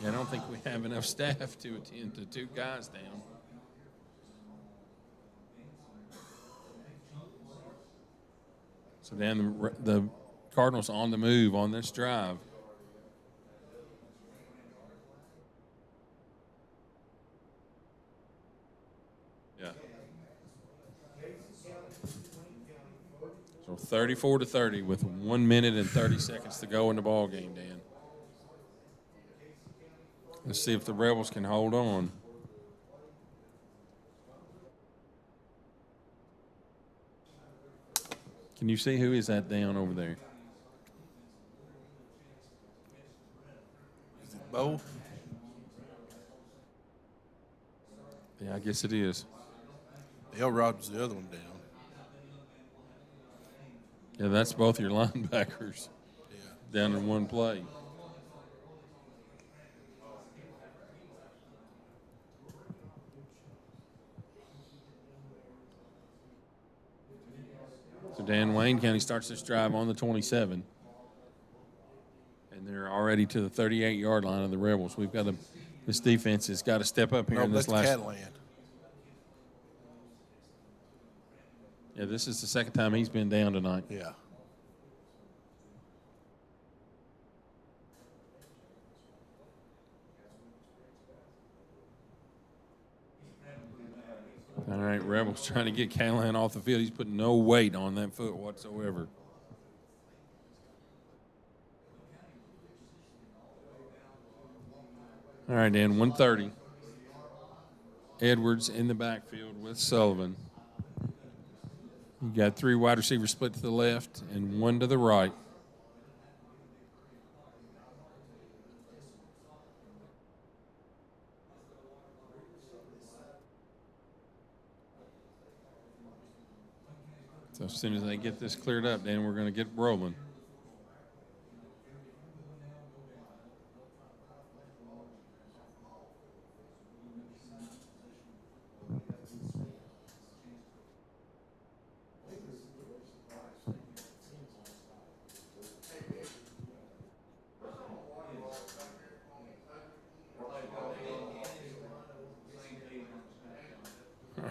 Yeah, I don't think we have enough staff to attend to 2 guys down. So down the Cardinals on the move on this drive. Yeah. So 34-30 with 1 minute and 30 seconds to go in the ball game, Dan. Let's see if the Rebels can hold on. Can you see who is that down over there? Is it Bo? Yeah, I guess it is. Elrod was the other one down. Yeah, that's both your linebackers Yeah. down in one play. So Dan, Wayne County starts this drive on the 27. And they're already to the 38-yard line of the Rebels. This defense has got to step up here No, in this that's last. Catalan. Yeah, this is the second time he's been down tonight. Yeah. All right, Rebels trying to get Callahan off the field. He's putting no weight on that foot whatsoever. All right, Dan, 130. Edwards in the backfield with Sullivan. You got 3 wide receivers split to the left and 1 to the right. So as soon as they get this cleared up, Dan, we're going to get rolling.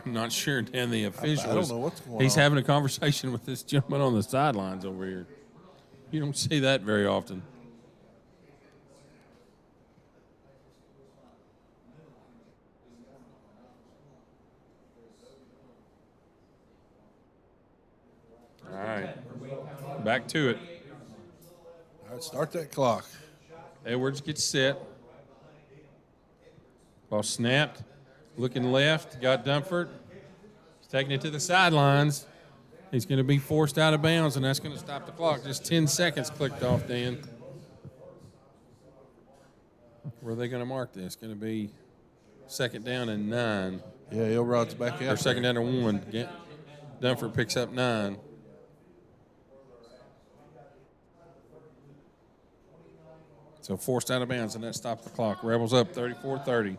I'm not sure, Dan, the official. I don't know what's going He's on. having a conversation with this gentleman on the sidelines over here. You don't see that very often. All right. Back to it. All right, start that clock. Edwards gets set. Ball snapped. Looking left. Got Dunford. He's taking it to the sidelines. He's going to be forced out of bounds, and that's going to stop the clock. Just 10 seconds clicked off, Dan. Where are they going to mark this? Going to be second down and 9. Yeah, Elrod's back out. Or second down and 1. Dunford picks up 9. So forced out of bounds, and that stops the clock. Rebels up 34-30.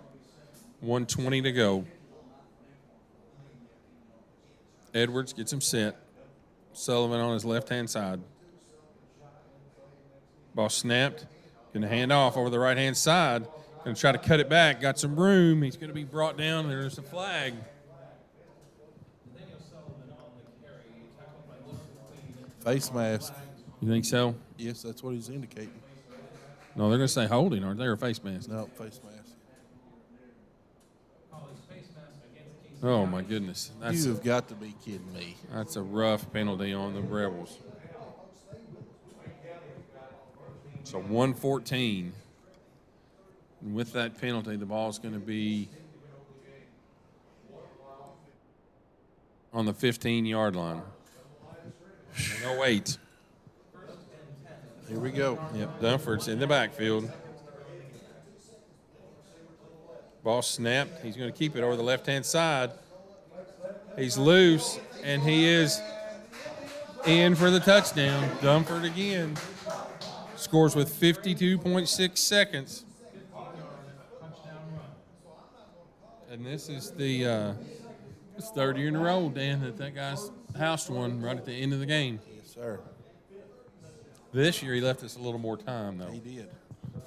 1:20 to go. Edwards gets him set. Sullivan on his left-hand side. Ball snapped. Going to hand off over the right-hand side. Going to try to cut it back. Got some room. He's going to be brought down. There's a flag. Face mask. You think so? Yes, that's what he's indicating. No, they're going to say holding, aren't they, or face mask? No, face mask. Oh, my goodness. You have got to be kidding me. That's a rough penalty on the Rebels. So 1:14. And with that penalty, the ball's going to be on the 15-yard line. No wait. Here we go. Yep, Dunford's in the backfield. Ball snapped. He's going to keep it over the left-hand side. He's loose, and he is in for the touchdown. Dunford again scores with 52.6 seconds. And this is the it's third year in a row, Dan, that guy's housed one right at the end of the game. Yes, sir. This year he left us a little more time, though. He did.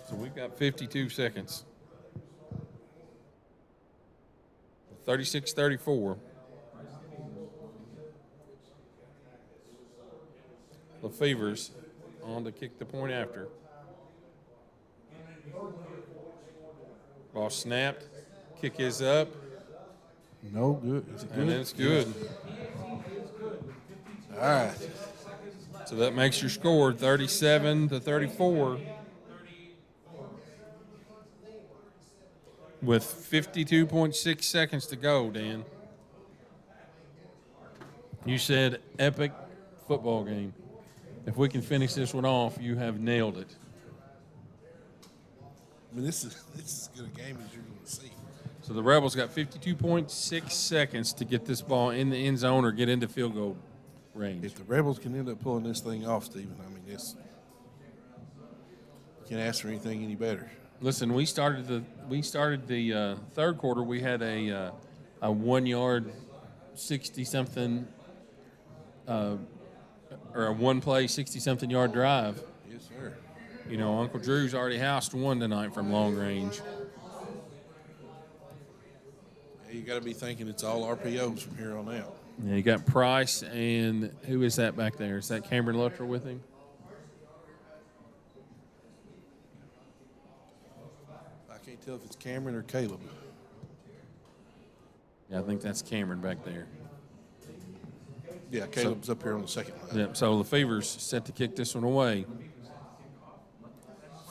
So we've got 52 seconds. 36-34. Lefevre's on to kick the point after. Ball snapped. Kick is up. No good. Is it And good? it's good. All right. So that makes your score 37-34. With 52.6 seconds to go, Dan. You said epic football game. If we can finish this one off, you have nailed it. I mean, this is as good a game as you're going to see. So the Rebels got 52.6 seconds to get this ball in the end zone or get into field goal range. If the Rebels can end up pulling this thing off, Stephen, I mean, you can't ask for anything any better. Listen, we started the third quarter. We had a 1 yard, 60-something, or a one play, 60-something yard drive. Yes, sir. You know, Uncle Drew's already housed one tonight from long range. Yeah, you got to be thinking it's all RPOs from here on out. Yeah, you got Price and who is that back there? Is that Cameron Luttrell with him? I can't tell if it's Cameron or Caleb. Yeah, I think that's Cameron back there. Yeah, Caleb's up here on the second line. Yep, so LeFever's set to kick this one away.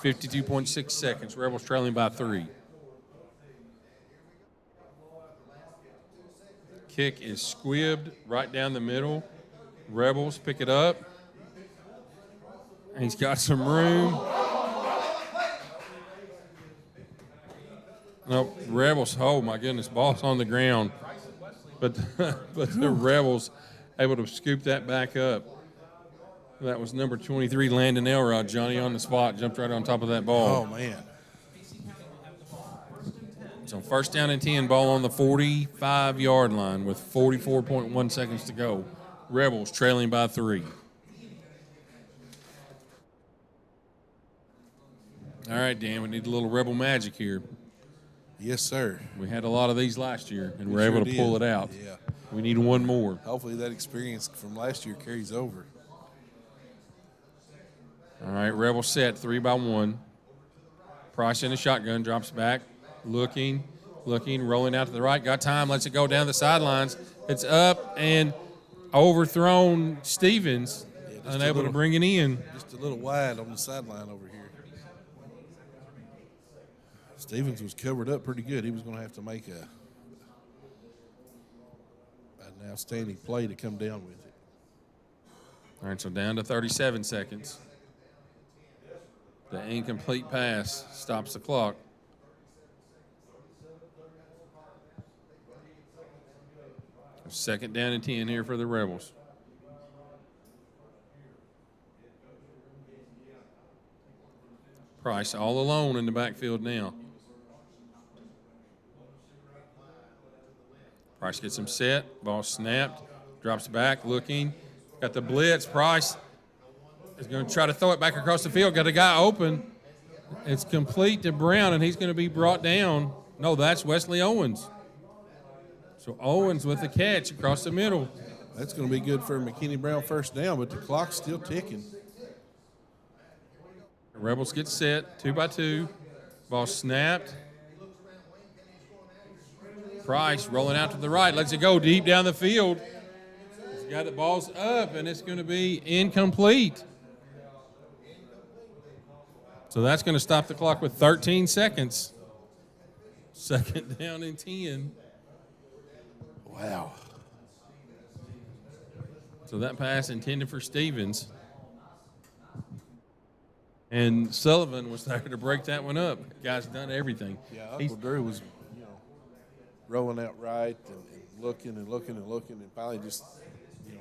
52.6 seconds. Rebels trailing by 3. Kick is squibbed right down the middle. Rebels pick it up. He's got some room. Nope, Rebels, oh my goodness, ball's on the ground. But the Rebels able to scoop that back up. That was number 23, Landon Elrod. Johnny on the spot, jumped right on top of that ball. Oh, man. So first down and 10, ball on the 45-yard line with 44.1 seconds to go. Rebels trailing by 3. All right, Dan, we need a little Rebel magic here. Yes, sir. We had a lot of these last year, and We we're able sure to pull did. it out. Yeah. We need one more. Hopefully that experience from last year carries over. All right, Rebel set, 3-by-1. Price in the shotgun, drops back, looking, rolling out to the right. Got time, lets it go down the sidelines. It's up and overthrown Stevens, just unable to bring it in. Just a little wide on the sideline over here. Stevens was covered up pretty good. He was going to have to make an outstanding play to come down with it. All right, so down to 37 seconds. The incomplete pass stops the clock. Second down and 10 here for the Rebels. Price all alone in the backfield now. Price gets him set. Ball snapped. Drops back, looking. Got the blitz. Price is going to try to throw it back across the field. Got a guy open. It's complete to Brown, and he's going to be brought down. No, that's Wesley Owens. So Owens with the catch across the middle. That's going to be good for McKinney Brown first down, but the clock's still ticking. The Rebels get set, 2-by-2. Ball snapped. Price rolling out to the right, lets it go deep down the field. He's got the ball's up, and it's going to be incomplete. So that's going to stop the clock with 13 seconds. Second down and 10. Wow. So that pass intended for Stevens. And Sullivan was there to break that one up. Guy's done everything. Yeah, Uncle Drew was, rolling out right and looking, and finally just,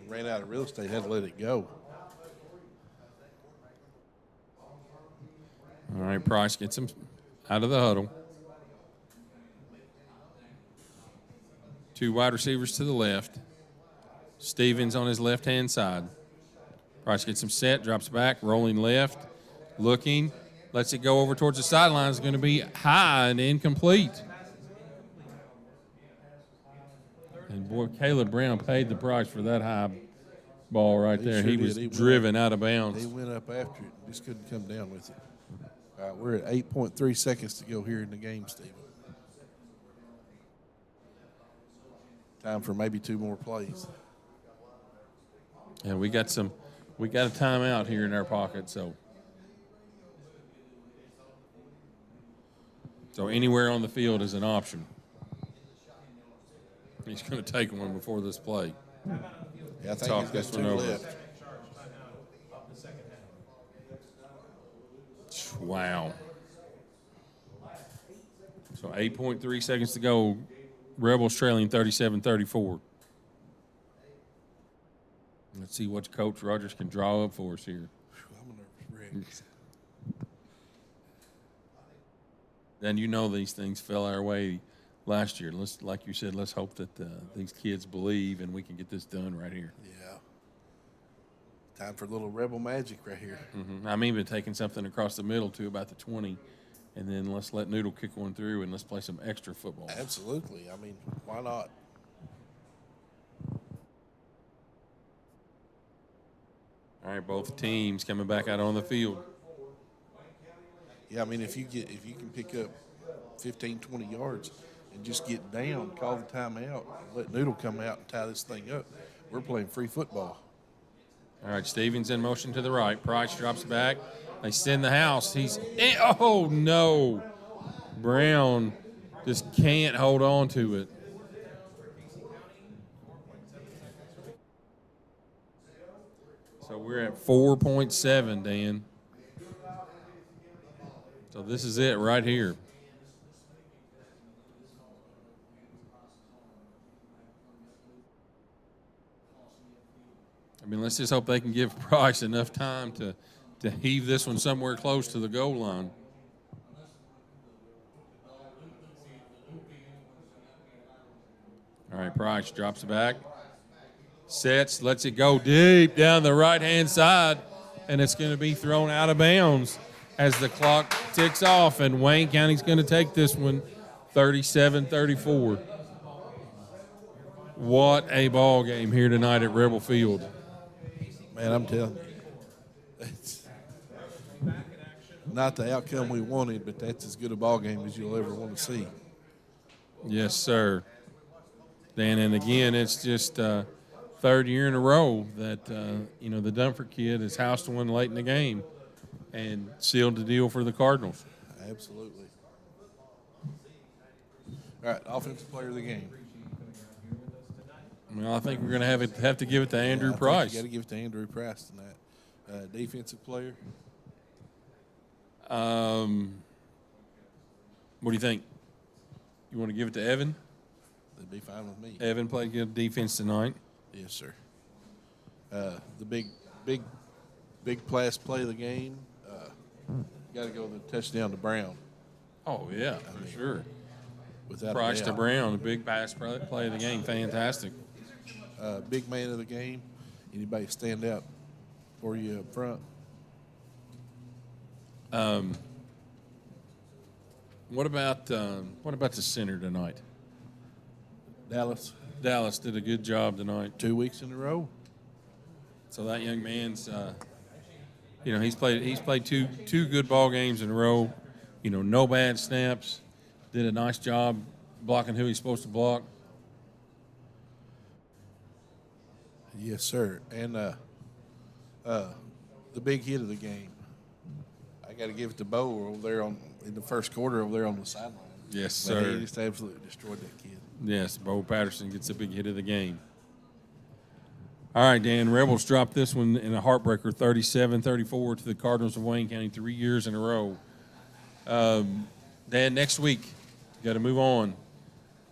ran out of real estate, had to let it go. All right, Price gets him out of the huddle. 2 wide receivers to the left. Stevens on his left-hand side. Price gets him set, drops back, rolling left, looking, lets it go over towards the sideline. It's going to be high and incomplete. And boy, Caleb Brown paid the price for that high ball right He there. sure He did. was He went driven out of He bounds. went up after it, just couldn't come down with it. All right, we're at 8.3 seconds to go here in the game, Stephen. Time for maybe 2 more plays. And we got a timeout here in our pocket, so anywhere on the field is an option. He's going to take one before this play. Yeah, I think Talk he's this got one 2 over. left. Timeout of the second half. Wow. So 8.3 seconds to go. Rebels trailing 37-34. Let's see what Coach Rogers can draw up for us here. I'm a nervous wreck. Then you know these things fell our way last year. Let's, like you said, let's hope that these kids believe and we can get this done right here. Yeah. Time for a little Rebel magic right here. I'm even taking something across the middle to about the 20, and then let's let Noodle kick one through and let's play some extra football. Absolutely. I mean, why not? All right, both teams coming back out on the field. Yeah, I mean, if you can pick up 15, 20 yards and just get down, call the timeout, let Noodle come out and tie this thing up, we're playing free football. All right, Stevens in motion to the right. Price drops back. They send the house. Oh, no. Brown just can't hold on to it. So we're at 4.7, Dan. So this is it right here. I mean, let's just hope they can give Price enough time to heave this one somewhere close to the goal line. All right, Price drops it back, sets, lets it go deep down the right-hand side, and it's going to be thrown out of bounds as the clock ticks off, and Wayne County's going to take this one 37-34. What a ball game here tonight at Rebel Field. Man, I'm telling you, it's not the outcome we wanted, but that's as good a ball game as you'll ever want to see. Yes, sir. Dan, and again, it's just third year in a row that, the Dunford kid has housed one late in the game and sealed the deal for the Cardinals. Absolutely. All right, offensive player of the game. Well, I think we're going to have to give it to Andrew Price. You got to give it to Andrew Price tonight. Defensive player. What do you think? You want to give it to Evan? That'd be fine with me. Evan played good defense tonight. Yes, sir. The big pass play of the game. Got to go the touchdown to Brown. Oh, yeah, for sure. Without Price a to doubt. Brown, a big pass play of the game. Fantastic. Big man of the game. Anybody stand out for you up front? What about the center tonight? Dallas. Dallas did a good job tonight. 2 weeks in a row. So that young man's, he's played two good ball games in a row. No bad snaps. Did a nice job blocking who he's supposed to block. Yes, sir. And the big hit of the game. I got to give it to Bo over there in the first quarter over there on the sideline. Yes, Man, sir. he just absolutely destroyed that kid. Yes, Bo Patterson gets a big hit of the game. All right, Dan, Rebels dropped this one in a heartbreaker, 37-34 to the Cardinals of Wayne County 3 years in a row. Dan, next week, got to move on.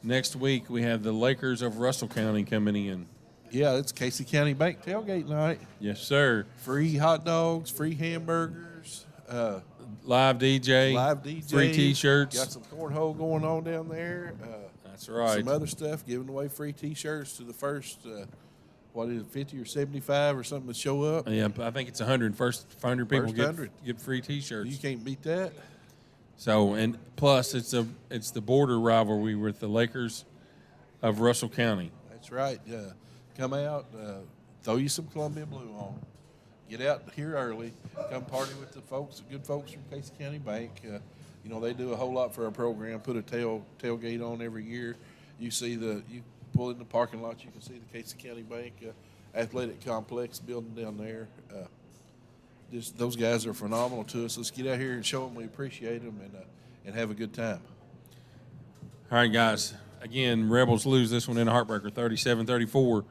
Next week, we have the Lakers of Russell County coming in. Yeah, it's Casey County Bank tailgate night. Yes, sir. Free hot dogs, free hamburgers, Live DJ. live DJ. Free T-shirts. Got some cornhole going on down there. That's right. Some other stuff, giving away free T-shirts to the first, 50 or 75 or something to show up. Yeah, I think it's 100. First 100 people First get 100. free T-shirts. You can't beat that. So, and plus it's the border rivalry with the Lakers of Russell County. That's right. Come out, throw you some Columbia Blue on. Get out here early. Come party with the folks, the good folks from Casey County Bank. You know, they do a whole lot for our program. Put a tailgate on every year. You pull in the parking lot, you can see the Casey County Bank athletic complex building down there. Just those guys are phenomenal to us. Let's get out here and show them we appreciate them and have a good time. All right, guys. Again, Rebels lose this one in a heartbreaker, 37-34.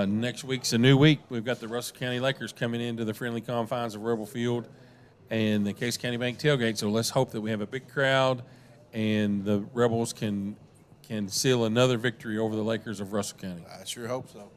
Next week's a new week. We've got the Russell County Lakers coming into the friendly confines of Rebel Field and the Casey County Bank tailgate. So let's hope that we have a big crowd and the Rebels can seal another victory over the Lakers of Russell County. I sure hope so.